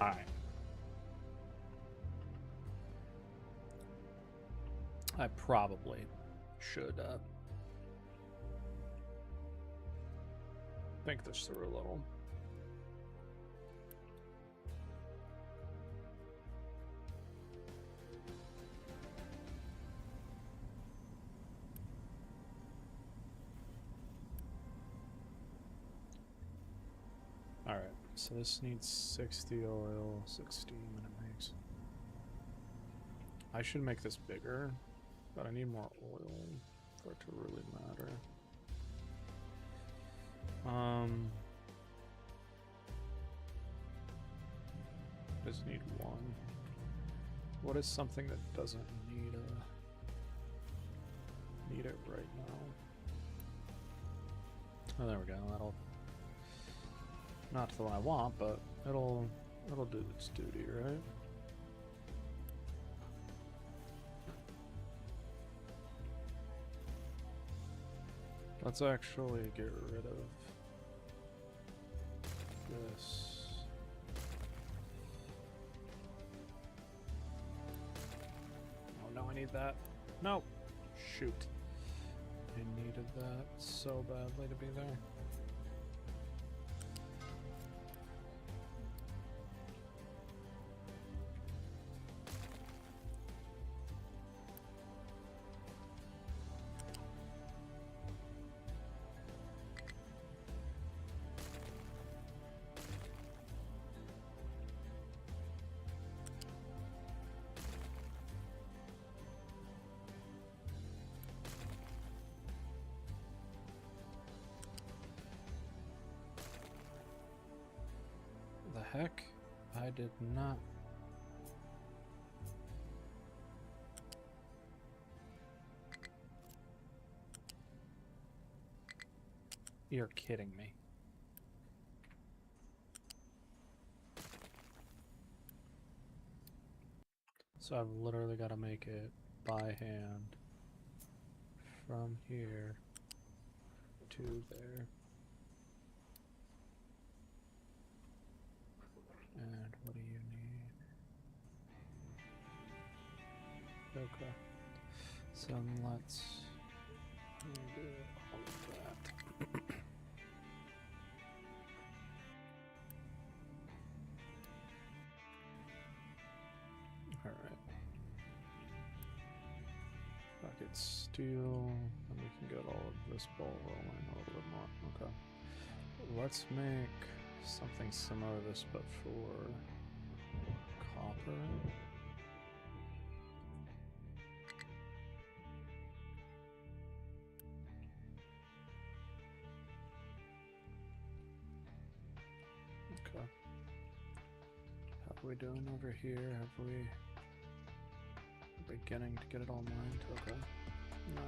Alright. I probably should think this through a little. Alright, so this needs 60 oil, 60 Minimax. I should make this bigger, but I need more oil for it to really matter. Just need one. What is something that doesn't need it right now? Oh, there we go. That'll not the one I want, but it'll do its duty, right? Let's actually get rid of this. Oh no, I need that. No! Shoot. I needed that so badly to be there. Heck, I did not. You're kidding me. So I've literally got to make it by hand from here to there. And what do you need? Okay. So let's do all of that. Alright. Bucket steel, and we can get all of this ball rolling a little bit more. Okay. Let's make something similar to this, but for copper. Okay. How are we doing over here? Have we beginning to get it all mined? Okay. No.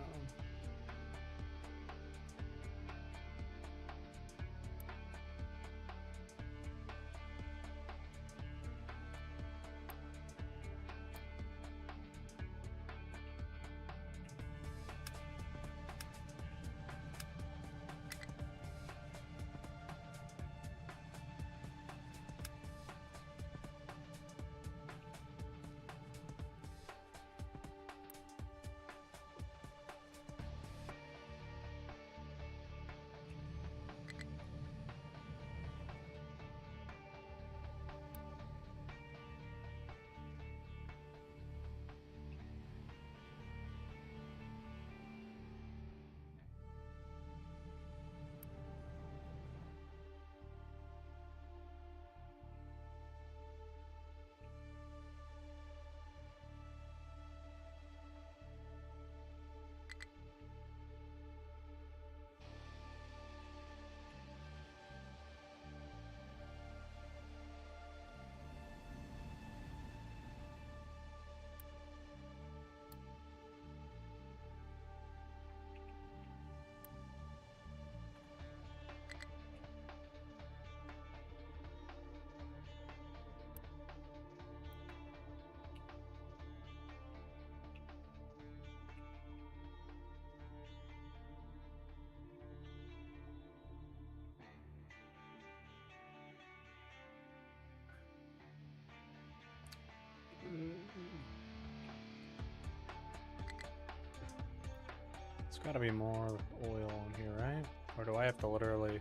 Gotta be more oil in here, right? Or do I have to literally...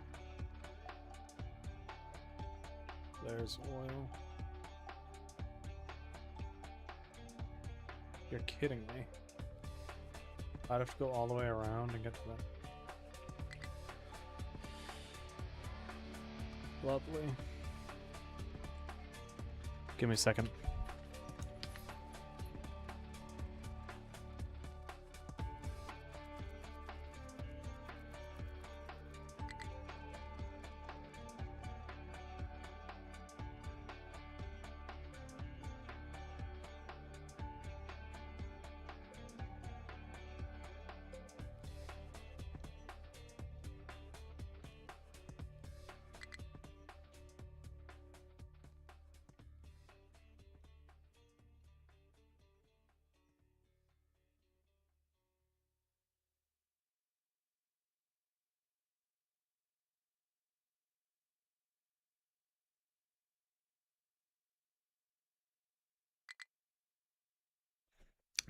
There's oil. You're kidding me. I'd have to go all the way around and get to that. Lovely. Give me a second.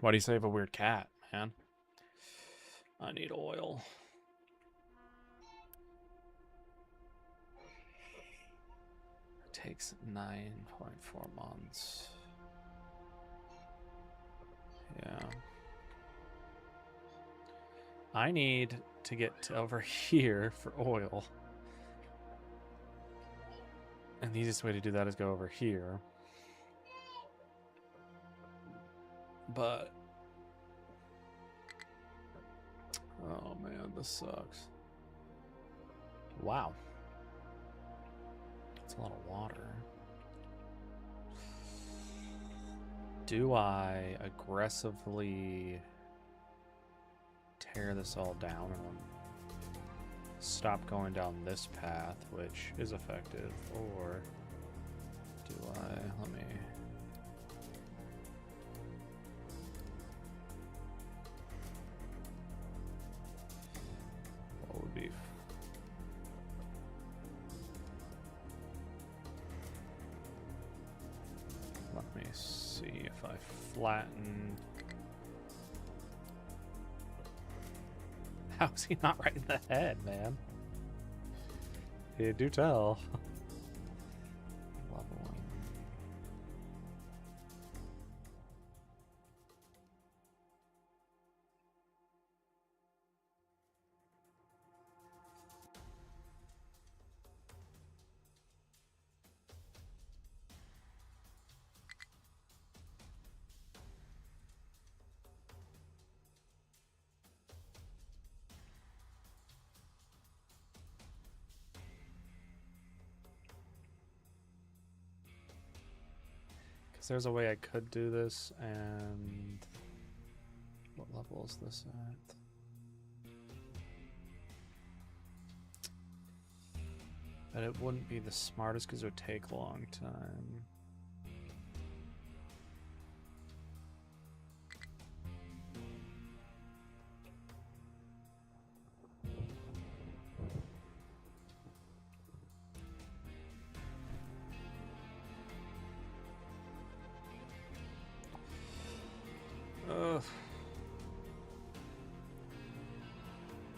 Why do you say I have a weird cat, man? I need oil. It takes 9.4 months. Yeah. I need to get to over here for oil. And the easiest way to do that is go over here. But... oh man, this sucks. Wow. That's a lot of water. Do I aggressively tear this all down and stop going down this path, which is effective, or do I, let me... what would be... let me see if I flatten... How's he not right in the head, man? You do tell. Leveling. There's a way I could do this, and what level is this at? But it wouldn't be the smartest because it would take a long time.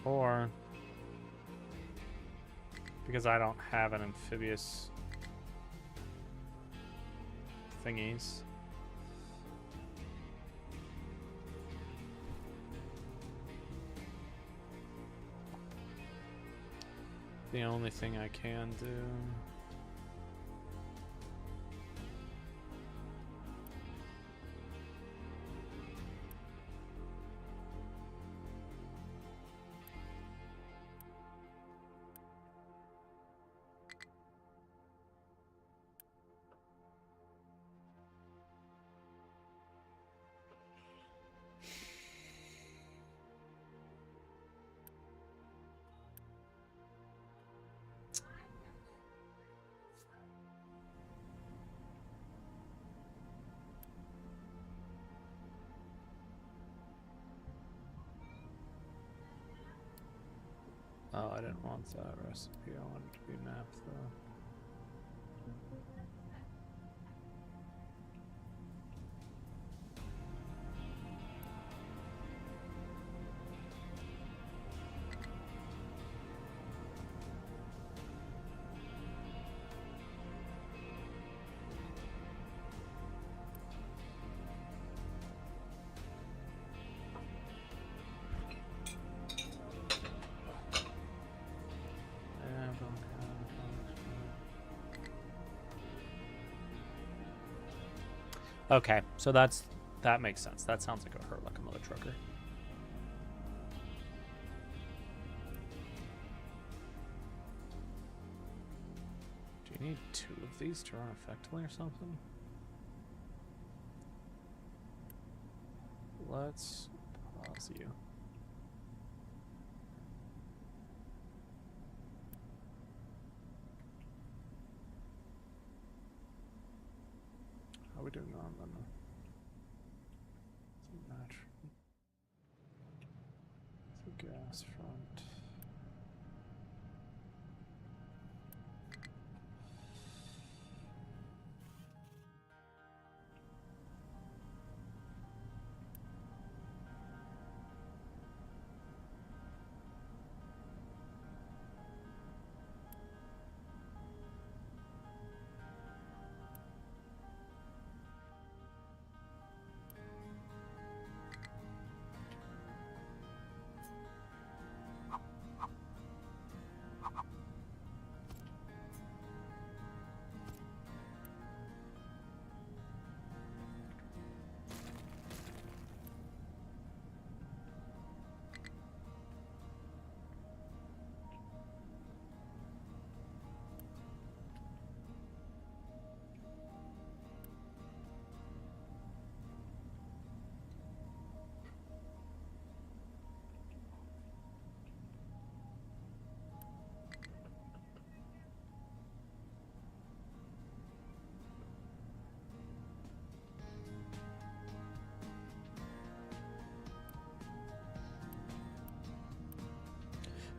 Or because I don't have an amphibious thingies. The only thing I can do. Oh, I didn't want that recipe. I wanted it to be mapped though. Okay, so that makes sense. That sounds like it would hurt like a mother trucker. Do you need 2 of these to run effectively or something? Let's pause you. How are we doing on them? Match. The gas front.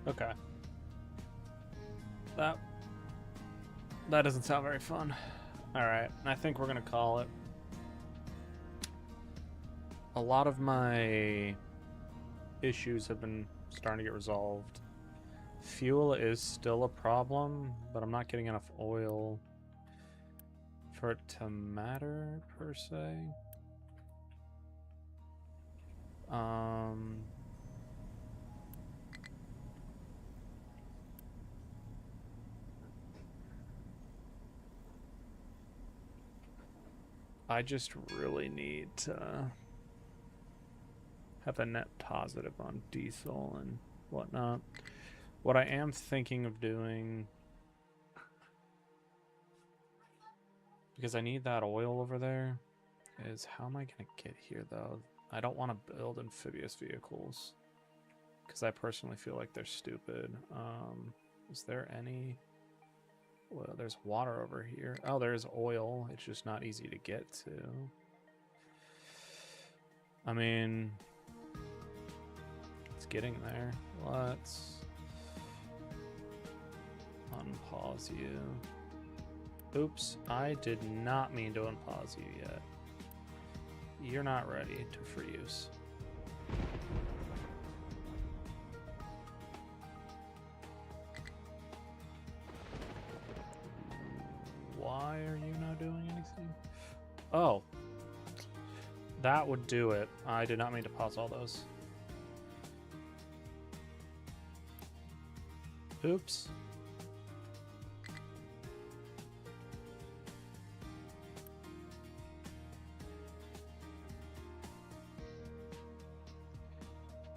Okay. That doesn't sound very fun. Alright, I think we're gonna call it. A lot of my issues have been starting to get resolved. Fuel is still a problem, but I'm not getting enough oil for it to matter, per se. I just really need to have a net positive on diesel and whatnot. What I am thinking of doing, because I need that oil over there, is how am I going to get here, though? I don't want to build amphibious vehicles, because I personally feel like they're stupid. Is there any... Well, there's water over here. Oh, there's oil. It's just not easy to get to. I mean, it's getting there. Let's unpause you. Oops, I did not mean to unpause you yet. You're not ready for use. Why are you not doing anything? Oh. That would do it. I did not mean to pause all those. Oops.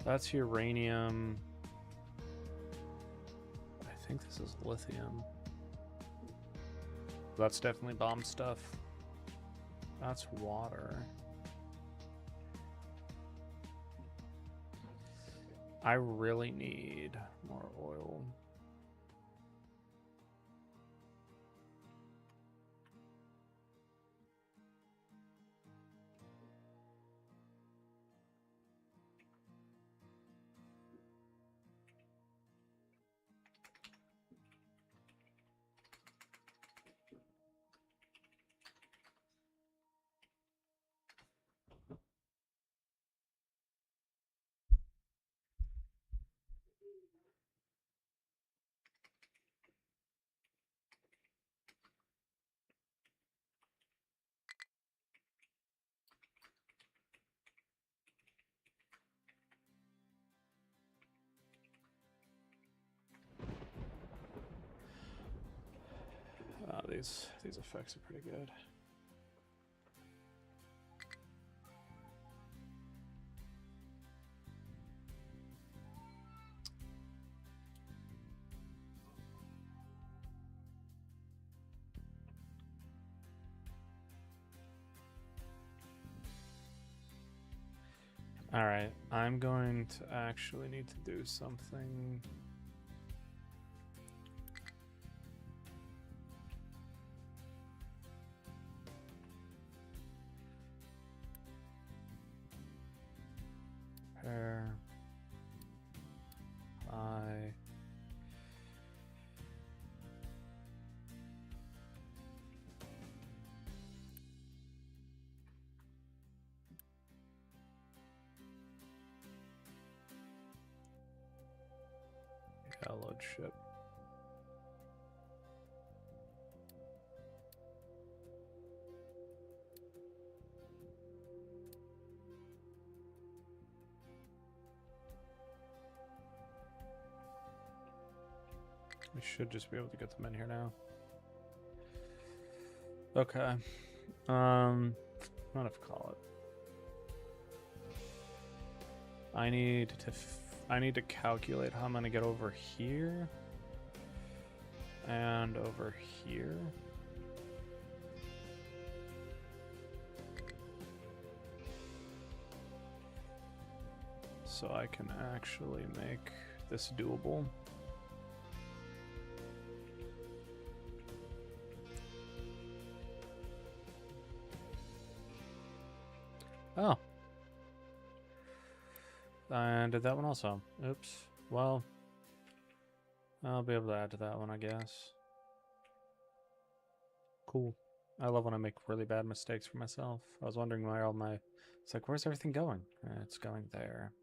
That's uranium. I think this is lithium. That's definitely bomb stuff. That's water. I really need more oil. These effects are pretty good. Alright, I'm going to actually need to do something. Pair. Load ship. We should just be able to get them in here now. Okay. What if I call it? I need to calculate how I'm gonna get over here and over here. So I can actually make this doable. Oh. And did that one also. Oops. Well, I'll be able to add to that one, I guess. Cool. I love when I make really bad mistakes for myself. I was wondering why all my... It's like, where's everything going? It's going there.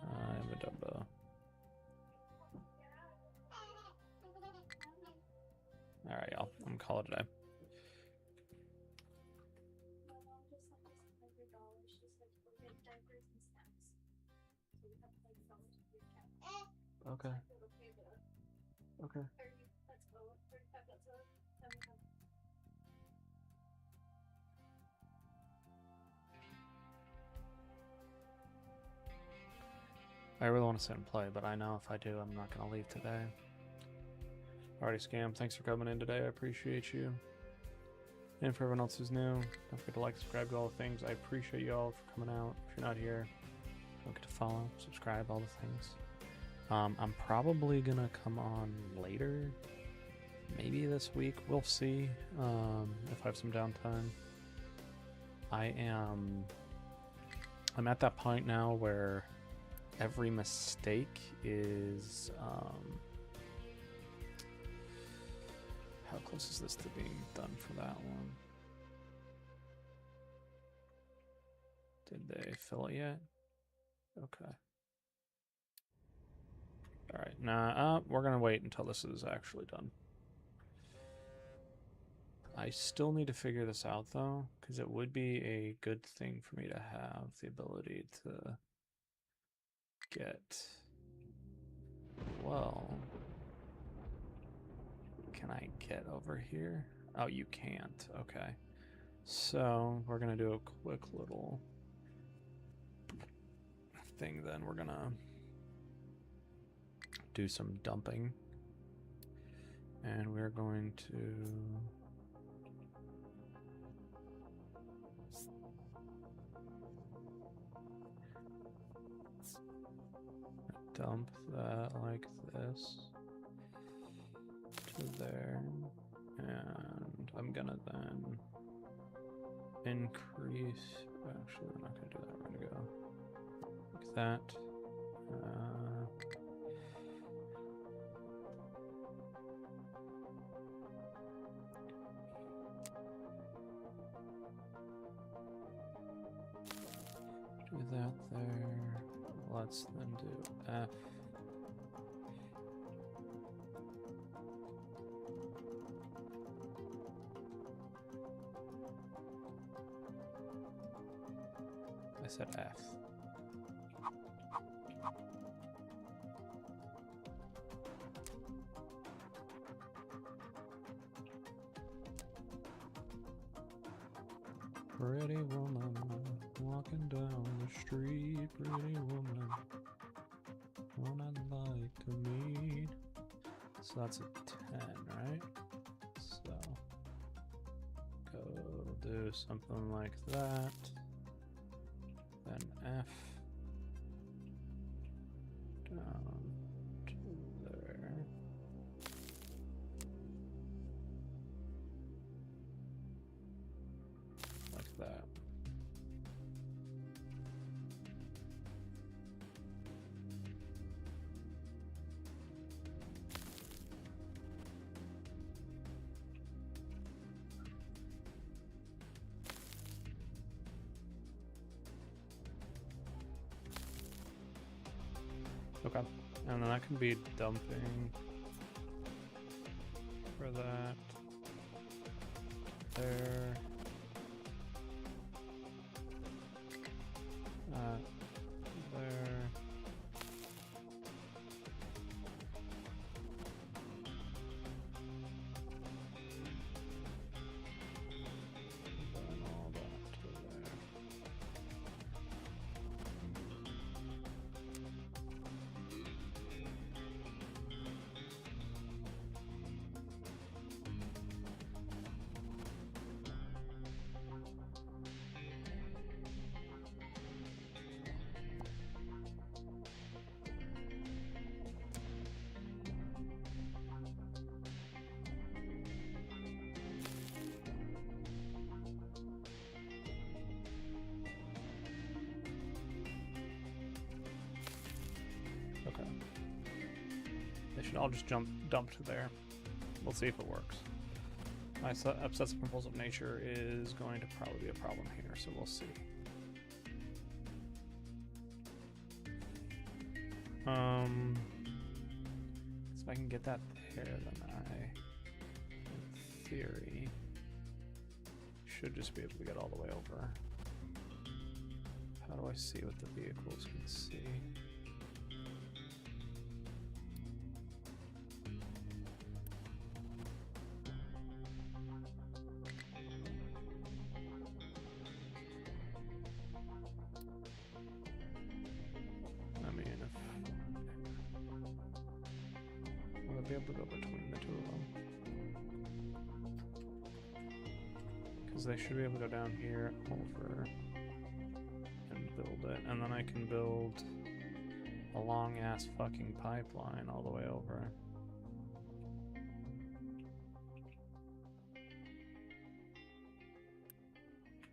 I'm a Dumbo. Alright, y'all. I'm gonna call it a day. Okay. Okay. I really want to sit and play, but I know if I do, I'm not going to leave today. Alrighty, Scam. Thanks for coming in today. I appreciate you. And for everyone else who's new, don't forget to like, subscribe to all the things. I appreciate you all for coming out. If you're not here, don't forget to follow, subscribe, all the things. I'm probably going to come on later. Maybe this week. We'll see if I have some downtime. I'm at that point now where every mistake is how close is this to being done for that one? Did they fill it yet? Okay. Alright, nah, we're gonna wait until this is actually done. I still need to figure this out though, because it would be a good thing for me to have the ability to get, well, can I get over here? Oh, you can't. Okay. So we're gonna do a quick little thing then. We're gonna do some dumping. And we're going to dump that like this to there, and I'm gonna then increase, actually we're not gonna do that, we're gonna go like that. Do that there. Let's then do F. I said F. Pretty woman walking down the street, pretty woman, one I'd like to meet. So that's a 10, right? So go do something like that. then F down to there. Like that. Okay, and then that can be dumping for that there. There. And all that to there. Okay. They should all just dump to there. We'll see if it works. My obsessive compulsive nature is going to probably be a problem here, so we'll see. So if I can get that there, then I, in theory, should just be able to get all the way over. How do I see what the vehicles can see? Be able to go between the two of them, because they should be able to go down here over and build it, and then I can build a long ass fucking pipeline all the way over.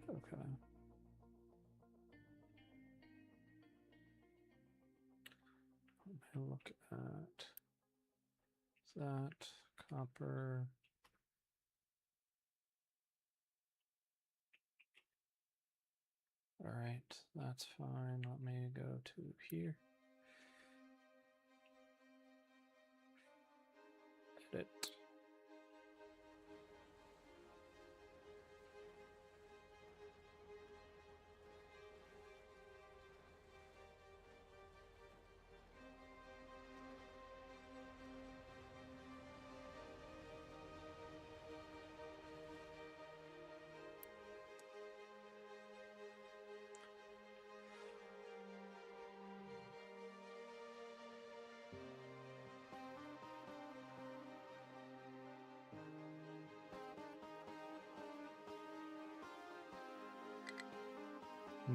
Okay. I'm gonna look at that copper. All right, that's fine. Let me go to here. Edit.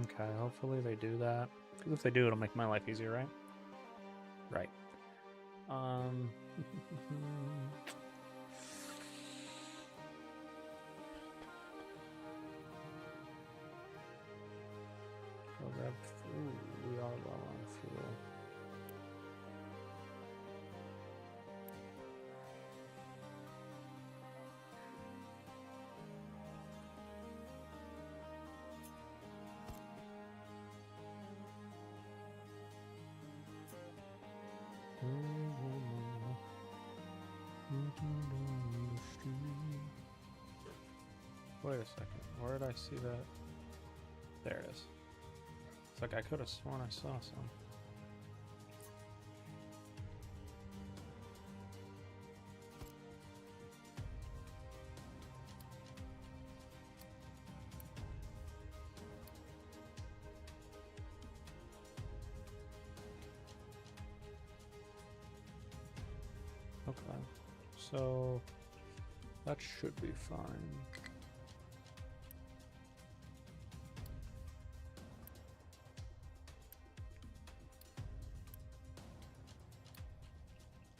Okay, hopefully they do that. Because if they do, it'll make my life easier, right? Right. Go grab food. We are low on fuel. Wait a second, where did I see that? There it is. It's like I could have sworn I saw some. Okay, so that should be fine.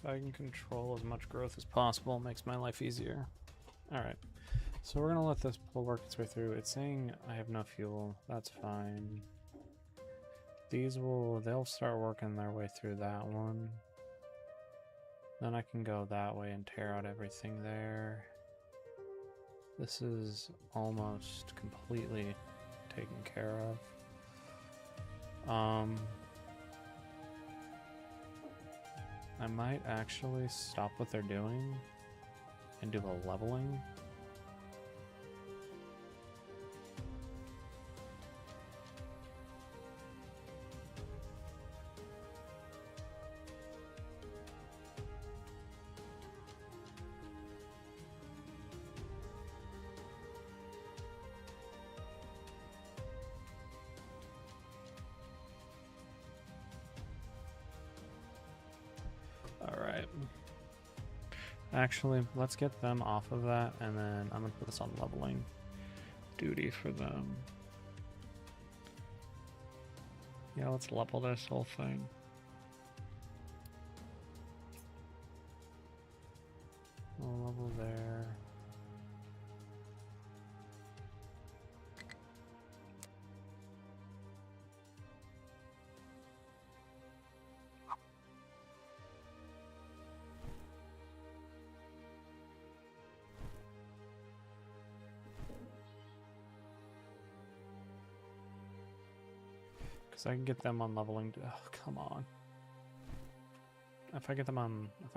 If I can control as much growth as possible, it makes my life easier. Alright, so we're gonna let this pull work its way through. It's saying I have no fuel. That's fine. They'll start working their way through that one. Then I can go that way and tear out everything there. This is almost completely taken care of. I might actually stop what they're doing and do a leveling. Alright. Actually, let's get them off of that, and then I'm going to put this on leveling duty for them. Yeah, let's level this whole thing. We'll level there. Because I can get them on leveling. Oh, come on. If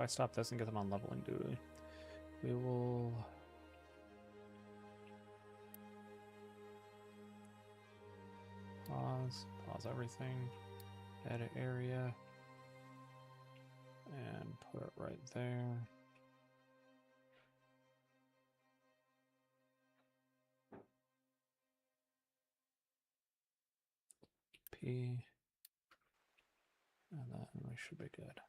I stop this and get them on leveling duty, we will. Pause everything, edit area, and put it right there. P, and then we should be good.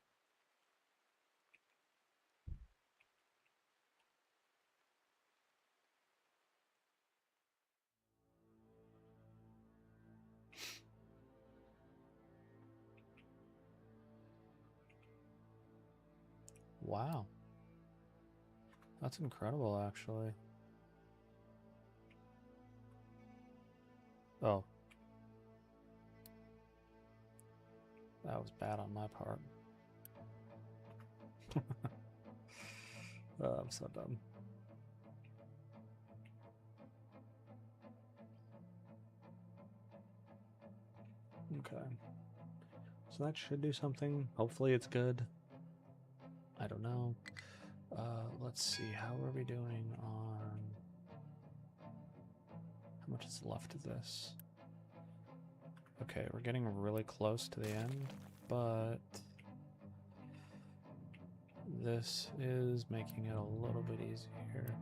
Wow. That's incredible, actually. Oh. That was bad on my part. Oh, I'm so dumb. Okay. So that should do something. Hopefully it's good. I don't know. Let's see. How are we doing on... How much is left of this? Okay, we're getting really close to the end, but this is making it a little bit easier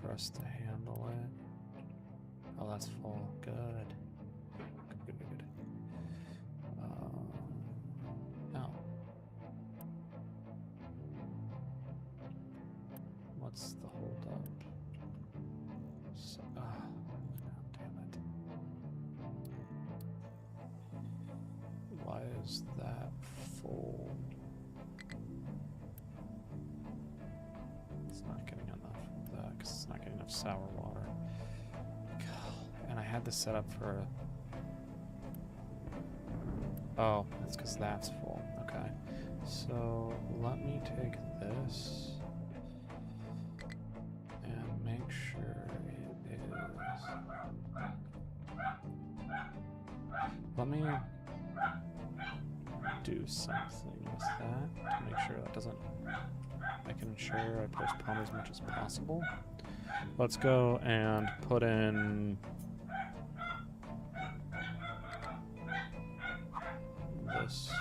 for us to handle it. Oh, that's full. Good. Good. No. What's the hold up? So, damn it. Why is that full? It's not getting enough of that because it's not getting enough sour water. And I had this set up for oh, that's because that's full. Okay. So let me take this and make sure it is. Let me do something with that to make sure that doesn't. I can ensure I postpone as much as possible. Let's go and put in this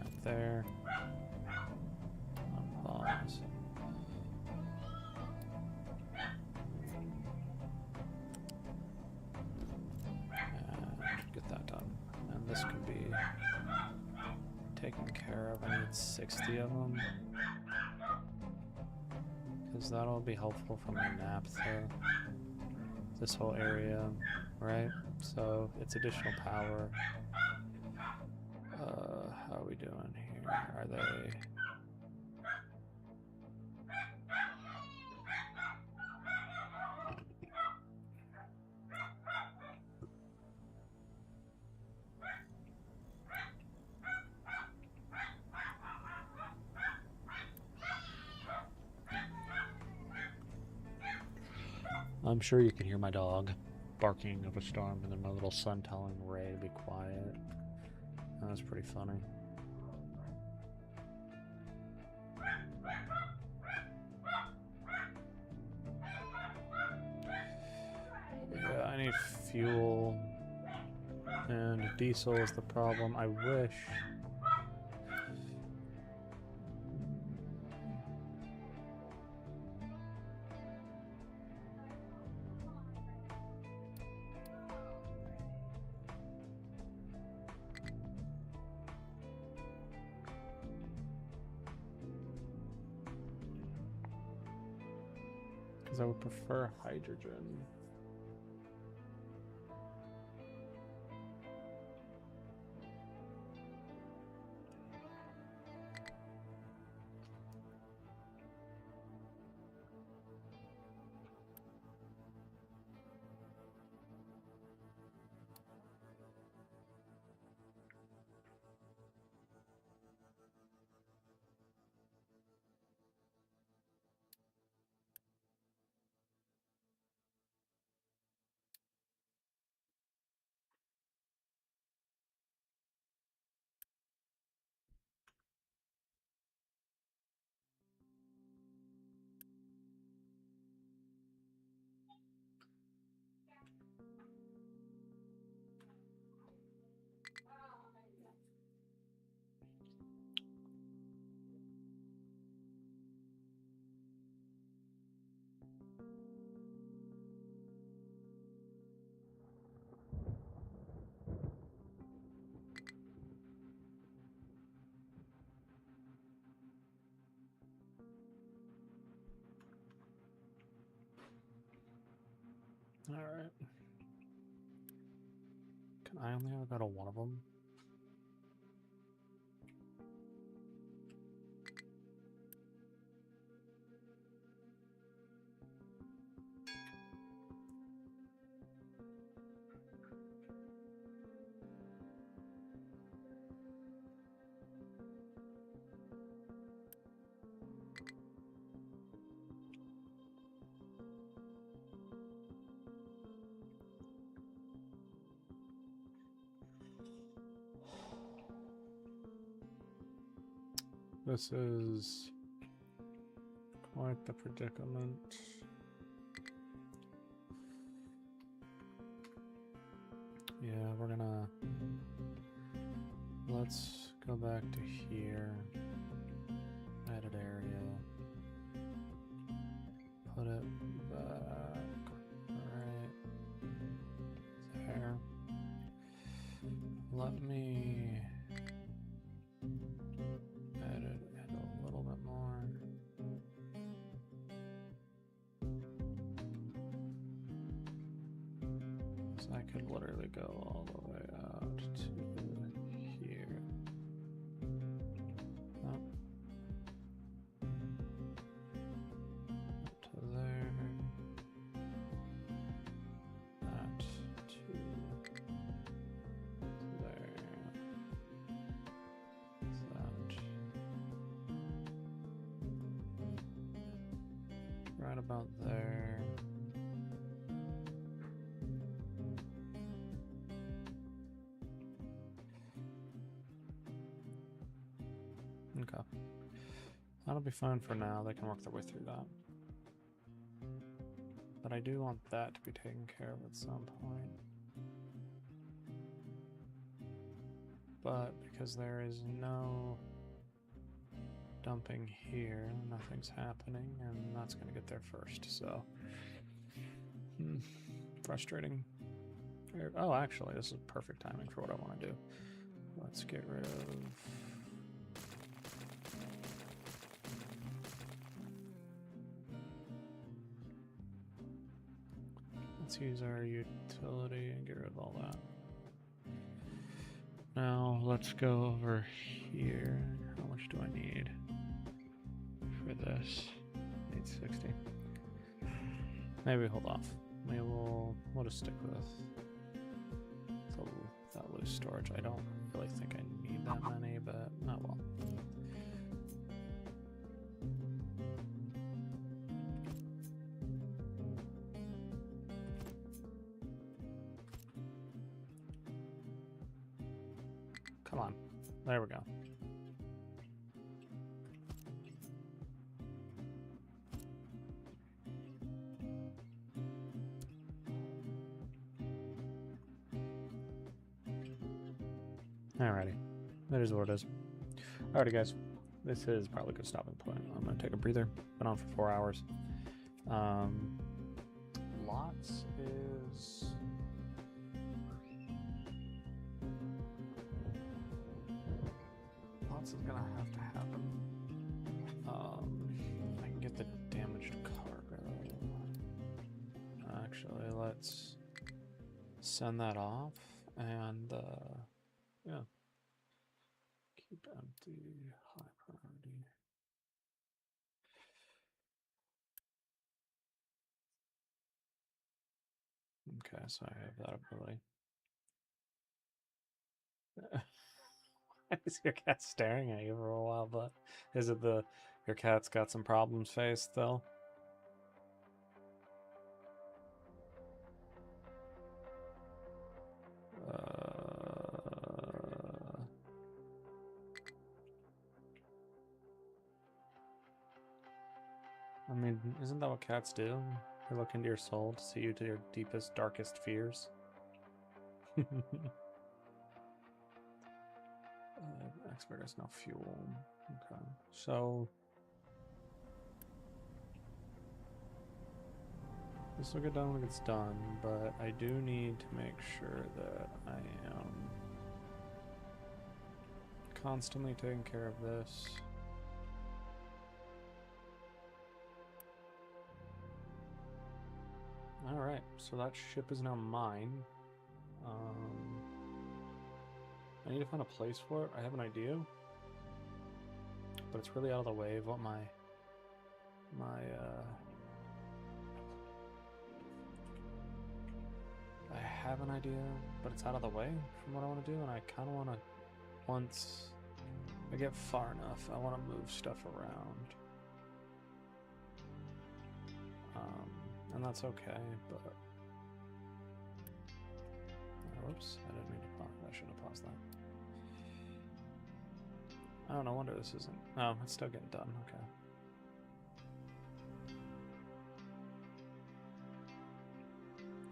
right there. Pause. And get that done. And this can be taken care of. I need 60 of them. Because that'll be helpful for my naphtha. This whole area, right? So it's additional power. How are we doing here? Are they... I'm sure you can hear my dog barking up a storm and then my little son telling Ray to be quiet. That was pretty funny. Yeah, I need fuel. And diesel is the problem. I wish... I would prefer hydrogen. All right. Can I only have about one of them? This is quite the predicament. Yeah, we're gonna... Let's go back to here. Edit area. Put it back right there. Let me edit it a little bit more. So I could literally go all the way out to here. Up to there. That to there. That. Right about there. Okay. That'll be fine for now. They can work their way through that. But I do want that to be taken care of at some point. But because there is no dumping here, nothing's happening, and that's going to get there first, so... frustrating. Oh, actually, this is perfect timing for what I want to do. Let's get rid of... Let's use our utility and get rid of all that. Now let's go over here. How much do I need for this? 860. Maybe hold off. Maybe we'll just stick with that loose storage. I don't really think I need that many, but oh well. Come on. There we go. Alrighty. That is what it is. Alrighty, guys. This is probably a good stopping point. I'm going to take a breather. Been on for 4 hours. Lots is... Lots is going to have to happen. I can get the damaged cargo. Actually, let's send that off. And, yeah. Keep empty, high priority. Okay, so I have that ability. Why is your cat staring at you for a while? But is it your cat's got some problems faced though? I mean, isn't that what cats do? They look into your soul to see you to your deepest, darkest fears. Expert has no fuel. Okay, so this will get done when it's done, but I do need to make sure that I am constantly taking care of this. Alright, so that ship is now mine. I need to find a place for it. I have an idea, but it's really out of the way of what my I have an idea, but it's out of the way from what I want to do, and I kind of want to, once I get far enough, I want to move stuff around. And that's okay, but... Whoops, I didn't mean to pause. I shouldn't have paused that. Oh, no wonder this isn't... No, it's still getting done, okay.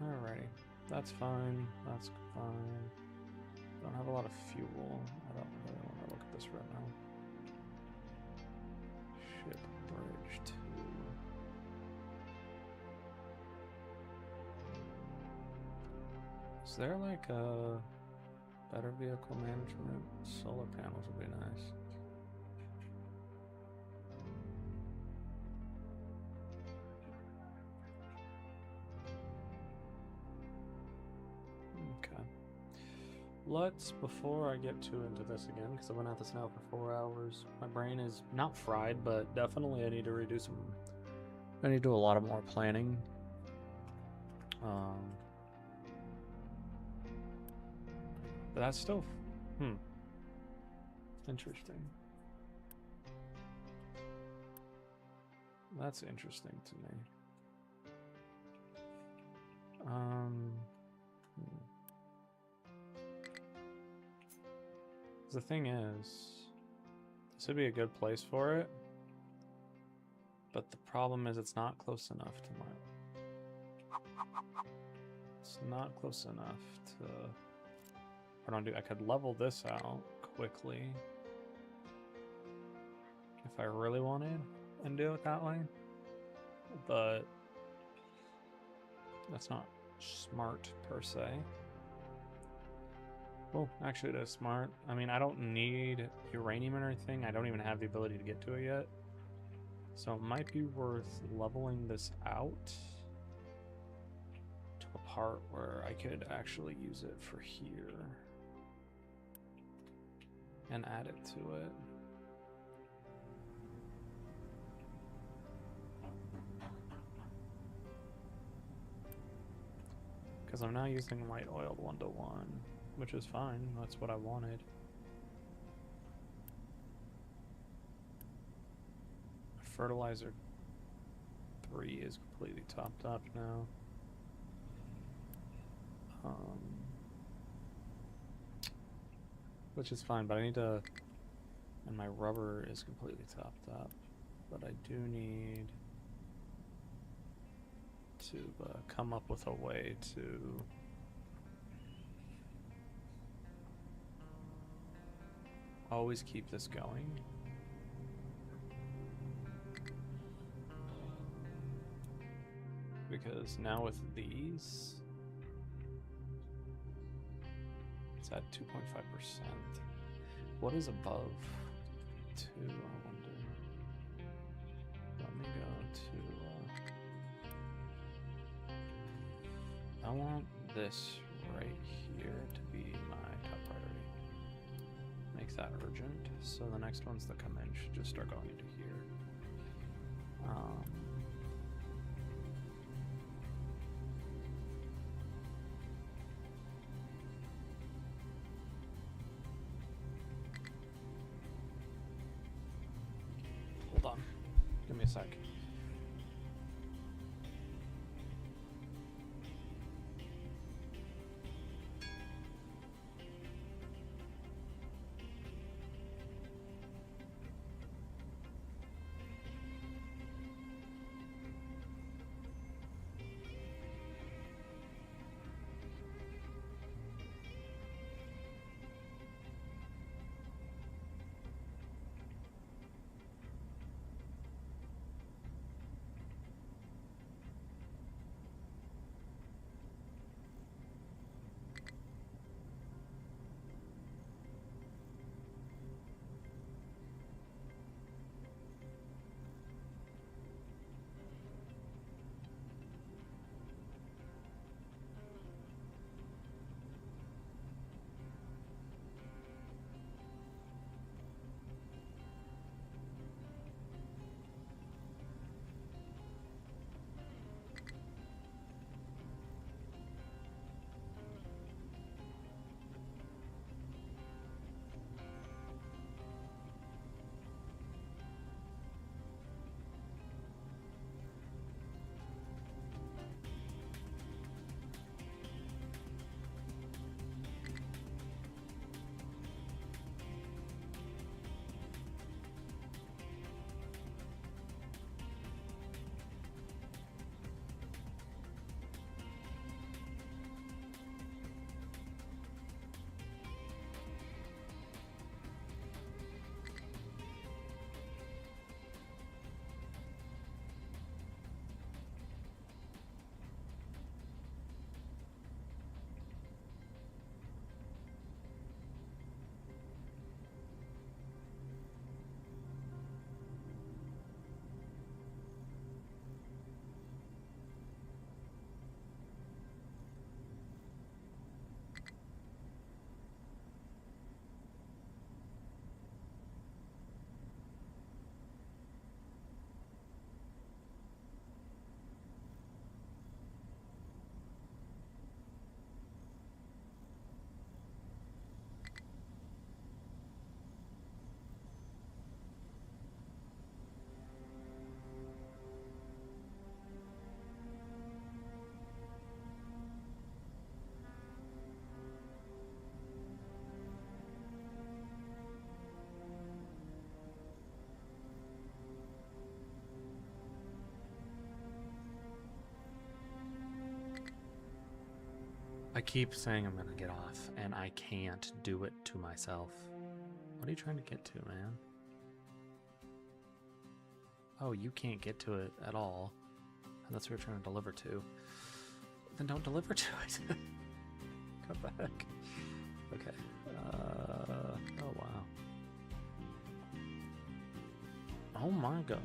Alrighty, that's fine, that's fine. Don't have a lot of fuel. I don't really want to look at this right now. Ship bridge 2. Is there like a better vehicle management? Solar panels would be nice. Okay. Let's, before I get too into this again, because I've been at this now for 4 hours, my brain is not fried, but definitely I need to redo some, I need to do a lot of more planning. But that's still, interesting. That's interesting to me. The thing is, this would be a good place for it, but the problem is it's not close enough to my... It's not close enough to... What do I do? I could level this out quickly if I really wanted and do it that way, but that's not smart per se. Well, actually it is smart. I mean, I don't need uranium or anything. I don't even have the ability to get to it yet. So it might be worth leveling this out to a part where I could actually use it for here. and add it to it. Because I'm now using light oiled 1:1, which is fine. That's what I wanted. Fertilizer 3 is completely topped up now. Which is fine, but I need to... And my rubber is completely topped up. But I do need to come up with a way to... always keep this going. Because now with these, it's at 2.5%. What is above 2? I wonder. Let me go to. I want this right here to be my top priority. Make that urgent. So the next ones that come in should just start going into here. Hold on. Give me a sec. I keep saying I'm gonna get off, and I can't do it to myself. What are you trying to get to, man? Oh, you can't get to it at all. And that's what you're trying to deliver to. Then don't deliver to it. Come back. Okay. Oh, wow. Oh my gosh.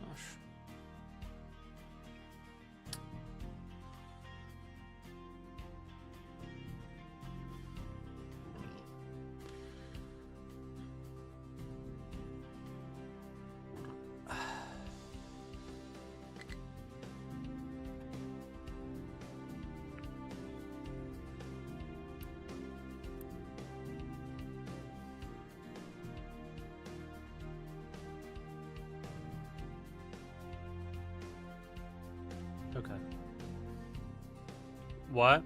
Okay. What?